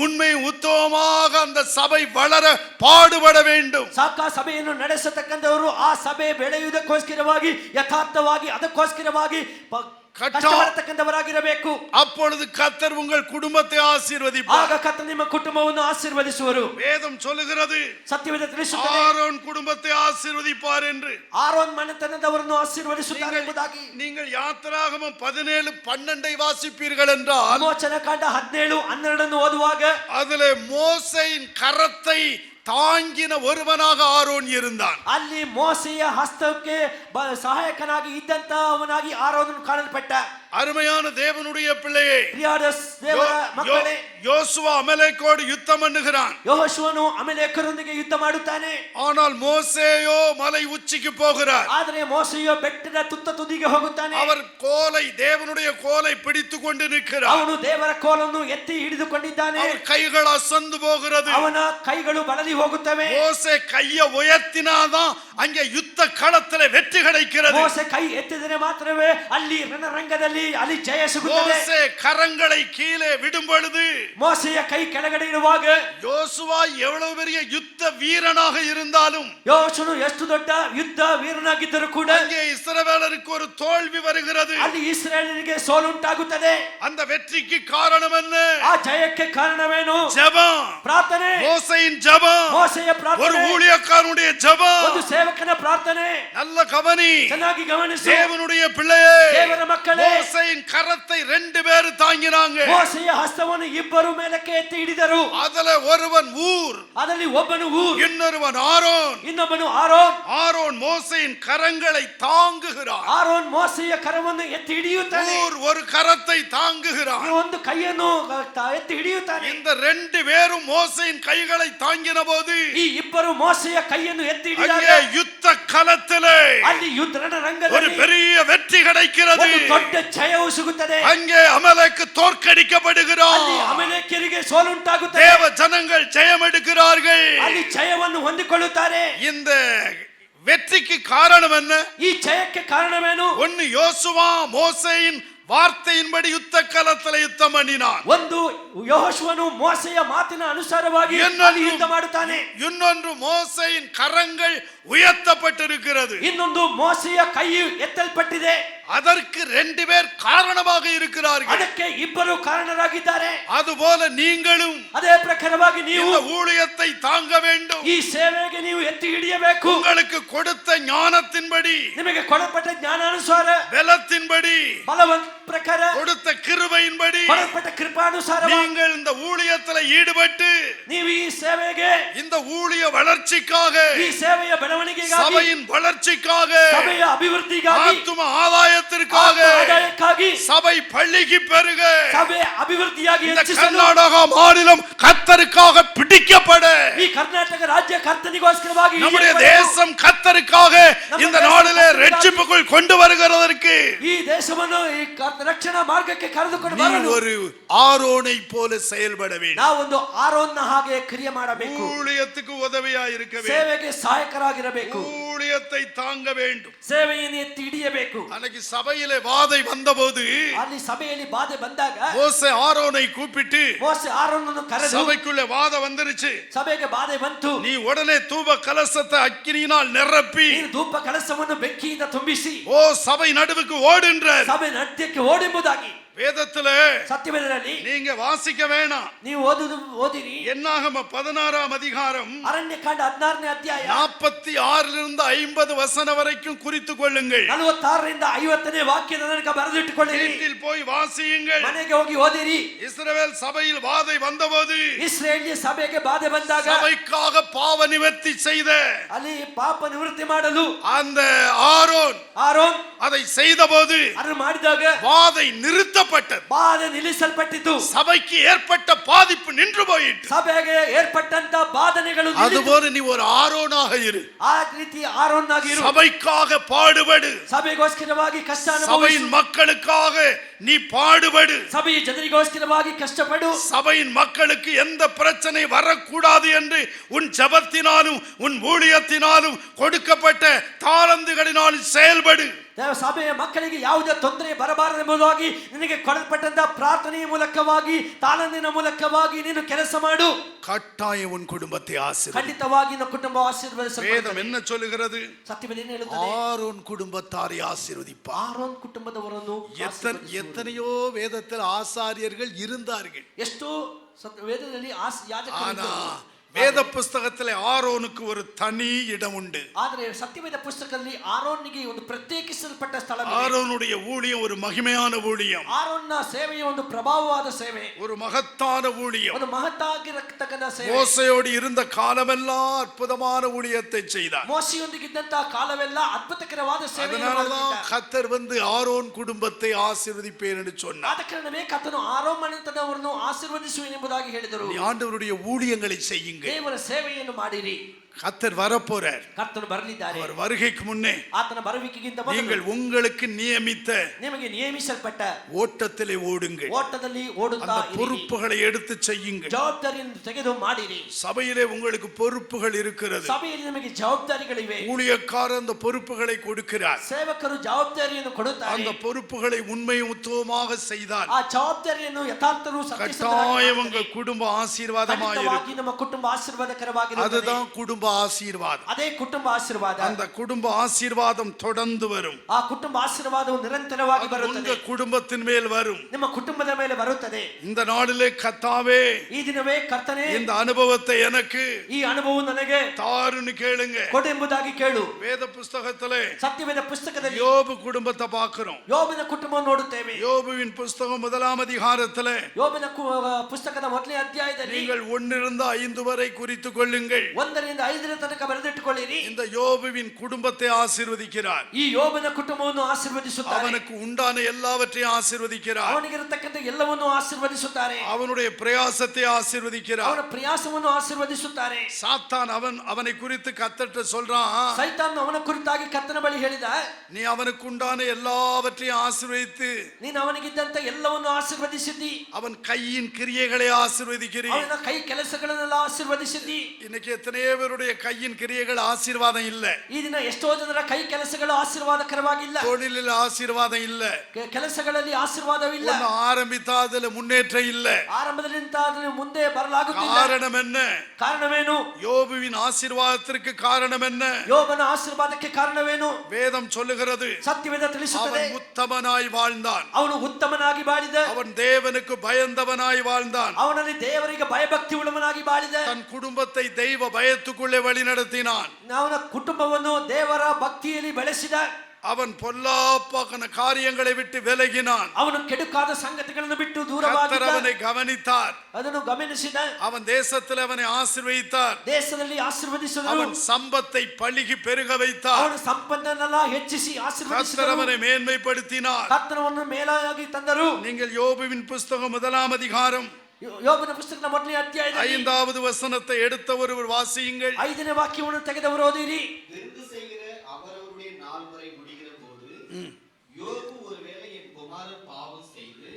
உண்மை உத்தமமாக அந்த சபை வளர பாடுபட வேண்டும். ಸಾಕ ಸಭೆಯನ್ನು ನಡೆಸತಕ್ಕಂಥವರು ಆ ಸಭೆ ಬೆಳೆಯುವುದಕ್ಕೋಸ್ಕರವಾಗಿ ಯಥಾರ್ಥವಾಗಿ ಅದಕ್ಕೋಸ್ಕರವಾಗಿ ಕಷ್ಟಪಡತಕ್ಕಂಥವರಾಗಿರಬೇಕು. அப்பொழுது கர்த்தர் உங்கள் குடும்பத்தை ஆசீர்வதிப்பார். ಆಗ ಕರ್ತನು ನಿಮ್ಮ ಕುಟುಂಬವನ್ನು ಆಶೀರ್ವದಿಸುವರು. வேதம் சொல்லுகிறது ಸತ್ಯವೇದ ತಿಳಿಸುತ್ತದೆ ஆரோன் குடும்பத்தை ஆசீர்வதிப்பார் என்று. ಆರೋನ್ ಮನೆತನದವರನ್ನು ಆಶೀರ್ವದಿಸುತ್ತಾರೆ ಎಂಬುದಾಗಿ. நீங்கள் யாத்திராகமம் 17:12 வாசிப்பீர்கள் என்றால் ವಿಮೋಚನ ಕಾಂಡ 17:12 ಓದುವಾಗ அதிலே மோசேயின் கரத்தை தாங்கின ஒருவனாக ஆரோன் இருந்தான். ಅಲ್ಲಿ ಮೋಸೆಯ ಹಸ್ತಕ್ಕೆ ಸಹಾಯಕನಾಗಿ ಇದ್ದಂತ ಅವನಾಗಿ ಆರೋನನು ಕಾಣಲ್ಪಟ್ಟ. அருமையான தேவனுடைய பிள்ளையே, ದೇವರ ಮಕ್ಕಳೇ, யோசுவா அமலேக்கோடு யுத்தம் பண்ணுகிறான். ಯೆಹೋಶುವನು ಅಮಲೇಕರೊಂದಿಗೆ ಯುದ್ಧ ಮಾಡುತ್ತಾನೆ. ஆனால் மோசேயோ மலை உச்சிக்கு போகிறார். ಆದರೆ ಮೋಸೆಯೋ ಬೆಟ್ಟದ ತುತ್ತ ತುದಿಗೆ ಹೋಗುತ್ತಾನೆ. அவர் கோலை, தேவனுடைய கோலை பிடித்துக் கொண்டு நிற்கிறார். ಅವನು ದೇವರ ಕೋಲನ್ನು ಎತ್ತಿ ಹಿಡಿದುಕೊಂಡಿದ್ದಾನೆ. அவர் கைகள் அசந்து போகிறது. ಅವನ ಕೈಗಳು ಬಳಲಿ ಹೋಗುತ್ತವೆ. மோசே கையை உயர்த்தினாதான் அங்கே யுத்த களத்திலே வெற்றி கிடைக்கிறது. ಮೋಸೆ ಕೈ ಎತ್ತಿದರೆ ಮಾತ್ರವೇ ಅಲ್ಲಿ ರಣರಂಗದಲ್ಲಿ ಅಲ್ಲಿ ಜಯ ಸಿಗುತ್ತದೆ. மோசே கரங்களை கீழே விடும் பொழுது ಮೋಸೆಯ ಕೈ ಕೆಳಗಡೆ ಇರುವಾಗ யோசுவா எவ்வளவு பெரிய யுத்த வீரனாக இருந்தாலும் ಯೋಶುವನು ಎಷ್ಟು ದೊಡ್ಡ ಯುದ್ಧ ವೀರನಾಗಿದ್ದರೂ ಕೂಡ அங்கே இஸ்ரவேலருக்கு ஒரு தோல்வி வருகிறது. ಅಲ್ಲಿ ಇಸ್ರಾಯೇಲರಿಗೆ ಸೋಲುಂಟಾಗುತ್ತದೆ. அந்த வெற்றிக்கு காரணம் என்ன? ಆ ಜಯಕ್ಕೆ ಕಾರಣವೇನು? ஜெபம், ಪ್ರಾರ್ಥನೆ. மோசேயின் ஜெபம், ಮೋಸೆಯ ஒரு ಪ್ರಾರ್ಥನೆ, ஊழியக்காரனுடைய ஜெபம். ಒಂದು ಸೇವಕನ ಪ್ರಾರ್ಥನೆ. நல்ல கவனி, ಚೆನ್ನಾಗಿ ಗಮನಿಸಿ தேவனுடைய பிள்ளையே, ದೇವರ ಮಕ್ಕಳೇ, மோசேயின் கரத்தை 2 பேர் தாங்கினாங்க. ಮೋಸೆಯ ಹಸ್ತವನ್ನು ಇಬ್ಬರು ಮೇಲಕ್ಕೆ ಎತ್ತಿ ಹಿಡಿದರು. அதுல ஒருவன் ஊர், ಅದರಲ್ಲಿ ಒಬ್ಬನು ಊರ್, இன்னொருவன் ஆரோன். ಇನ್ನೊಬ್ಬನು ಆರೋನ್. ஆரோன் மோசேயின் கரங்களை தாங்குகிறான். ಆರೋನ್ ಮೋಸೆಯ ಕರವನ್ನು ಎತ್ತಿ ಹಿಡಿಯುತ್ತಾನೆ. ஊர் ஒரு கரத்தை தாங்குகிறான். ಒಂದು ಕೈಯನ್ನು ಎತ್ತಿ ಹಿಡಿಯುತ್ತಾನೆ. இந்த 2 பேரும் மோசேயின் கைகளை தாங்கின போது ಈ ಇಬ್ಬರು ಮೋಸೆಯ ಕೈಯನ್ನು ಎತ್ತಿ ಹಿಡಿದಾಗ அங்கே யுத்த களத்திலே ಅಲ್ಲಿ ಯುದ್ಧ ஒரு ರಣರಂಗದಲ್ಲಿ பெரிய வெற்றி கிடைக்கிறது. ಒಂದು ದೊಡ್ಡ ಜಯವು ಸಿಗುತ್ತದೆ. அங்கே அமலேக்கு தோற்கடிக்கப்படுகிறான். ಅಲ್ಲಿ ಅಮಲೇಕ್ಯರಿಗೆ ಸೋಲುಂಟಾಗುತ್ತದೆ. தேவ ஜனங்கள் ஜெயம் எடுக்கிறார்கள். ಅಲ್ಲಿ ಜಯವನ್ನು ಹೊಂದಿಕೊಳ್ಳುತ್ತಾರೆ. இந்த வெற்றிக்கு காரணம் என்ன? ಈ ಜಯಕ್ಕೆ ಕಾರಣವೇನು? ஒன்னு யோசுவா மோசேயின் வார்த்தையின்படி யுத்த களத்தில் யுத்தம் பண்ணினான். ಒಂದು ಯೆಹೋಶುವನು ಮೋಸೆಯ ಮಾತಿನ ಅನುಸಾರವಾಗಿ ಅಲ್ಲಿ ಯುದ್ಧ ಮಾಡುತ್ತಾನೆ. இன்னொன்று மோசேயின் கரங்கள் உயர்த்தப்பட்டிருக்கிறது. ಇನ್ನೊಂದು ಮೋಸೆಯ ಕೈ ಎತ್ತಲ್ಪಟ್ಟಿದೆ. அதற்கு 2 பேர் காரணமாக இருக்கிறார்கள். ಅದಕ್ಕೆ ಇಬ್ಬರು ಕಾರಣರಾಗಿದ್ದಾರೆ. அதுபோல நீங்களும் ಅದೇ ಪ್ರಕಾರವಾಗಿ ನೀವು இந்த ஊழியத்தை தாங்க வேண்டும். ಈ ಸೇವೆಗೆ ನೀವು ಎತ್ತಿ ಹಿಡಿಯಬೇಕು. உங்களுக்கு கொடுத்த ஞானத்தின்படி, ನಿಮಗೆ ಕೊಡಲ್ಪಟ್ಟ ಜ್ಞಾನಾನುಸಾರ, பலத்தின்படி, ಬಲವಂತ ಪ್ರಕಾರ, கொடுத்த கிருபையின்படி ಕೊಡಲ್ಪಟ್ಟ ಕೃಪಾನುಸಾರ நீங்கள் இந்த ஊழியத்தில் ஈடுபட்டு ನೀವು ಈ ಸೇವೆಗೆ, இந்த ஊழிய வளர்ச்சிக்காக, ಈ ಸೇವೆಯ ಬೆಳವಣಿಗೆಗಾಗಿ, சபையின் வளர்ச்சிக்காக, ಸಭೆಯ ಅಭಿವೃದ್ಧಿಗಾಗಿ, ஆத்தும ஆதாயத்திற்காக, ಆದಾಯಕ್ಕಾಗಿ, சபை பள்ளிக்கு பெருக, ಸಭೆ ಅಭಿವೃದ್ಧಿಯಾಗಿ இந்த ಹೆಚ್ಚಿಸಲು, கர்நாடகா மாநிலம் கர்த்தருக்காக பிடிக்கப்பட, ಈ ಕರ್ನಾಟಕ ರಾಜ್ಯ ಕರ್ತನಿಗೋಸ್ಕರವಾಗಿ நம்முடைய ಹಿಡಿಯಲ್ಪಡಲು, தேசம் கர்த்தருக்காக இந்த நாளிலே ரட்சிப்புக்குள் கொண்டு வருகிறதற்கு ಈ ದೇಶವನ್ನು ಈ ರಕ್ಷಣಾ ಮಾರ್ಗಕ್ಕೆ ಕರೆದುಕೊಂಡು நீ ಬರಲು ஒரு ஆரோனை போல செயல்பட வேண்டும். ನಾವೊಂದು ಆರೋನ್ನ ಹಾಗೆ ಕ್ರಿಯೆ ಮಾಡಬೇಕು. ஊழியத்துக்கு உதவியா இருக்க வேண்டும். ಸೇವೆಗೆ ಸಹಾಯಕರಾಗಿರಬೇಕು. ஊழியத்தை தாங்க வேண்டும். ಸೇವೆಯನ್ನು ಎತ್ತಿ ಹಿಡಿಯಬೇಕು. அன்னைக்கு சபையிலே வாதை வந்தபோது ಅಲ್ಲಿ ಸಭೆಯಲ್ಲಿ ಬಾಧೆ ಬಂದಾಗ மோசே ஆரோனை கூப்பிட்டு, ಮೋಸೆ ಆರೋನನ್ನು ಕರೆದು, சபைக்குள்ளே வாதை வந்துருச்சு, ಸಭೆಗೆ ಬಾಧೆ ಬಂತು, நீ உடனே தூப கலசத்தை அக்கினியினால் நிரப்பி ನೀನು ಧೂಪ ಕಲಶವನ್ನು ಬೆಂಕಿಯಿಂದ ತುಂಬಿಸಿ ஓ சபை நடுவுக்கு ஓடுன்றார். ಸಭೆ ನಡ್ಯಕ್ಕೆ ಓಡೆಂಬುದಾಗಿ வேதத்துல ಸತ್ಯವೇದದಲ್ಲಿ நீங்க வாசிக்க வேணாம். ನೀವು ಓದಿರಿ. என்னாகம 16ஆம் அதிகாரம் ಅರಣ್ಯಕಾಂಡ 16ನೇ ಅಧ್ಯಾಯ 46லிருந்து 50 வசனம் வரைக்கும் குறித்துக் கொள்ளுங்கள். 46ರಿಂದ 50ನೇ ವಾಕ್ಯದ ತನಕ ಬರೆದಿಟ್ಟುಕೊಳ್ಳಿರಿ. வீட்டில் போய் வாசியுங்கள். ಮನೆಗೆ ಹೋಗಿ ಓದಿರಿ. இஸ்ரவேல் சபையில் வாதை வந்தபோது ಇಸ್ರೇಲಿಯ ಸಭೆಗೆ ಬಾಧೆ ಬಂದಾಗ சபைக்காக பாவ நிவர்த்தி செய்த ಅಲ್ಲಿ ಪಾಪ ನಿವೃತ್ತಿ ಮಾಡಲು அந்த ஆரோன் ಆರೋನ್ அதை செய்தபோது ಅದನ್ನು ಮಾಡಿದಾಗ வாதை நிறுத்தப்பட்டது. ಬಾಧೆ ನಿಲ್ಲಿಸಲ್ಪಟ್ಟಿತು. சபைக்கு ஏற்பட்ட பாதிப்பு நின்று போயிட்டு. ಸಭೆಗೆ ಏರ್ಪಟ್ಟಂತ ಬಾಧನೆಗಳು ನಿಲ್ಲಿತು. அதுபோல நீ ஒரு ஆரோனாக இரு. ಆ ರೀತಿ ಆರೋನ್ ಆಗಿ ಇರು. சபைக்காக பாடுபடு. ಸಭೆಗೋಸ್ಕರವಾಗಿ ಕಷ್ಟ ಅನುಭವಿಸು. சபையின் மக்களுக்காக நீ பாடுபடு. ಸಭೆಯ ಜನರಿಗೋಸ್ಕರವಾಗಿ ಕಷ್ಟಪಡು. சபையின் மக்களுக்கு எந்த பிரச்சனை வரக்கூடாது என்று உன் ஜெபத்தினாலும் உன் ஊழியத்தினாலும் கொடுக்கப்பட்ட தாளந்துகளினாலும் செயல்படு. ಸಭೆಯ ಮಕ್ಕಳಿಗೆ ಯಾವುದೇ ತೊಂದರೆ ಬರಬಾರದೆಂಬುದಾಗಿ ನಿನಗೆ ಕೊಡಲ್ಪಟ್ಟಂತ ಪ್ರಾರ್ಥನೆಯ ಮೂಲಕವಾಗಿ ತಾಳಂದಿನ ಮೂಲಕವಾಗಿ ನೀನು ಕೆಲಸ ಮಾಡು. கட்டாயம் உன் குடும்பத்தை ஆசீர்வதி. ಖಂಡಿತವಾಗಿ ನಿನ್ನ ಕುಟುಂಬ ಆಶೀರ್ವದಿಸಲ್ಪಡುತ್ತದೆ. வேதம் என்ன சொல்லுகிறது? ಸತ್ಯವೇದ ಏನು ಹೇಳುತ್ತದೆ? ஆரோன் குடும்பத்தாரை ஆசீர்வதிப்பார். ಆರೋನ್ ಕುಟುಂಬದವರನ್ನು எத்தனையோ வேதத்தில் ஆசாரியர்கள் இருந்தார்கள். ಎಷ್ಟೋ ವೇದದಲ್ಲಿ ಯಾಜಕರು ஆனா வேத புஸ்தகத்திலே ஆரோனுக்கு ஒரு தனி இடம் உண்டு. ಆದರೆ ಸತ್ಯವೇದ ಪುಸ್ತಕದಲ್ಲಿ ಆರೋನಿಗೆ ಒಂದು ಪ್ರತ್ಯೇಕಿಸಲ್ಪಟ್ಟ ಸ್ಥಳವಿದೆ. ஆரோனுடைய ஊழியம் ஒரு மகிமையான ஊழியம். ಆರೋನ್ನ ಸೇವೆಯ ಒಂದು ಪ್ರಭಾವವಾದ ಸೇವೆ, ஒரு மகத்தான ஊழியம். ಒಂದು ಮಹತ್ತಾಗಿರತಕ್ಕಂತ ಸೇವೆ. மோசையோடு இருந்த காலமெல்லாம் அற்புதமான ஊழியத்தை செய்தார். ಮೋಸೆಯೊಂದಿಗಿದ್ದಂತ ಕಾಲವೆಲ್ಲ ಅದ್ಭುತಕರವಾದ ಸೇವೆಯನ್ನು அதனாலதான் ಮಾಡಿದ. கர்த்தர் ஆரோன் குடும்பத்தை ஆசீர்வதிப்பேன் என்று சொன்னார். ಆದ ಕಾರಣವೇ ಕರ್ತನು ಆರೋನ್ ಮನೆತನವರನ್ನು ಆಶೀರ್ವದಿಸುವೆನು ಎಂಬುದಾಗಿ ಹೇಳಿದರು. நீ ஆண்டவருடைய ஊழியங்களை செய்யுங்க. ದೇವರ ಸೇವೆಯನ್ನು ಮಾಡಿರಿ. கர்த்தர் வரப்போறார். ಕರ್ತನು ಬರಲಿದ್ದಾರೆ. அவர் வருகைக்கு முன்னே ಆತನ ಬರುವಿಕೆಗಿಂತ நீங்கள் ಮೊದಲು உங்களுக்கு நியமித்த ನಿಮಗೆ ನಿಯಮಿಸಲ್ಪಟ್ಟ ஓட்டத்திலே ஓடுங்கள். ಓಟದಲ್ಲಿ ಓಡುತ್ತಾ அந்த ಇರಿ. பொறுப்புகளை எடுத்து செய்யுங்கள். ಜವಾಬ್ದಾರಿಯನ್ನು ತೆಗೆದು ಮಾಡಿರಿ. சபையிலே உங்களுக்கு பொறுப்புகள் இருக்கிறது. ಸಭೆಯಲ್ಲಿ ನಿಮಗೆ ಜವಾಬ್ದಾರಿಗಳಿವೆ. ஊழியக்காரர் அந்த பொறுப்புகளை கொடுக்கிறார். ಸೇವಕರು ಜವಾಬ್ದಾರಿಯನ್ನು ಕೊಡುತ್ತಾರೆ. அந்த பொறுப்புகளை உண்மையும் உத்தமமாக செய்தால் ಆ ಜವಾಬ್ದಾರಿಯನ್ನು ಯಥಾರ್ಥರು கட்டாயம் உங்க குடும்ப ஆசீர்வாதமாக இருக்கும். ನಮ್ಮ ಕುಟುಂಬ ಆಶೀರ್ವಾದಕರವಾಗಿರುತ್ತದೆ. அதுதான் குடும்ப ஆசீர்வாதம். ಅದೇ ಕುಟುಂಬ ಆಶೀರ್ವಾದ. அந்த குடும்ப ஆசீர்வாதம் தொடர்ந்து வரும். ಆ ಕುಟುಂಬ ಆಶೀರ್ವಾದವು ನಿರಂತರವಾಗಿ ಬರುತ್ತದೆ. உங்க குடும்பத்தின் மேல் வரும். ನಿಮ್ಮ ಕುಟುಂಬದ ಮೇಲೆ ಬರುತ್ತದೆ. இந்த நாளிலே கர்த்தாவே ಈ ದಿನವೇ ಕರ್ತನೇ இந்த அனுபவத்தை எனக்கு ಈ ಅನುಭವ ನನಗೆ தாருன்னு கேளுங்க. ಕೊಡು ಎಂಬುದಾಗಿ ಕೇಳು. வேத புஸ்தகத்திலே ಸತ್ಯವೇದ ಪುಸ್ತಕದಲ್ಲಿ யோபு குடும்பத்தை பார்க்கிறோம். ಯೋಬನ ಕುಟುಂಬವನ್ನು ನೋಡುತ್ತೇವೆ. யோபுவின் புஸ்தகம் 1ஆம் அதிகாரத்திலே ಯೋಬನ ಪುಸ್ತಕದ ಮೊದಲನೇ ಅಧ್ಯಾಯದಲ್ಲಿ நீங்கள் 1 5 வரை குறித்துக் கொள்ளுங்கள். 1ರಿಂದ 5 ತನಕ ಬರೆದಿಟ್ಟುಕೊಳ್ಳಿರಿ. இந்த யோபுவின் குடும்பத்தை ஆசீர்வதிக்கிறார். ಈ ಯೋಬನ ಕುಟುಂಬವನ್ನು ಆಶೀರ್ವದಿಸುತ್ತಾರೆ. அவனுக்கு உண்டான எல்லாவற்றையும் ஆசீர்வதிக்கிறார். ಅವನಿಗಿರತಕ್ಕಂಥ ಎಲ್ಲವನ್ನೂ ಆಶೀರ್ವದಿಸುತ್ತಾರೆ. அவனுடைய பிரயாசத்தை ஆசீர்வதிக்கிறார். ಅವನ ಪ್ರಯಾಸವನ್ನು ಆಶೀರ್ವದಿಸುತ್ತಾರೆ. சாத்தான் அவனை குறித்து கர்த்தர்ட்ட சொல்றான், ಸೈತಾನ್ ಅವನ ಕುರಿತಾಗಿ ಕರ್ತನ ಬಳಿ ಹೇಳಿದ, நீ அவனுக்கு உண்டான எல்லாவற்றையும் ஆசீர்வதித்து ನೀನು ಅವನಿಗಿದ್ದಂತ ಎಲ್ಲವನ್ನು ಆಶೀರ್ವದಿಸಿದ್ದಿ. அவன் கையின் கிரியைகளை ஆசீர்வதிக்கிறீ. ಅವನ ಕೈ ಕೆಲಸಗಳನ್ನೆಲ್ಲ ಆಶೀರ್ವದಿಸಿದ್ದಿ. இன்னைக்கு எத்தனையோ பேருடைய கையின் கிரியைகள் ஆசீர்வாதம் இல்ல. ಈ ದಿನ ಎಷ್ಟೋ ಜನರ ಕೈ ಕೆಲಸಗಳು ಆಶೀರ್ವಾದಕರವಾಗಿಲ್ಲ. தொழிலில் ஆசீர்வாதம் இல்ல. ಕೆಲಸಗಳಲ್ಲಿ ಆಶೀರ್ವಾದವಿಲ್ಲ. ஒன்னு ஆரம்பித்தா அதுல முன்னேற்றம் இல்ல. ಆರಂಭದಲ್ಲಿಂದ ಅದನ್ನು ಮುಂದೆ ಬರಲಾಗುತ್ತಿಲ್ಲ. காரணம் என்ன? ಕಾರಣವೇನು? யோபுவின் ஆசீர்வாதத்திற்கு காரணம் என்ன? ಯೋಬನ ಆಶೀರ್ವಾದಕ್ಕೆ ಕಾರಣವೇನು? வேதம் சொல்லுகிறது, ಸತ್ಯವೇದ ತಿಳಿಸುತ್ತದೆ, அவன் உத்தமனாய் வாழ்ந்தான். ಅವನು ಉತ್ತಮನಾಗಿ ಬಾಳಿದ. அவன் தேவனுக்கு பயந்தவனாய் வாழ்ந்தான். ಅವನಲ್ಲಿ ದೇವರಿಗೆ ಭಯಭಕ್ತಿ ಉಳ್ಳವನಾಗಿ ಬಾಳಿದ. தன் குடும்பத்தை தெய்வ பயத்துக்குள்ளே வழி நடத்தினான். ಅವನ ಕುಟುಂಬವನ್ನು ದೇವರ ಭಕ್ತಿಯಲ್ಲಿ ಬೆಳೆಸಿದ. அவன் பொல்லாப்பான காரியங்களை விட்டு விலகினான். ಅವನು ಕೆಡುಕಾದ ಸಂಗತಿಗಳನ್ನು ಬಿಟ್ಟು கர்த்தர் ದೂರವಾಗಿದ್ದ. அவனை கவனித்தார். ಅದನ್ನು ಗಮನಿಸಿದ. அவன் தேசத்தில் அவனை ஆசீர்வதித்தார். ದೇಶದಲ್ಲಿ ಆಶೀರ್ವದಿಸಿದನು. அவன் சம்பத்தை பழுகி பெருக வைத்தார். ಅವನ ಸಂಪತ್ತನ್ನೆಲ್ಲ ಹೆಚ್ಚಿಸಿ கர்த்தர் ಆಶೀರ್ವದಿಸಿದನು. அவனை மேன்மைப்படுத்தினார். ಕರ್ತನವನ್ನು ಮೇಲಾಗಿ ತಂದರು. நீங்கள் யோபுவின் புஸ்தகம் 1ஆம் அதிகாரம் ಯೋಬನ ಪುಸ್ತಕದ ಮೊದಲನೇ ಅಧ್ಯಾಯದಲ್ಲಿ 5வது வசனத்தை எடுத்த ஒருவர் வாசியுங்கள். 5ನೇ ವಾಕ್ಯವನ್ನು ತೆಗೆದವರು ಓದಿರಿ. விருந்து செய்கிற அவரவருடைய நாள் வரை முடிகிற போது யோபு ஒருவேளை என் குமாரன் பாவம் செய்து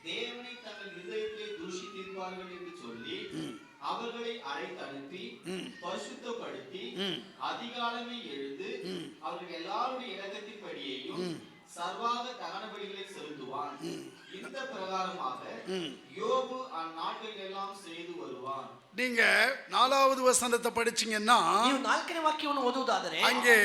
தேவனை தங்கள் இதயத்தை தூஷித்திருப்பார்கள் என்று சொல்லி அவர்களை அழைத்தனுப்பி பரிசுத்தப்படுத்தி அதிகாலமே எழுந்து அவர்கள் எல்லாருடைய இலக்கத்தின்படியையும் சர்வாக தகன பலிகளை செலுத்துவான். இந்த பிரகாரமாக யோபு அந்நாட்கள் எல்லாம் செய்து வருவான். நீங்க 4வது வசனத்தை படிச்சீங்கன்னா ನೀವು 4ನೇ ವಾಕ್ಯವನ್ನು ಓದುವುದಾದರೆ அங்கே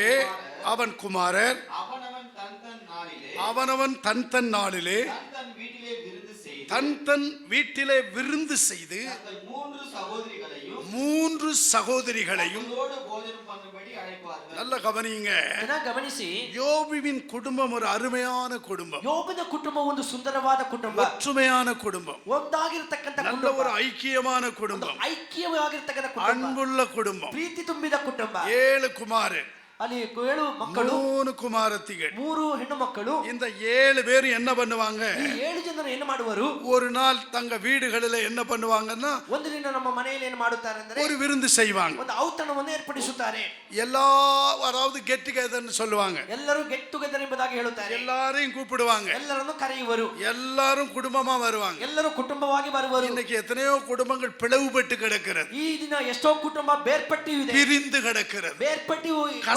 அவன் குமாரர் அவனவன் தன் தன் நாளிலே அவனவன் தன் தன் நாளிலே தன் தன் வீட்டிலே விருந்து செய்து தன் தன் வீட்டிலே விருந்து செய்து தங்கள் 3 சகோதரிகளையும் 3 சகோதரிகளையும் அவர்களோடு போஜனம் பண்ணும்படி அழைப்பார்கள். நல்ல கவனிங்க. ಚೆನ್ನಾಗಿ ಗಮನಿಸಿ. யோபுவின் குடும்பம் ஒரு அருமையான குடும்பம். ಯೋಬನ ಕುಟುಂಬ ಒಂದು ಸುಂದರವಾದ ಕುಟುಂಬ. ஒற்றுமையான குடும்பம். ಒಂದಾಗಿರತಕ್ಕಂತ நல்ல ಕುಟುಂಬ. ஒரு ஐக்கியமான குடும்பம். ಐಕ್ಯವಾಗಿರತಕ್ಕಂತ ಕುಟುಂಬ. அன்புள்ள குடும்பம். ಪ್ರೀತಿ ತುಂಬಿದ ಕುಟುಂಬ. 7 குமாரர், ಅಲ್ಲಿ 7 ಮಕ್ಕಳು, 3 குமாரத்திகள். 3 ಹೆಣ್ಣು ಮಕ್ಕಳು. இந்த 7 பேர் என்ன பண்ணுவாங்க? ಈ 7 ಜನರು ಏನು ಮಾಡುವರು? ஒரு நாள் தங்க வீடுகளில் என்ன பண்ணுவாங்கன்னா ಒಂದು ದಿನ ನಮ್ಮ ಮನೆಯಲ್ಲಿ ಏನು ಮಾಡುತ್ತಾರೆ ಅಂದರೆ ஒரு விருந்து செய்வாங்க. ಒಂದು ಔತಣವನ್ನು ಏರ್ಪಡಿಸುತ್ತಾರೆ. எல்லா அதாவது கெட் டுகெதர்னு சொல்லுவாங்க. ಎಲ್ಲರೂ ಗೆಟ್ ಟುಗೆದರ್ ಎಂಬುದಾಗಿ ಹೇಳುತ್ತಾರೆ. எல்லாரையும் கூப்பிடுவாங்க. ಎಲ್ಲರನ್ನು ಕರೆಯುವರು. எல்லாரும் குடும்பமா வருவாங்க. ಎಲ್ಲರೂ ಕುಟುಂಬವಾಗಿ ಬರುವರು. இன்னைக்கு எத்தனையோ குடும்பங்கள் பிளவுபட்டு கிடக்கிறது. ಈ ದಿನ ಎಷ್ಟೋ ಕುಟುಂಬ ಬೇರ್ಪಟ್ಟಿದೆ. பிரிந்து கிடக்கிறது. ಬೇರ್ಪಟ್ಟು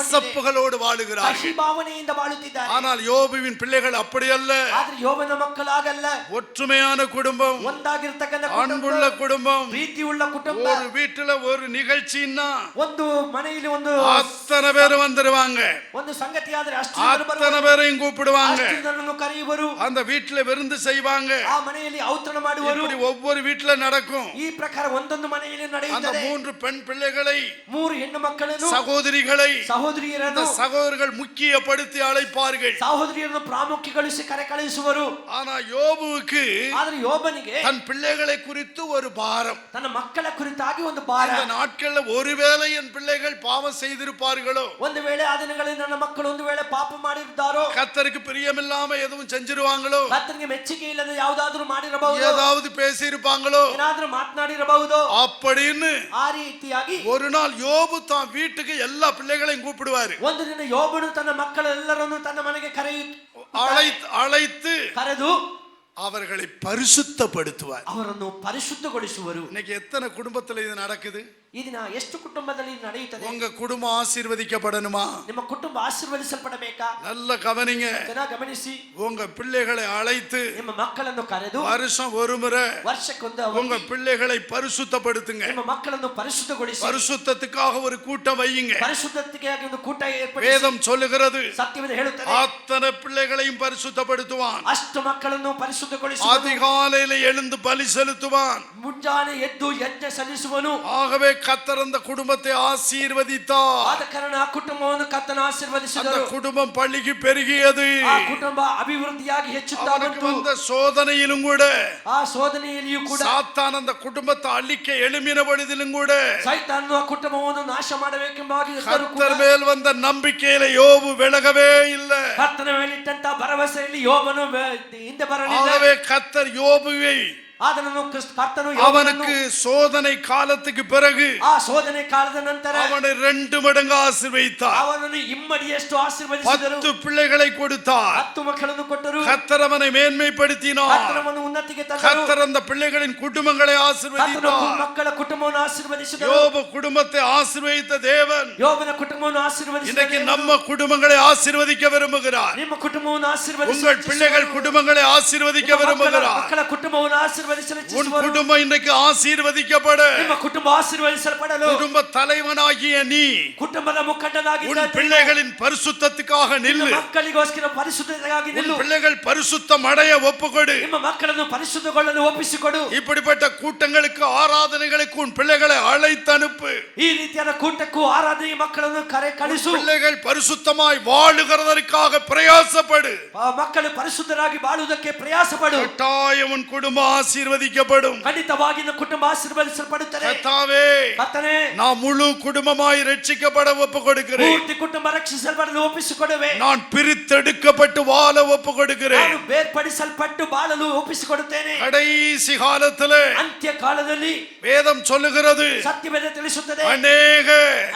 கசப்புகளோடு வாழுகிறார்கள். ಕಹಿ ಭಾವನೆಯಿಂದ ಬಾಳುತ್ತಿದ್ದಾರೆ. ஆனால் யோபுவின் பிள்ளைகள் அப்படி அல்ல. ಆದ್ರೆ ಯೋಬನ ಮಕ್ಕಳಾಗಲ್ಲ. ஒற்றுமையான குடும்பம், ಒಂದಾಗಿರ್ತಕ್ಕಂಥ அன்புள்ள குடும்பம். ಪ್ರೀತಿಯುಳ್ಳ ಕುಟುಂಬ. ஒரு வீட்டுல ஒரு நிகழ்ச்சின்னா ಒಂದು ಮನೆಯಲ್ಲಿ ಒಂದು அத்தனை பேரும் வந்துருவாங்க. ಒಂದು ಸಂಗತಿ ಆದ್ರೆ ಅಷ್ಟು அத்தனை பேரையும் கூப்பிடுவாங்க. ಅಷ್ಟು ಜನರನ್ನು ಕರೆಯುವರು. அந்த வீட்டுல விருந்து செய்வாங்க. ಆ ಮನೆಯಲ್ಲಿ ಔತಣ ಮಾಡುವರು. இப்படி ஒவ்வொரு வீட்டுல நடக்கும். ಈ ಪ್ರಕಾರ ಒಂದೊಂದು ಮನೆಯಲ್ಲಿ அந்த ನಡೆಯುತ್ತದೆ. 3 பெண் பிள்ளைகளை, 3 ಹೆಣ್ಣು ಮಕ್ಕಳನ್ನು, சகோதரிகளை, ಸಹೋದರಿಯರನ್ನು சகோதரர்கள் முக்கியப்படுத்தி அழைப்பார்கள். ಸಹೋದರಿಯರನ್ನು ಪ್ರಾಮುಖ್ಯಗೊಳಿಸಿ ಕರೆ ಕಳುಹಿಸುವರು. ஆனா யோபுவுக்கு ಆದ್ರೆ ಯೋಬನಿಗೆ தன் பிள்ளைகளை குறித்து ஒரு பாரம். ತನ್ನ ಮಕ್ಕಳ ಕುರಿತಾಗಿ ಒಂದು ಭಾರ. இந்த நாட்கள்ல ஒருவேளை என் பிள்ளைகள் பாவம் செய்திருப்பார்களோ, ಒಂದು ವೇಳೆ ಆ ದಿನಗಳಲ್ಲಿ ನನ್ನ ಮಕ್ಕಳು ಒಂದು ವೇಳೆ ಪಾಪ ಮಾಡಿದ್ದಾರೋ, கர்த்தருக்கு பிரியமில்லாம எதுவும் செஞ்சிருவாங்களோ, ಕರ್ತನಿಗೆ ಮೆಚ್ಚುಗೆ ಇಲ್ಲದೆ ಯಾವುದಾದ್ರೂ ಮಾಡಿರಬಹುದು, ஏதாவது பேசி இருப்பாங்களோ ಏನಾದ್ರೂ ಮಾತನಾಡಿರಬಹುದು. அப்படின்னு ಆ ರೀತಿಯಾಗಿ ஒரு நாள் யோபு தான் வீட்டுக்கு எல்லா பிள்ளைகளையும் கூப்பிடுவாரு. ಒಂದು ದಿನ ಯೋಬನು ತನ್ನ ಮಕ್ಕಳೆಲ್ಲರನ್ನು ತನ್ನ ಮನೆಗೆ அழைத்து ಕರೆದು அவர்களை பரிசுத்தப்படுத்துவார். ಅವರನ್ನು ಪರಿಶುದ್ಧಗೊಳಿಸುವರು. இன்னைக்கு எத்தனை குடும்பத்துல இது நடக்குது? ಈ ದಿನ ಎಷ್ಟು ಕುಟುಂಬದಲ್ಲಿ ನಡೆಯುತ್ತದೆ? உங்க குடும்பம் ஆசீர்வதிக்கப்படணுமா? ನಿಮ್ಮ ಕುಟುಂಬ ಆಶೀರ್ವದಿಸಲ್ಪಡಬೇಕಾ? நல்ல கவனிங்க. ಚೆನ್ನಾಗಿ ಗಮನಿಸಿ. உங்க பிள்ளைகளை அழைத்து ನಿಮ್ಮ ಮಕ್ಕಳನ್ನು ಕರೆದು வருஷம் ஒரு முறை ವರ್ಷಕ್ಕೊಂದು உங்க பிள்ளைகளை பரிசுத்தப்படுத்துங்க. ನಿಮ್ಮ ಮಕ್ಕಳನ್ನು ಪರಿಶುದ್ಧಗೊಳಿಸಿ பரிசுத்தத்துக்காக ஒரு கூட்டம் வையுங்க. ಪರಿಶುದ್ಧತೆಗಾಗಿ ಒಂದು ಕೂಟ ಏರ್ಪಡಿಸಿ. வேதம் சொல்லுகிறது ಸತ್ಯವೇದ ಹೇಳುತ್ತದೆ அத்தனை பிள்ளைகளையும் பரிசுத்தப்படுத்துவான். ಅಷ್ಟು ಮಕ್ಕಳನ್ನು ಪರಿಶುದ್ಧಗೊಳಿಸಿ அதிகாலையில எழுந்து பலி செலுத்துவான். ಮುಂಜಾನೆ ಎದ್ದು ಯಜ್ಞ ಸಲ್ಲಿಸುವನು. ஆகவே கர்த்தர் அந்த குடும்பத்தை ஆசீர்வதித்தார். ಆದ ಕಾರಣ ಆ ಕುಟುಂಬವನ್ನು ಕರ್ತನ அந்த ಆಶೀರ್ವದಿಸಿದರು. குடும்பம் பள்ளிக்கு பெருகியது. ಆ ಕುಟುಂಬ ಅಭಿವೃದ್ಧಿಯಾಗಿ ಹೆಚ್ಚುತ್ತಾ அவனுக்கு ಬಂತು. வந்த சோதனையிலும் கூட, ಆ ಶೋಧನೆಯಲ್ಲಿಯೂ ಕೂಡ சாத்தான் அந்த குடும்பத்தை அழிக்க எழும்பின பொழுதிலும் கூட, ಸೈತಾನನು ಆ ಕುಟುಂಬವನ್ನು ನಾಶ ಮಾಡಬೇಕೆಂಬಾಗಿ கர்த்தர் மேல் வந்த நம்பிக்கையில யோபு விலகவே இல்லை. ಕರ್ತನ ಮೇಲಿಟ್ಟಂತ ಭರವಸೆಯಲ್ಲಿ ಯೋಬನು ಹಿಂದೆ ಬರಲಿಲ್ಲ. ஆகவே கர்த்தர் யோபுவை ಆದನು ಕರ್ತನು அவனுக்கு சோதனை காலத்துக்கு பிறகு ಆ ಶೋಧನೆ ಕಾಲದ ನಂತರ அவனை 2 மடங்கு ஆசீர்வதித்தார். ಅವನನ್ನು ಇಮ್ಮಡಿಯಷ್ಟು ಆಶೀರ್ವದಿಸಿದರು. 10 பிள்ளைகளை கொடுத்தார். 10 ಮಕ್ಕಳನ್ನು ಕೊಟ್ಟರು. கர்த்தர் அவனை மேன்மைப்படுத்தினார். ಕರ್ತನನ್ನು ಉನ್ನತಿಗೆ ತಂದರು. கர்த்தர் அந்த பிள்ளைகளின் குடும்பங்களை ಕರ್ತನು ஆசீர்வதித்தார். ಮಕ್ಕಳ ಕುಟುಂಬವನ್ನು ಆಶೀರ್ವದಿಸಿದರು. யோபு குடும்பத்தை ஆசீர்வதித்த தேவன் ಯೋಬನ ಕುಟುಂಬವನ್ನು ಆಶೀರ್ವದಿಸಿದರು. இன்னைக்கு நம்ம குடும்பங்களை ஆசீர்வதிக்க விரும்புகிறார். ನಿಮ್ಮ ಕುಟುಂಬವನ್ನು ಆಶೀರ್ವದಿಸಿ உங்கள் பிள்ளைகள் குடும்பங்களை ஆசீர்வதிக்க விரும்புகிறார். ಮಕ್ಕಳ ಕುಟುಂಬವನ್ನು ಆಶೀರ್ವದಿಸಲು உன் ಇಚ್ಛಿಸುವರು. குடும்பம் இன்னைக்கு ஆசீர்வதிக்கப்பட, ನಿಮ್ಮ ಕುಟುಂಬ ಆಶೀರ್ವದಿಸಲ್ಪಡಲು குடும்ப தலைவனாகிய நீ ಕುಟುಂಬದ ಮುಖಂಡನಾಗಿದ್ದ உன் பிள்ளைகளின் பரிசுத்தத்துக்காக நில்லு. ಮಕ್ಕಳಿಗೋಸ್ಕರ ಪರಿಶುದ್ಧತೆಗಾಗಿ உன் ನಿಲ್ಲು. பிள்ளைகள் பரிசுத்தம் அடைய ஒப்புக்கொடு. ನಿಮ್ಮ ಮಕ್ಕಳನ್ನು ಪರಿಶುದ್ಧಗೊಳ್ಳಲು ಒಪ್ಪಿಸಿಕೊಡು. இப்படிப்பட்ட கூட்டங்களுக்கு, ஆராதனைகளுக்கு உன் பிள்ளைகளை அழைத்து அனுப்பு. ಈ ರೀತಿಯಾದ ಕೂಟಕ್ಕೂ ಆರಾಧನೆ ಮಕ್ಕಳನ್ನು ಕಳಿಸು. பிள்ளைகள் பரிசுத்தமாய் வாழுகிறதற்காக பிரயாசப்படு. ಮಕ್ಕಳು ಪರಿಶುದ್ಧರಾಗಿ ಬಾಳುವುದಕ್ಕೆ ಪ್ರಯಾಸ ಪಡು. கட்டாயம் உன் குடும்பம் ஆசீர்வதிக்கப்படும். ಖಂಡಿತವಾಗಿ ನಿನ್ನ ಕುಟುಂಬ ಆಶೀರ್ವದಿಸಲ್ಪಡುತ್ತದೆ. கர்த்தாவே, ಕರ್ತನೇ, நான் முழு குடும்பமாய் ரட்சிக்கப்பட ஒப்பு கொடுக்கிறேன். ಪೂರ್ತಿ ಕುಟುಂಬ ರಕ್ಷಿಸಲ್ಪಡಲು ಒಪ್ಪಿಸಿಕೊಡುವೆ. நான் பிரித்தெடுக்கப்பட்டு வாழ ஒப்பு கொடுக்கிறேன். ನಾನು ಬೇರ್ಪಡಿಸಲ್ಪಟ್ಟು ಬಾಳಲು ಒಪ್ಪಿಸಿಕೊಡುತ್ತೇನೆ. கடைசி காலத்திலே ಅಂತ್ಯ ಕಾಲದಲ್ಲಿ வேதம் சொல்லுகிறது, ಸತ್ಯವೇದ ತಿಳಿಸುತ್ತದೆ,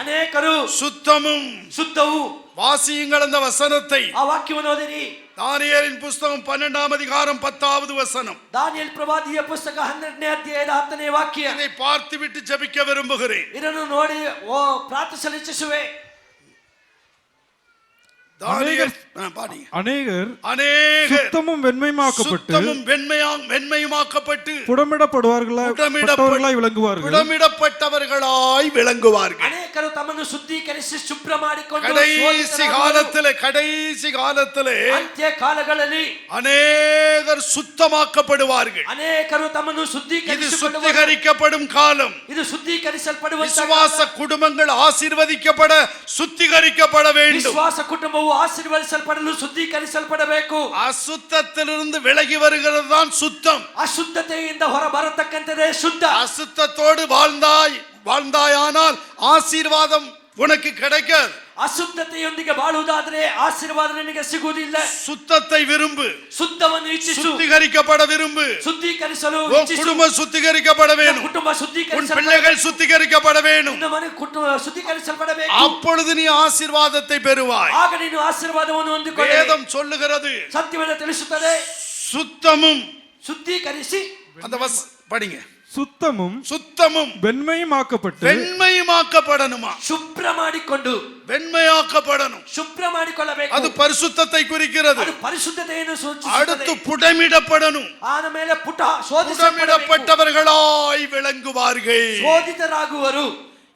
ಅನೇಕರು சுத்தமும் ಶುದ್ಧವು. வாசியுங்கள் அந்த வசனத்தை. ಆ ವಾಕ್ಯವನ್ನು ಓದಿರಿ. தானியேலின் புஸ்தகம் 12ஆம் அதிகாரம் 10வது வசனம். ದಾನಿಯೇಲ್ ಪ್ರವಾದಿಯ ಪುಸ್ತಕ 12ನೇ ಅಧ್ಯಾಯದ 10ನೇ ವಾಕ್ಯ. இதை பார்த்து விட்டு ஜெபிக்க விரும்புகிறேன். ಇದನ್ನು ನೋಡಿ ಪ್ರಾರ್ಥಿಸಲು ಇಚ್ಛಿಸುವೆ. அநேகர் அநேகர் சுத்தமும் வெண்மையுமாக்கப்பட்டு புடமிடப்படுவார்களாய் விளங்குவார்கள். ಅನೇಕರು ತಮ್ಮನ್ನು ಶುದ್ಧೀಕರಿಸಿ ಶುಭ್ರ ಮಾಡಿಕೊಂಡು கடைசி காலத்திலே ಅಂತ್ಯ ಕಾಲಗಳಲ್ಲಿ அநேகர் சுத்தமாக்கப்படுவார்கள். ಅನೇಕರು ತಮ್ಮನ್ನು இது சுத்திகரிக்கப்படும் காலம். ಇದು ಶುದ್ಧೀಕರಿಸಲ್ಪಡುವ விசுவாச குடும்பங்கள் ஆசீர்வதிக்கப்பட சுத்திகரிக்கப்பட வேண்டும். ವಿಶ್ವಾಸ ಕುಟುಂಬವು ಆಶೀರ್ವದಿಸಲ್ಪಡಲು ಶುದ್ಧೀಕರಿಸಲ್ಪಡಬೇಕು. அசுத்தத்திலிருந்து விலகி வருகிறது தான் சுத்தம். ಅಶುದ್ಧತೆಯಿಂದ ಹೊರ ಬರತಕ್ಕಂಥದೇ ಶುದ್ಧ. அசுத்தத்தோடு வாழ்ந்தாயானால் ஆசீர்வாதம் உனக்கு கிடைக்காது. ಅಶುದ್ಧತೆಯೊಂದಿಗೆ ಬಾಳುವುದಾದರೆ ಆಶೀರ್ವಾದ ನಿನಗೆ ಸಿಗುವುದಿಲ್ಲ. சுத்தத்தை விரும்பு. ಶುದ್ಧವನ್ನು ಇಚ್ಛಿಸು. சுத்திகரிக்கப்பட விரும்பு. ಶುದ್ಧೀಕರಿಸಲು உன் குடும்பம் சுத்திகரிக்கப்பட வேண்டும். ಕುಟುಂಬ உன் ಶುದ್ಧೀಕರಿಸಲ್ಪಡಬೇಕು. பிள்ளைகள் சுத்திகரிக்கப்பட வேண்டும். ನಿನ್ನ ಮನೆ ಶುದ್ಧೀಕರಿಸಲ್ಪಡಬೇಕು. அப்பொழுது நீ ஆசீர்வாதத்தை பெறுவாய். ಆಗ ನೀನು ಆಶೀರ್ವಾದವನ್ನು ಹೊಂದಿಕೊಳ್ಳುವೆ. வேதம் சொல்லுகிறது, ಸತ್ಯವೇದ ತಿಳಿಸುತ್ತದೆ, சுத்தமும் ಶುದ್ಧೀಕರಿಸಿ. அந்த படிங்க. சுத்தமும் சுத்தமும் வெண்மையுமாக்கப்பட்டு வெண்மையுமாக்கப்படணுமா? ಶುಭ್ರ ಮಾಡಿಕೊಂಡು வெண்மையாக்கப்படணும். ಶುಭ್ರ ಮಾಡಿಕೊಳ್ಳಬೇಕು. அது பரிசுத்தத்தை குறிக்கிறது. ಅದು ಪರಿಶುದ್ಧತೆಯನ್ನು ಸೂಚಿಸುತ್ತದೆ. அடுத்து புடமிடப்படணும். ಆದ ಮೇಲೆ ಪುಟ ಶೋಧಿಸಲ್ಪಡಬೇಕು. புடமிடப்பட்டவர்களாய் விளங்குவார்கள். ಶೋಧಿತರಾಗುವರು.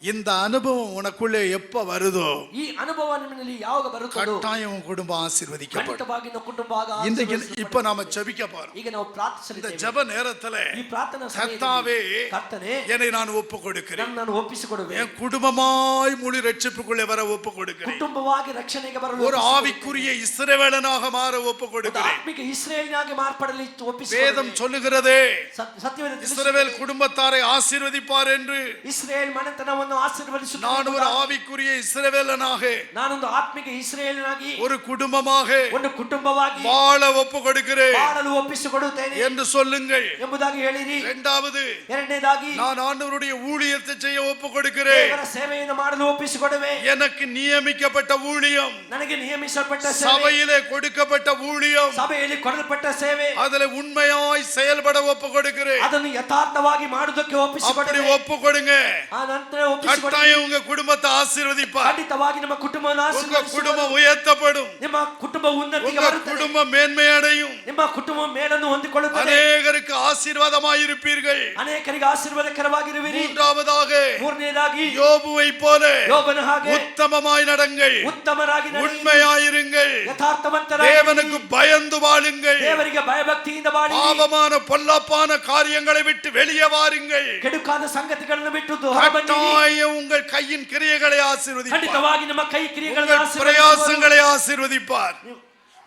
இந்த அனுபவம் உனக்குள்ளே எப்ப வருதோ ಈ ಅನುಭವ ನಿಮ್ಮಲ್ಲಿ ಯಾವಾಗ ಬರುತ್ತದೋ கட்டாயம் உன் குடும்பம் ஆசீர்வதிக்கப்படும். ಖಂಡಿತವಾಗಿ ನಮ್ಮ ಕುಟುಂಬ இன்றைக்கு இப்ப நாம ஜெபிக்க போறோம். ಈಗ ನಾವು இந்த ಪ್ರಾರ್ಥಿಸಲಿದ್ದೇವೆ. ஜெப நேரத்துல ಈ ಪ್ರಾರ್ಥನಾ கர்த்தாவே ಸಮಯದಲ್ಲಿ ಕರ್ತನೇ என்னை நான் ஒப்பு கொடுக்கிறேன். ನಾನು ಒಪ್ಪಿಸಿಕೊಡುವೆ. என் குடும்பமாய் முழு ரட்சிப்புக்குள்ளே வர ஒப்பு கொடுக்கிறேன். ಕುಟುಂಬವಾಗಿ ರಕ್ಷಣೆಗೆ ಬರಲು ஒரு ஆவிக்குரிய இஸ்ரவேலனாக மாற ஒப்பு கொடுக்கிறேன். ಆತ್ಮಿಕ ಇಸ್ರೇಲಿನಾಗಿ ಮಾರ್ಪಡಲು ಒಪ್ಪಿಸಿಕೊಡುವೆ. வேதம் சொல்லுகிறதே ಸತ್ಯವೇದ இஸ்ரவேல் குடும்பத்தாரை ஆசீர்வதிப்பார் என்று. ಇಸ್ರೇಲ್ ಮನೆತನವನ್ನು ಆಶೀರ್ವದಿಸುತ್ತಾನೆ. நான் ஒரு ஆவிக்குரிய இஸ்ரவேலனாக ನಾನೊಂದು ಆತ್ಮಿಕ ಇಸ್ರೇಲಿನಾಗಿ ஒரு குடும்பமாக ಒಂದು ಕುಟುಂಬವಾಗಿ வாழ ஒப்பு கொடுக்கிறேன் ಬಾಳಲು ಒಪ್ಪಿಸಿಕೊಡುತ್ತೇನೆ என்று சொல்லுங்கள். ಎಂಬುದಾಗಿ ಹೇಳಿರಿ. இரண்டாவது, ಎರಡನೇದಾಗಿ நான் ஆண்டவருடைய ஊழியத்தை செய்ய ஒப்பு கொடுக்கிறேன். ದೇವರ ಸೇವೆಯನ್ನು ಮಾಡಲು ಒಪ್ಪಿಸಿಕೊಡುವೆ. எனக்கு நியமிக்கப்பட்ட ஊழியம், ನನಗೆ ನಿಯಮಿಸಲ್ಪಟ್ಟ ಸೇವೆ, சபையிலே கொடுக்கப்பட்ட ஊழியம், ಸಭೆಯಲ್ಲಿ ಕೊಡಲ್ಪಟ್ಟ ಸೇವೆ, அதில் உண்மையாய் செயல்பட ஒப்பு கொடுக்கிறேன். ಅದನ್ನು ಯಥಾರ್ಥವಾಗಿ ಮಾಡುವುದಕ್ಕೆ அப்படி ಒಪ್ಪಿಸಿಕೊಡುವೆ. ஒப்பு கொடுங்க. ಆ ನಂತರ ಒಪ್ಪಿಸಿಕೊಡುವೆ. கட்டாயம் உங்க குடும்பத்தை ஆசீர்வதிப்பார். ಖಂಡಿತವಾಗಿ ನಮ್ಮ ಕುಟುಂಬವನ್ನು உங்க ಆಶೀರ್ವದಿಸುವರು. குடும்பம் உயர்த்தப்படும். ನಿಮ್ಮ ಕುಟುಂಬ ಉನ್ನತಿಗೆ உங்க ಬರುತ್ತದೆ. குடும்பம் மேன்மை அடையும். ನಿಮ್ಮ ಕುಟುಂಬ ಮೇಲನ್ನು ಹೊಂದಿಕೊಳ್ಳುತ್ತದೆ. அநேகருக்கு ஆசீர்வாதமாய் இருப்பீர்கள். ಅನೇಕರಿಗೆ ಆಶೀರ್ವಾದಕರವಾಗಿರುವಿರಿ. மூன்றாவதாக, ಮೂರನೇದಾಗಿ யோபுவை போல ಯೋಬನ ಹಾಗೆ உத்தமமாய் நடங்கள். ಉತ್ತಮರಾಗಿ ನಡೆಯಿರಿ. உண்மையாயிருங்கள். ಯಥಾರ್ಥವಂತರಾಗಿ தேவனுக்கு பயந்து வாழுங்கள். ದೇವರಿಗೆ ಭಯಭಕ್ತಿಯಿಂದ ಬಾಳಿ. பாவமான பொல்லாப்பான காரியங்களை விட்டு வெளியே வாருங்கள். ಕೆಡುಕಾದ ಸಂಗತಿಗಳನ್ನು ಬಿಟ್ಟು ಹೊರಬನ್ನಿರಿ. கட்டாயம் உங்கள் கையின் கிரியைகளை ஆசீர்வதிப்பார். ಖಂಡಿತವಾಗಿ ನಮ್ಮ ಕೈ ಕ್ರಿಯೆಗಳನ್ನು உங்கள் ಆಶೀರ್ವದಿಸುವರು. பிரயாசங்களை ஆசீர்வதிப்பார்.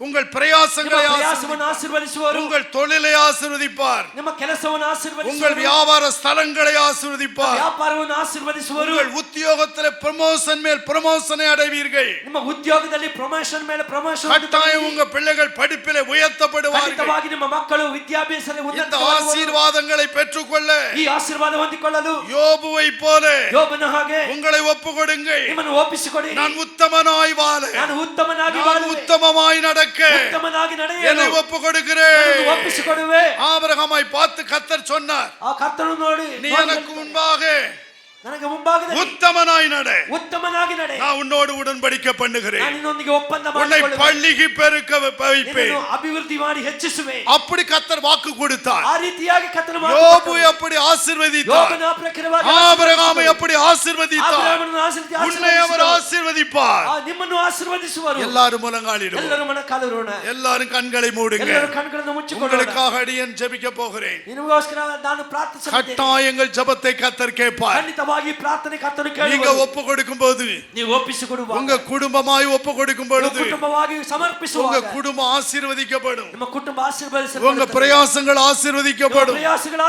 உங்கள் பிரயாசங்களை ನಿಮ್ಮ ಪ್ರಯಾಸವನ್ನು ಆಶೀರ್ವದಿಸುವರು. உங்கள் தொழிலை ஆசீர்வதிப்பார். ನಿಮ್ಮ ಕೆಲಸವನ್ನು உங்கள் ಆಶೀರ್ವದಿಸುವರು. வியாபார ஸ்தலங்களை ஆசீர்வதிப்பார். ವ್ಯಾಪಾರವನ್ನು ಆಶೀರ್ವದಿಸುವರು. உங்கள் உத்தியோகத்தில் ப்ரமோஷன் மேல் ப்ரமோஷனை அடைவீர்கள். ನಿಮ್ಮ ಉದ್ಯೋಗದಲ್ಲಿ ಪ್ರಮೋಷನ್ ಮೇಲೆ ಪ್ರಮೋಷನ್. கட்டாயம் உங்க பிள்ளைகள் படிப்பிலே உயர்த்தப்படுவார்கள். ಖಂಡಿತವಾಗಿ ನಿಮ್ಮ ಮಕ್ಕಳು ವಿದ್ಯಾಭ್ಯಾಸದಲ್ಲಿ இந்த ಉನ್ನತವಾಗುವರು. ஆசீர்வாதங்களை பெற்றுக்கொள்ள ಈ ಆಶೀರ್ವಾದ ಹೊಂದಿಕೊಳ್ಳಲು யோபுவை போல ಯೋಬನ ಹಾಗೆ உங்களை ஒப்பு கொடுங்கள். ನಿಮ್ಮನ್ನು ಒಪ್ಪಿಸಿಕೊಡಿ. நான் உத்தமனாய் வாழ, ನಾನು ಉತ್ತಮನಾಗಿ நான் ಬಾಳುವೆ. உத்தமமாய் நடக்க ಉತ್ತಮನಾಗಿ ನಡೆಯಲು என்னை ஒப்பு கொடுக்கிறேன். ನನ್ನನ್ನು ಒಪ್ಪಿಸಿಕೊಡುವೆ. ஆபிரகாமை பார்த்து கர்த்தர் சொன்னார், ಆ ಕರ್ತನು ನೋಡಿ நீ எனக்கு முன்பாக ನನಗೆ ಮುಂಭಾಗದಲ್ಲಿ உத்தமனாய் நட, ಉತ್ತಮನಾಗಿ ನಡೆ. நான் உன்னோடு உடன்படிக்கை ನಾನು பண்ணுகிறேன். ನಿನ್ನೊಂದಿಗೆ ಒಪ್ಪಂದ உன்னை ಮಾಡಿಕೊಳ್ಳುವೆ. பள்ளிக்கு பெருக்க வைப்பேன். ನಿನ್ನನ್ನು ಅಭಿವೃದ್ಧಿ ಮಾಡಿ ಹೆಚ್ಚಿಸುವೆ. அப்படி கர்த்தர் வாக்கு கொடுத்தார். ಆ ರೀತಿಯಾಗಿ ಕರ್ತನು யோபுவை அப்படி ஆசீர்வதித்தார். ಯೋಬನ ಪ್ರಕಾರವಾಗಿ ஆபிரகாமை அப்படி ஆசீர்வதித்தார். ಆಬ್ರಹಾಮನನ್ನು ಆಶೀರ್ವದಿಸಿ உன்னை அவர் ஆசீர்வதிப்பார். ನಿಮ್ಮನ್ನು ಆಶೀರ್ವದಿಸುವರು. எல்லாரும் முழங்காலிடுவோம். ಎಲ್ಲರೂ ಮೊಣಕಾಲೂರೋಣ. எல்லாரும் கண்களை மூடுங்க. ಎಲ್ಲರೂ ಕಣ್ಣುಗಳನ್ನು ಮುಚ್ಚಿಕೊಳ್ಳೋಣ. உங்களுக்காக அடியேன் ஜெபிக்க போகிறேன். ನಿಮಗೋಸ್ಕರ ನಾನು ಪ್ರಾರ್ಥಿಸುತ್ತೇನೆ. கட்டாயங்கள் ஜெபத்தை கர்த்தர் கேட்பார். ಖಂಡಿತವಾಗಿ ಪ್ರಾರ್ಥನೆ ಕರ್ತನು நீங்க ಕೇಳುವರು. ஒப்பு கொடுக்கும் போது, ನೀವು ಒಪ್ಪಿಸಿಕೊಡುವಾಗ, உங்க குடும்பமாய் ஒப்பு கொடுக்கும் பொழுது ಕುಟುಂಬವಾಗಿ உங்க ಸಮರ್ಪಿಸುವಾಗ குடும்பம் ஆசீர்வதிக்கப்படும். ನಿಮ್ಮ ಕುಟುಂಬ உங்க ಆಶೀರ್ವದಿಸಲ್ಪಡುತ್ತದೆ. பிரயாசங்கள் ஆசீர்வதிக்கப்படும். ಪ್ರಯಾಸಗಳು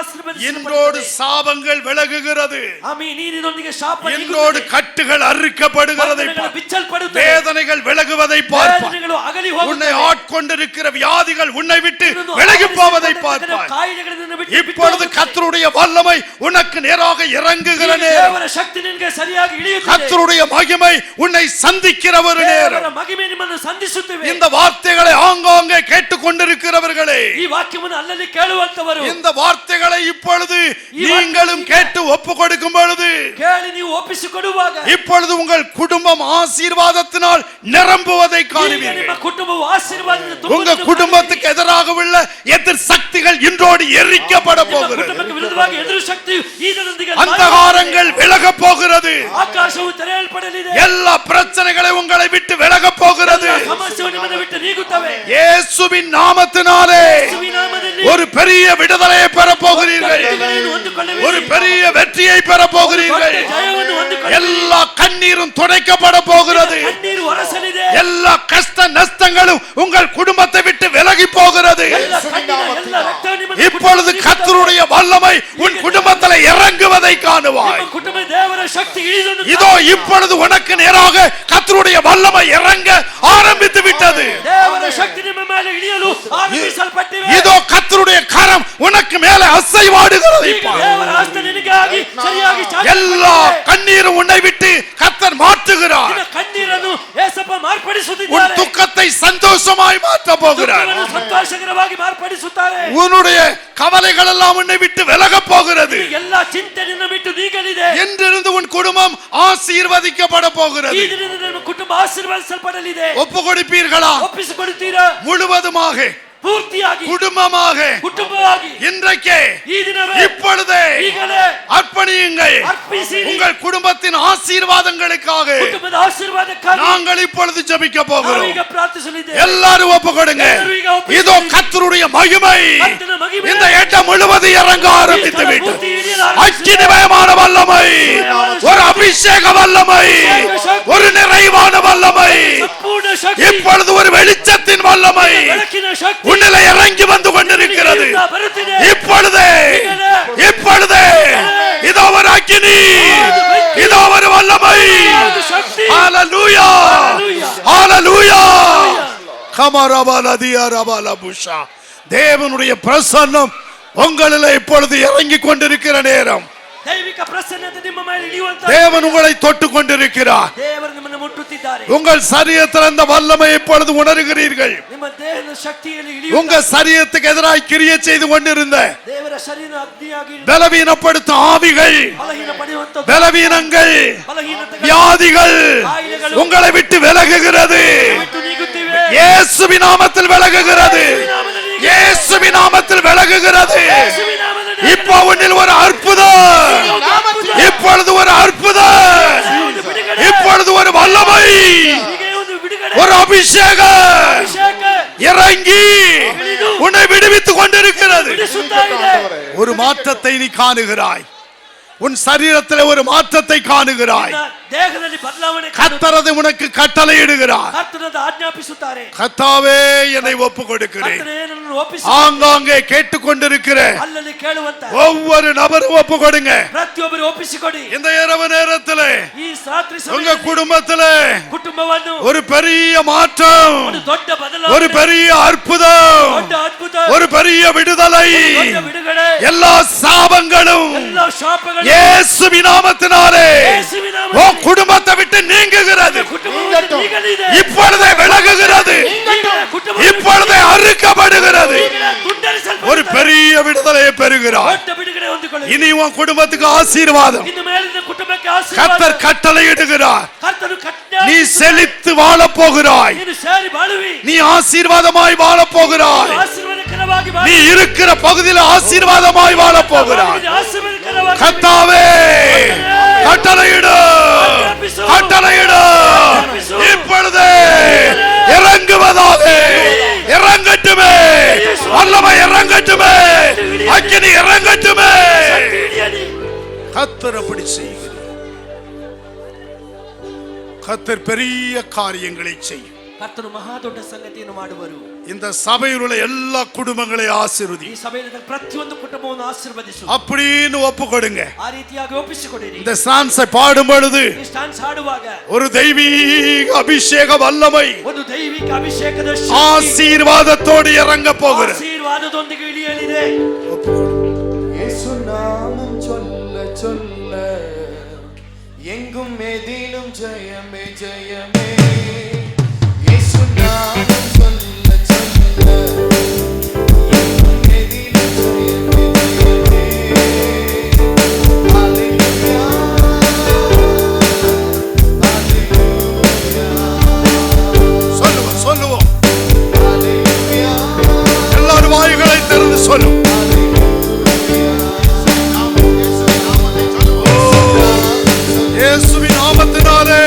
இன்றோடு ಆಶೀರ್ವದಿಸಲ್ಪಡುತ್ತದೆ. சாபங்கள் விலகுகிறது. ಆಮೆನ್. ನೀರಿನೊಂದಿಗೆ ಶಾಪ இன்றோடு ನೀಗುತ್ತದೆ. கட்டுகள் அறுக்கப்படுகிறதை ಬಂಧನಗಳು பார்ப்பார். ಬಿಚ್ಚಲ್ಪಡುತ್ತವೆ. வேதனைகள் விலகுவதை பார்ப்பார். ವೇದನೆಗಳು ಅಗಲಿ உன்னை ಹೋಗುತ್ತವೆ. ஆட்கொண்டிருக்கிற வியாதிகள் உன்னை விட்டு ನಿನ್ನನ್ನು விலகி போவதை ಆವರಿಸಿಕೊಂಡಿರುವ பார்ப்பார். ಕಾಯಿಲೆಗಳನ್ನು ಬಿಟ್ಟು இப்பொழுது ಬಿಟ್ಟು கர்த்தருடைய வல்லமை உனக்கு நேராக இறங்குகிற ಹೋಗುತ್ತದೆ. நேரம். ದೇವರ ಶಕ್ತಿ ನಿನಗೆ ಸರಿಯಾಗಿ ಇಳಿಯುತ್ತದೆ. கர்த்தருடைய மகிமை உன்னை சந்திக்கிற ஒரு நேரம். ದೇವರ ಮಹಿಮೆ ನಿಮ್ಮನ್ನು ಸಂಧಿಸುತ್ತವೆ. இந்த வார்த்தைகளை ஆங்காங்கே கேட்டுக்கொண்டிருக்கிறவர்களே, ಈ ವಾಕ್ಯವನ್ನು ಅಲ್ಲಲ್ಲಿ ಕೇಳುವಂತವರು, இந்த வார்த்தைகளை இப்பொழுது நீங்களும் கேட்டு ஒப்பு கொடுக்கும் பொழுது, ಕೇಳಿ ನೀವು ಒಪ್ಪಿಸಿಕೊಡುವಾಗ இப்பொழுது உங்கள் குடும்பம் ஆசீர்வாதத்தினால் நிரம்புவதை ಈಗ காணுவீர்கள். ನಿಮ್ಮ ಕುಟುಂಬವು ಆಶೀರ್ವಾದದಿಂದ உங்க ತುಂಬುವುದನ್ನು குடும்பத்துக்கு எதிராக உள்ள எதிர் சக்திகள் இன்றோடு எரிக்கப்பட ನಿಮ್ಮ போகிறது. ಕುಟುಂಬಕ್ಕೆ ವಿರುದ್ಧವಾಗಿ ಎದುರು ಶಕ್ತಿಯು ಈಗಲೊಂದಿಗೆ அந்தகாரங்கள் விலக போகிறது. ಆಕಾಶವು ತೆರೆಯಲ್ಪಡಲಿದೆ. எல்லா பிரச்சனைகளை உங்களை விட்டு விலக போகிறது. ಎಲ್ಲ ಸಮಸ್ಯೆಗಳು ನಿಮ್ಮನ್ನು ಬಿಟ್ಟು ನೀಗುತ್ತವೆ. இயேசுவின் நாமத்தினாலே ಯೇಸುವಿನ ನಾಮದಲ್ಲಿ ஒரு பெரிய விடுதலையை பெற போகிறீர்கள். ಕಟ್ಟುಗಳನ್ನು ಹೊಂದಿಕೊಳ್ಳುವಿರಿ. ஒரு பெரிய வெற்றியை பெற போகிறீர்கள். ದೊಡ್ಡ ಜಯವನ್ನು ಹೊಂದಿಕೊಳ್ಳುವಿರಿ. எல்லா கண்ணீரும் துடைக்கப்பட போகிறது. ಕಣ್ಣೀರು ಹೊರಸಲಿದೆ. எல்லா கஷ்ட நஷ்டங்களும் உங்கள் குடும்பத்தை விட்டு விலகி போகிறது. ಎಲ್ಲ ಕಣ್ಣಿನ ಎಲ್ಲ ರಕ್ತವು ನಿಮ್ಮನ್ನು இப்பொழுது ಬಿಟ್ಟು கர்த்தருடைய வல்லமை உன் குடும்பத்தில் இறங்குவதை காணுவாய். ನಿಮ್ಮ ಕುಟುಂಬ ದೇವರ ಶಕ್ತಿ ಇಳಿದು இதோ இப்பொழுது உனக்கு நேராக கர்த்தருடைய வல்லமை இறங்க ஆரம்பித்து விட்டது. ದೇವರ ಶಕ್ತಿ ನಿಮ್ಮ ಮೇಲೆ ಇಳಿಯಲು ಆರಂಭಿಸಲ್ಪಟ್ಟಿವೆ. இதோ கர்த்தருடைய கரம் உனக்கு மேலே அசைவாடுகிறது. ಈಗ ದೇವರ ಹಸ್ತ ನಿನಗಾಗಿ ಸರಿಯಾಗಿ ಚಾಚಲ್ಪಟ್ಟಿದೆ. எல்லா கண்ணீரும் உன்னை விட்டு கர்த்தர் கர்த்தர் மாற்றுகிறார். ನಿನ್ನ ಕಣ್ಣೀರನ್ನು ಯೇಸಪ್ಪ உன் ಮಾರ್ಪಡಿಸುತ್ತಿದ್ದಾರೆ. துக்கத்தை சந்தோஷமாய் மாற்ற போகிறார். ದುಃಖವನ್ನು ಸಂತೋಷಕರವಾಗಿ ಮಾರ್ಪಡಿಸುತ್ತಾರೆ. உன்னுடைய கவலைகள் எல்லாம் உன்னை விட்டு விலக போகிறது. ಎಲ್ಲ ಚಿಂತೆ ನಿನ್ನ ಬಿಟ್ಟು ನೀಗಲಿದೆ. என்றிருந்து உன் குடும்பம் ஆசீர்வதிக்கப்பட ಈ போகிறது. ದಿನದಿಂದ ನಿಮ್ಮ ಕುಟುಂಬ ಆಶೀರ್ವದಿಸಲ್ಪಡಲಿದೆ. ஒப்பு கொடுப்பீர்களா? ಒಪ್ಪಿಸಿಕೊಡುತ್ತೀರಾ? முழுவதுமாக ಪೂರ್ತಿಯಾಗಿ குடும்பமாக ಕುಟುಂಬವಾಗಿ இன்றைக்கே ಈ ದಿನವೇ இப்பொழுதே ಈಗಲೇ அர்ப்பணியுங்கள். ಅರ್ಪಿಸಿರಿ. உங்கள் குடும்பத்தின் ஆசீர்வாதங்களுக்காக ಕುಟುಂಬದ ಆಶೀರ್ವಾದಕ್ಕಾಗಿ நாங்கள் இப்பொழுது ஜெபிக்க போகிறோம். ನಾವೀಗ ಪ್ರಾರ್ಥಿಸಲಿದ್ದೇವೆ. எல்லாரும் ஒப்பு கொடுங்க. இதோ கர்த்தருடைய மகிமை ಕರ್ತನ ಮಹಿಮೆ இந்த இடம் முழுவதும் இறங்க ஆரம்பித்து விட்டது. அக்கினிமயமான வல்லமை, ஒரு அபிஷேக வல்லமை, ஒரு நிறைவான வல்லமை, ಸಂಪೂರ್ಣ ಶಕ್ತಿ, இப்பொழுது ஒரு வெளிச்சத்தின் வல்லமை ಬೆಳಕಿನ ಶಕ್ತಿ உன்னிலே இறங்கி வந்து கொண்டிருக்கிறது. ಬರುತ್ತಿದೆ. இப்பொழுதே இப்பொழுதே இதோ ஒரு அக்கினி, இதோ ஒரு வல்லமை. ಶಕ್ತಿ. ஹalleluya ஹalleluya கமரபலதியா ரபலபுஷா. தேவனுடைய பிரசன்னம் உங்களிலே இப்பொழுது இறங்கி கொண்டிருக்கிற நேரம். ದೈವಿಕ ಪ್ರಸನ್ನತೆ ನಿಮ್ಮ ಮೇಲೆ ಇಳಿಯುವಂತ தேவன் உங்களை தொட்டு கொண்டிருக்கிறார். ದೇವರು ನಿಮ್ಮನ್ನು ಮುಟ್ಟುತ್ತಿದ್ದಾರೆ. உங்கள் சரீரத்தில் அந்த வல்லமை இப்பொழுது உணர்கிறீர்கள். ನಿಮ್ಮ ದೇಹದ ಶಕ್ತಿಯಲ್ಲಿ உங்க சரீரத்துக்கு எதிராய் கிரியை செய்து கொண்டிருந்த ದೇವರ ಶರೀರ ಅಗ್ನಿಯಾಗಿ பலவீனப்படுத்தும் ஆவிகள், ಬಲಹೀನ ಪಡೆಯುವಂತ பலவீனங்கள், ಬಲಹೀನತೆಗಳು, வியாதிகள் ಕಾಯಿಲೆಗಳು உங்களை விட்டு விலகுகிறது. ಬಿಟ್ಟು ನೀಗುತ್ತಿವೆ. இயேசுவின் நாமத்தில் விலகுகிறது. இயேசுவின் நாமத்தில் விலகுகிறது. ಯೇಸುವಿನ ನಾಮದಲ್ಲಿ இப்போ உன்னில் ஒரு அற்புதம், இப்பொழுது ஒரு அற்புதம், ಒಂದು ಬಿಡುಗಡೆ, இப்பொழுது ஒரு வல்லமை, ಹೀಗೆ ಒಂದು ಬಿಡುಗಡೆ, ஒரு அபிஷேகம் ಅಭಿಷೇಕ இறங்கி உன்னை விடுவித்துக் கொண்டிருக்கிறது. ಬಿಡಿಸುತ್ತಾ ಇದೆ. ஒரு மாற்றத்தை நீ காணுகிறாய். உன் சரீரத்தில் ஒரு மாற்றத்தை காணுகிறாய். ನಿನ್ನ ದೇಹದಲ್ಲಿ ಬದಲಾವಣೆ கர்த்தரது உனக்கு கட்டளையிடுகிறார். ಕರ್ತನದ ಆಜ್ಞಾಪಿಸುತ್ತಾರೆ. கர்த்தாவே என்னை ஒப்பு கொடுக்கிறேன். ಕರ್ತನೇ ನನ್ನನ್ನು ಒಪ್ಪಿಸಿ. ஆங்காங்கே கேட்டுக்கொண்டிருக்கிற ಅಲ್ಲಲ್ಲಿ ಕೇಳುವಂತ ஒவ்வொரு நபரும் ஒப்பு கொடுங்க. ಪ್ರತಿಯೊಬ್ಬರು ಒಪ್ಪಿಸಿಕೊಡಿ. இந்த இரவு நேரத்தில் ಈ ರಾತ್ರಿ உங்க ಸಮಯದಲ್ಲಿ குடும்பத்தில் ಕುಟುಂಬವನ್ನು ஒரு பெரிய மாற்றம், ಒಂದು ದೊಡ್ಡ ಬದಲಾವಣೆ, ஒரு பெரிய அற்புதம், ದೊಡ್ಡ ಅದ್ಭುತ, ஒரு பெரிய விடுதலை, ದೊಡ್ಡ ಬಿಡುಗಡೆ, எல்லா சாபங்களும் ಎಲ್ಲ ಶಾಪಗಳು இயேசுவின் நாமத்தினாலே ಯೇಸುವಿನ உன் ನಾಮದಲ್ಲಿ குடும்பத்தை விட்டு நீங்குகிறது. ಕುಟುಂಬವನ್ನು ನೀಗಲಿದೆ. இப்பொழுதே விலகுகிறது. ಕುಟುಂಬ இப்பொழுதே அறுக்கப்படுகிறது. ತುಂಡರಿಸಲ್ಪಡುತ್ತದೆ. ஒரு பெரிய விடுதலையை பெறுகிறார். ದೊಡ್ಡ ಬಿಡುಗಡೆ ಹೊಂದಿಕೊಳ್ಳಿ. இனி உன் குடும்பத்துக்கு ஆசீர்வாதம் ಇನ್ನು ಮೇಲಿನ ಕುಟುಂಬಕ್ಕೆ ಆಶೀರ್ವಾದ. கர்த்தர் கட்டளையிடுகிறார். ಕರ್ತನು ಕಟ್ಟೆ நீ செழித்து வாழப் போகிறாய். ನೀನು ಸೇರಿ ಬಾಳುವಿ. நீ ஆசீர்வாதமாய் வாழப் போகிறாய். ಆಶೀರ್ವಾದಕರವಾಗಿ நீ இருக்கிற பகுதியில் ஆசீர்வாதமாய் வாழப் போகிறாய். ಆಶೀರ್ವಾದಕರವಾಗಿ கர்த்தாவே கட்டளையிடு, கட்டளையிடு. இப்பொழுது இறங்குவதாக, இறங்கட்டுமே, வல்லமை இறங்கட்டுமே, அக்கினி இறங்கட்டுமே. கர்த்தர் அப்படி செய்கிறார். கர்த்தர் பெரிய காரியங்களை செய்யும். ಕರ್ತನು ಮಹಾ ದೊಡ್ಡ ಸಂಗತಿಯನ್ನು ಮಾಡುವರು. இந்த சபையில் உள்ள எல்லா குடும்பங்களையும் ஆசீர்வதி. ಈ ಸಭೆಯಲ್ಲಿ ಪ್ರತಿಯೊಂದು ಕುಟುಂಬವನ್ನು ಆಶೀರ್ವದಿಸು. அப்படின்னு ஒப்பு கொடுங்க. ಆ ರೀತಿಯಾಗಿ ಒಪ್ಪಿಸಿಕೊಡಿರಿ. இந்த சான்ஸை பாடும் பொழுது ಈ ಸ್ಟಾನ್ಸ್ ಹಾಡುವಾಗ ஒரு தெய்வீக அபிஷேக வல்லமை ಒಂದು ದೈವಿಕ ಅಭಿಷೇಕದ ஆசீர்வாதத்தோடு இறங்க போகிறது. ಆಶೀರ್ವಾದದೊಂದಿಗೆ ಇಳಿಯಲಿದೆ. இயேசு நாமம் சொல்ல சொல்ல எங்கும் எதிலும் ஜெயமே ஜெயமே. இயேசு நாமம் சொல்ல சொல்ல எங்கும் எதிலும் ஜெயமே ஜெயமே. ஹalleluya ஹalleluya. சொல்லுவோம் சொல்லுவோம், ஹalleluya எல்லாரும் வாய்களை திறந்து சொல்லும். இயேசுவின் நாமத்தினாலே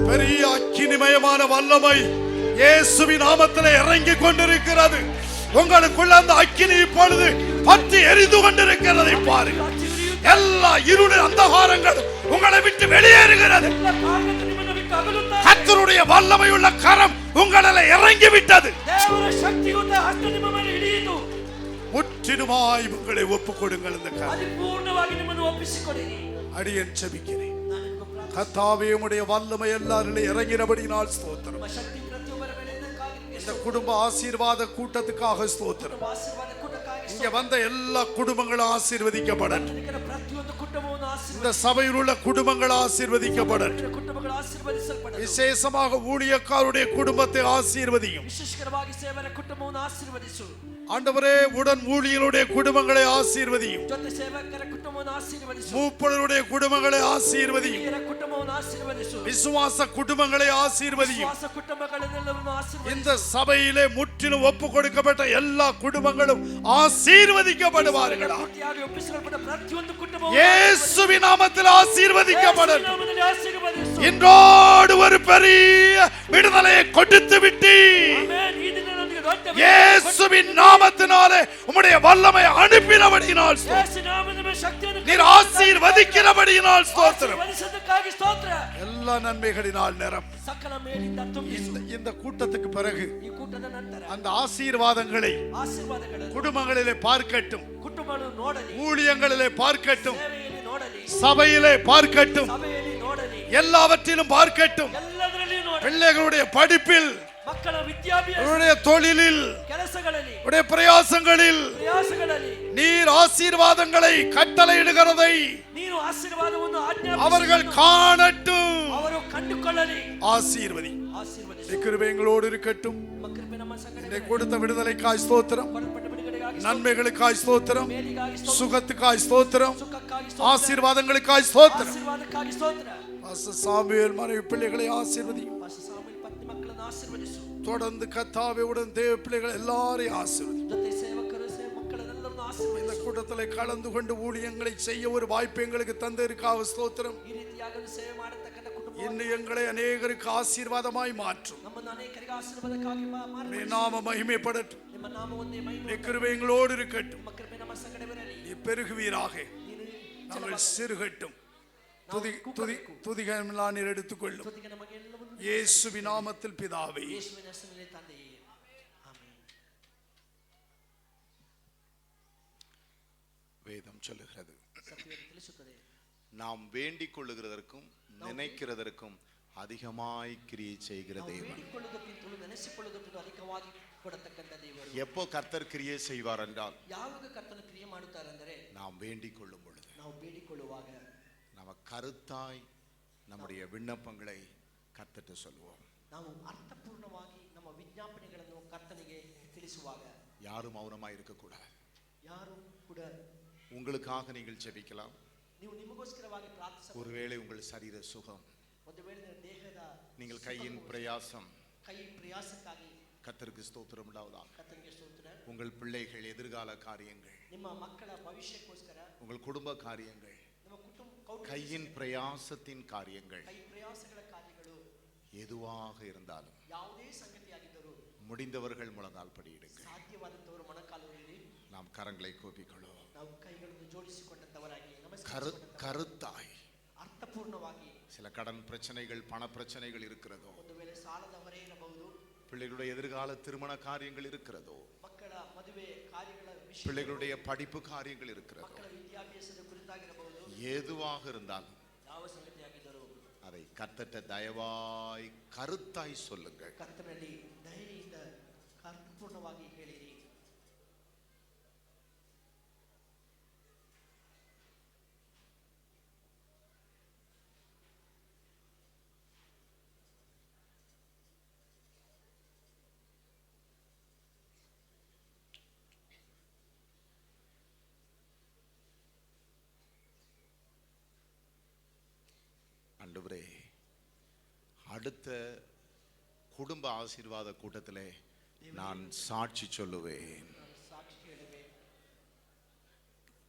பெரிய அக்கினிமயமான வல்லமை இயேசுவின் நாமத்தில் இறங்கி கொண்டிருக்கிறது. உங்களுக்குள்ள அந்த அக்கினி இப்பொழுது பற்றி எரிந்து கொண்டிருக்கிறதை பாருங்க. எல்லா இருளின் அந்தகாரங்கள் உங்களை விட்டு வெளியேறுகிறது. கர்த்தருடைய வல்லமையுள்ள கரம் உங்களில் இறங்கி விட்டது. முற்றிலுமாய் உங்களை ஒப்புக் கொடுங்கள். இந்த அடியேன் ஜெபிக்கிறேன். கர்த்தாவே, உம்முடைய வல்லமை எல்லாரிலும் இறங்கினபடியினால் ஸ்தோத்திரம். இந்த குடும்ப ஆசீர்வாத கூட்டத்துக்காக ஸ்தோத்திரம். இங்க வந்த எல்லா குடும்பங்களும் ஆசீர்வதிக்கப்படட்டும். இந்த சபையில் உள்ள குடும்பங்கள் ஆசீர்வதிக்கப்படட்டும். விசேஷமாக ஊழியக்காரருடைய குடும்பத்தை ஆசீர்வதியும். ஆண்டவரே, உடன் ஊழியருடைய குடும்பங்களை ஆசீர்வதியும். மூப்பருடைய குடும்பங்களை ஆசீர்வதியும். விசுவாச குடும்பங்களை ஆசீர்வதியும். இந்த சபையிலே முற்றிலும் ஒப்பு கொடுக்கப்பட்ட எல்லா குடும்பங்களும் ஆசீர்வதிக்கப்படுவார்கள். இயேசுவின் நாமத்தில் ஆசீர்வதிக்கப்படட்டும். இன்றோடு ஒரு பெரிய விடுதலையை கொடுத்து விட்டு இயேசுவின் நாமத்தினாலே உம்முடைய வல்லமை அனுப்பினபடியினால் நீர் ஆசீர்வதிக்கிறபடியினால் ஸ்தோத்திரம். எல்லா நன்மைகளினால் நிரம்ப இந்த கூட்டத்துக்கு பிறகு அந்த ஆசீர்வாதங்களை குடும்பங்களிலே பார்க்கட்டும், ஊழியங்களிலே பார்க்கட்டும், சபையிலே பார்க்கட்டும், எல்லாவற்றிலும் பார்க்கட்டும். பிள்ளைகளுடைய படிப்பில், தொழிலில், பிரயாசங்களில் நீர் ஆசீர்வாதங்களை கட்டளையிடுகிறதை அவர்கள் காணட்டும். ஆசீர்வதி கிருபைகளோடு இருக்கட்டும். கொடுத்த விடுதலைக்காய் ஸ்தோத்திரம், நன்மைகளுக்காய் ஸ்தோத்திரம், சுகத்துக்காய் ஸ்தோத்திரம், ஆசீர்வாதங்களுக்காய் ஸ்தோத்திரம். சாமுவேல் மனைவி பிள்ளைகளை ஆசீர்வதியும். தொடர்ந்து கர்த்தாவே உடன் தேவ பிள்ளைகள் எல்லாரையும் ஆசீர்வதியும். இந்த கூட்டத்தில் கலந்து கொண்டு ஊழியங்களை செய்ய ஒரு வாய்ப்பு எங்களுக்கு தந்திருக்காக ஸ்தோத்திரம். இன்னும் எங்களை அநேகருக்கு ஆசீர்வாதமாய் மாற்றும். நாம மகிமைப்படட்டும். கிருபைகளோடு இருக்கட்டும். நீ பெருகுவீராக, நாங்கள் சிறுகட்டும். துதிகமெல்லாம் நீர் எடுத்துக்கொள்ளும். இயேசுவின் நாமத்தில் பிதாவே. வேதம் சொல்லுகிறது, நாம் வேண்டிக் கொள்ளுகிறதற்கும் நினைக்கிறதற்கும் அதிகமாய் கிரியை செய்கிற தேவன். எப்போ கர்த்தர் கிரியை செய்வார் என்றால் நாம் வேண்டிக் கொள்ளும் பொழுது. நம்ம கருத்தாய் நம்முடைய விண்ணப்பங்களை ಕರ್ತಕ್ಕೆ சொல்லுவோம். ನಾವು ಅರ್ಥಪೂರ್ಣವಾಗಿ ನಮ್ಮ ವಿಜ್ಞಾಪನೆಗಳನ್ನು ಕರ್ತನಿಗೆ ತಿಳಿಸುವಾಗ யாரும் மௌனமாக இருக்க கூடாது. ಯಾರು ಕೂಡ உங்களுக்காக நீங்கள் ஜெபிக்கலாம். ನೀವು ನಿಮಗೋಸ್ಕರವಾಗಿ ಪ್ರಾರ್ಥಿಸಬಹುದು. ஒருவேளை உங்கள் சரீர சுகம், ಒಂದು ವೇಳೆ ದೇಹದ நீங்கள் கையின் பிரயாசம், ಕೈ ಪ್ರಯಾಸಕ್ಕಾಗಿ கர்த்தருக்கு ஸ்தோத்திரம் உண்டாவதாக. ಕರ್ತನಿಗೆ ಸ್ತೋತ್ರ. உங்கள் பிள்ளைகள் எதிர்கால காரியங்கள், ನಿಮ್ಮ ಮಕ್ಕಳ ಭವಿಷ್ಯಕ್ಕೋಸ್ಕರ, உங்கள் குடும்ப காரியங்கள், ನಿಮ್ಮ ಕುಟುಂಬ கையின் பிரயாசத்தின் காரியங்கள், ಕೈ ಪ್ರಯಾಸಗಳ ಕಾರ್ಯಗಳು எதுவாக இருந்தாலும் ಯಾವುದೇ ಸಂಗತಿಯಾಗಿದ್ದರೂ முடிந்தவர்கள் முழங்கால் படியிடுங்கள். ಸಾಧ್ಯವಾದಂತವರು ಮೊಣಕಾಲೂರಿರಿ. நாம் கரங்களை கூப்பிಕೊಳ್ಳோம். ನಾವು ಕೈಗಳನ್ನು ಜೋಡಿಸಿಕೊಂಡಂತವರಾಗಿ கருத்தாய் ಅರ್ಥಪೂರ್ಣವಾಗಿ. சில கடன் பிரச்சனைகள், பண பிரச்சனைகள் இருக்கிறதோ, ಒಂದು ವೇಳೆ ಸಾಲದವರೇ ಇರಬಹುದು, பிள்ளைகளுடைய எதிர்கால திருமண காரியங்கள் இருக்கிறதோ, ಮಕ್ಕಳ ಮದುವೆ ಕಾರ್ಯಗಳ ವಿಷಯ, பிள்ளைகளுடைய படிப்பு காரியங்கள் இருக்கிறதோ, ಮಕ್ಕಳ ವಿದ್ಯಾಭ್ಯಾಸದ ಕುರಿತಾಗಿರಬಹುದು, எதுவாக இருந்தாலும் ಯಾವ ಸಂಗತಿಯಾಗಿದ್ದರೂ அதை கர்த்தர்ட்ட தயவாய் கருத்தாய் சொல்லுங்கள். ಕರ್ತನಲ್ಲಿ ದಯೆಯಿಂದ ಅರ್ಥಪೂರ್ಣವಾಗಿ ಹೇಳಿರಿ. ஆண்டவரே, அடுத்த குடும்ப ஆசீர்வாத கூட்டத்திலே நான் சாட்சி சொல்லுவேன்.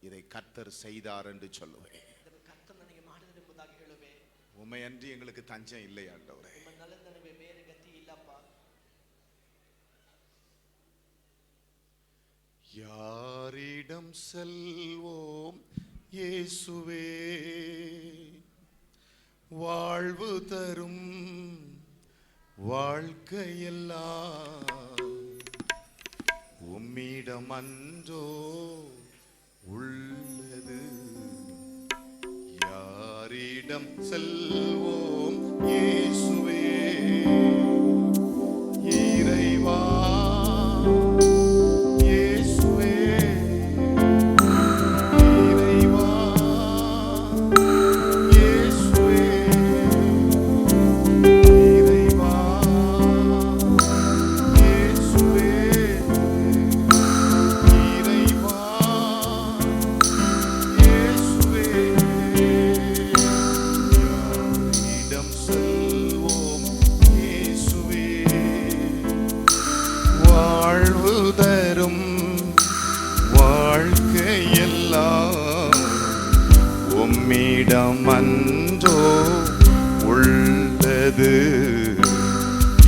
இதை கர்த்தர் செய்தார் என்று சொல்லுவேன். உம்மை அன்றி எங்களுக்கு தஞ்சம் இல்லை ஆண்டவரே. யாரிடம் செல்வோம் இயேசுவே, வாழ்வு தரும் வாழ்க்கையெல்லாம் உம்மிடம் அன்றோ உள்ளது. யாரிடம் செல்வோம் இயேசுவே, இறைவா இயேசுவே, இறைவா இயேசுவே, இறைவா இயேசுவே, இறைவா இயேசுவே. யாரிடம் செல்வோம் இயேசுவே, வாழ்வு தரும் வாழ்க்கையெல்லாம் உம்மிடம் அன்றோ உள்ளது.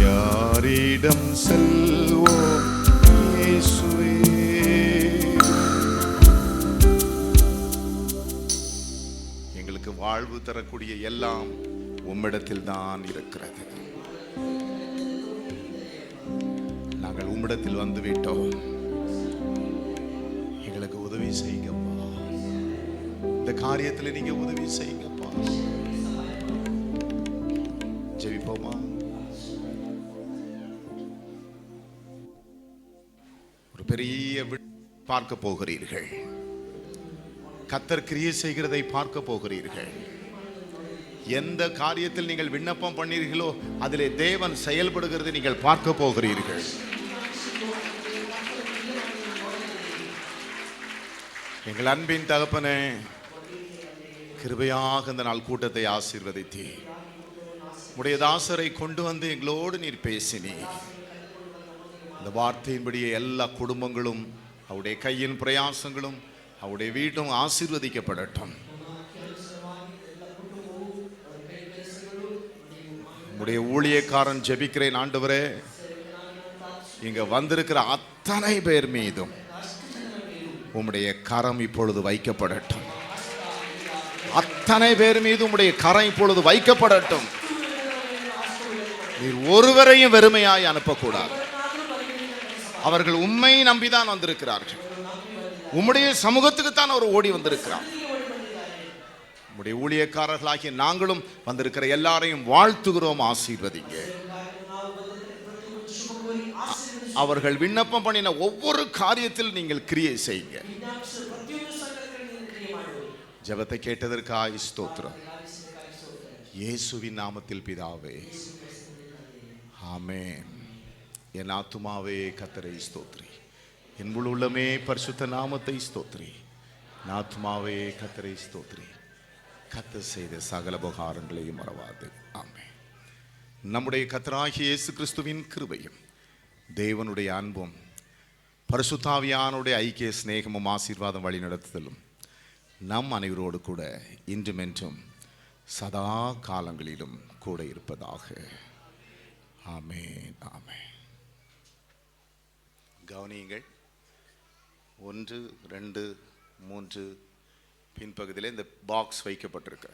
யாரிடம் செல்வோம் இயேசுவே. எங்களுக்கு வாழ்வு தரக்கூடிய எல்லாம் உம்மிடத்தில் தான் இருக்கிறது. நாங்கள் உம்மிடத்தில் வந்து விட்டோம். எங்களுக்கு உதவி செய்யுங்கப்பா. இந்த காரியத்தில் நீங்க உதவி செய்யுங்கப்பா. ஜெபிப்போமா? ஒரு பெரிய பார்க்க போகிறீர்கள். கர்த்தர் கிரியை செய்கிறதை பார்க்க போகிறீர்கள். எந்த காரியத்தில் நீங்கள் விண்ணப்பம் பண்ணீர்களோ அதிலே தேவன் செயல்படுகிறதை நீங்கள் பார்க்க போகிறீர்கள். எங்கள் அன்பின் தகப்பனே, கிருபையாக இந்த நாள் கூட்டத்தை ஆசீர்வதித்தீ. உடைய தாசரை கொண்டு வந்து எங்களோடு நீர் பேசினீர். இந்த வார்த்தையின்படியே எல்லா குடும்பங்களும் அவருடைய கையின் பிரயாசங்களும் அவருடைய வீட்டும் ஆசீர்வதிக்கப்படட்டும். உடைய ஊழியக்காரன் ஜெபிக்கிறேன் ஆண்டவரே, இங்க வந்திருக்கிற அத்தனை பேர் மீதும் உம்முடைய கரம் இப்பொழுது வைக்கப்படட்டும். அத்தனை பேர் மீது உம்முடைய கரம் இப்பொழுது வைக்கப்படட்டும். நீர் ஒருவரையும் வெறுமையாய் அனுப்பக்கூடாது. அவர்கள் உம்மை நம்பிதான் வந்திருக்கிறார்கள். உம்முடைய சமூகத்துக்குத்தான் அவர் ஓடி வந்திருக்கிறார். உம்முடைய ஊழியக்காரர்களாகிய நாங்களும் வந்திருக்கிற எல்லாரையும் வாழ்த்துகிறோம். ஆசீர்வதிங்க. அவர்கள் விண்ணப்பம் பண்ணின ஒவ்வொரு காரியத்தில் நீங்கள் கிரியை செய்யுங்க. ஜெபத்தை கேட்டதற்காக ஸ்தோத்திரம். இயேசுவின் நாமத்தில் பிதாவே, ஆமென். என் ஆத்துமாவே கர்த்தரை ஸ்தோத்திரி, என் முழு உள்ளமே பரிசுத்த நாமத்தை ஸ்தோத்திரி. என் ஆத்துமாவே கர்த்தரை ஸ்தோத்திரி, கர்த்தர் செய்த சகல உபகாரங்களையும் மறவாது. ஆமென். நம்முடைய கர்த்தராகிய இயேசு கிறிஸ்துவின் கிருபையும் தேவனுடைய அன்பும் பரிசுத்தாவியானுடைய ஐக்கிய சிநேகமும் ஆசீர்வாதம் வழி நடத்துதலும் நம் அனைவரோடு கூட இன்றுமென்றும் சதா காலங்களிலும் கூட இருப்பதாக. ஆமென், ஆமென். கவனியுங்கள். 1, 2, 3 பின்பகுதியில் இந்த பாக்ஸ் வைக்கப்பட்டிருக்கு.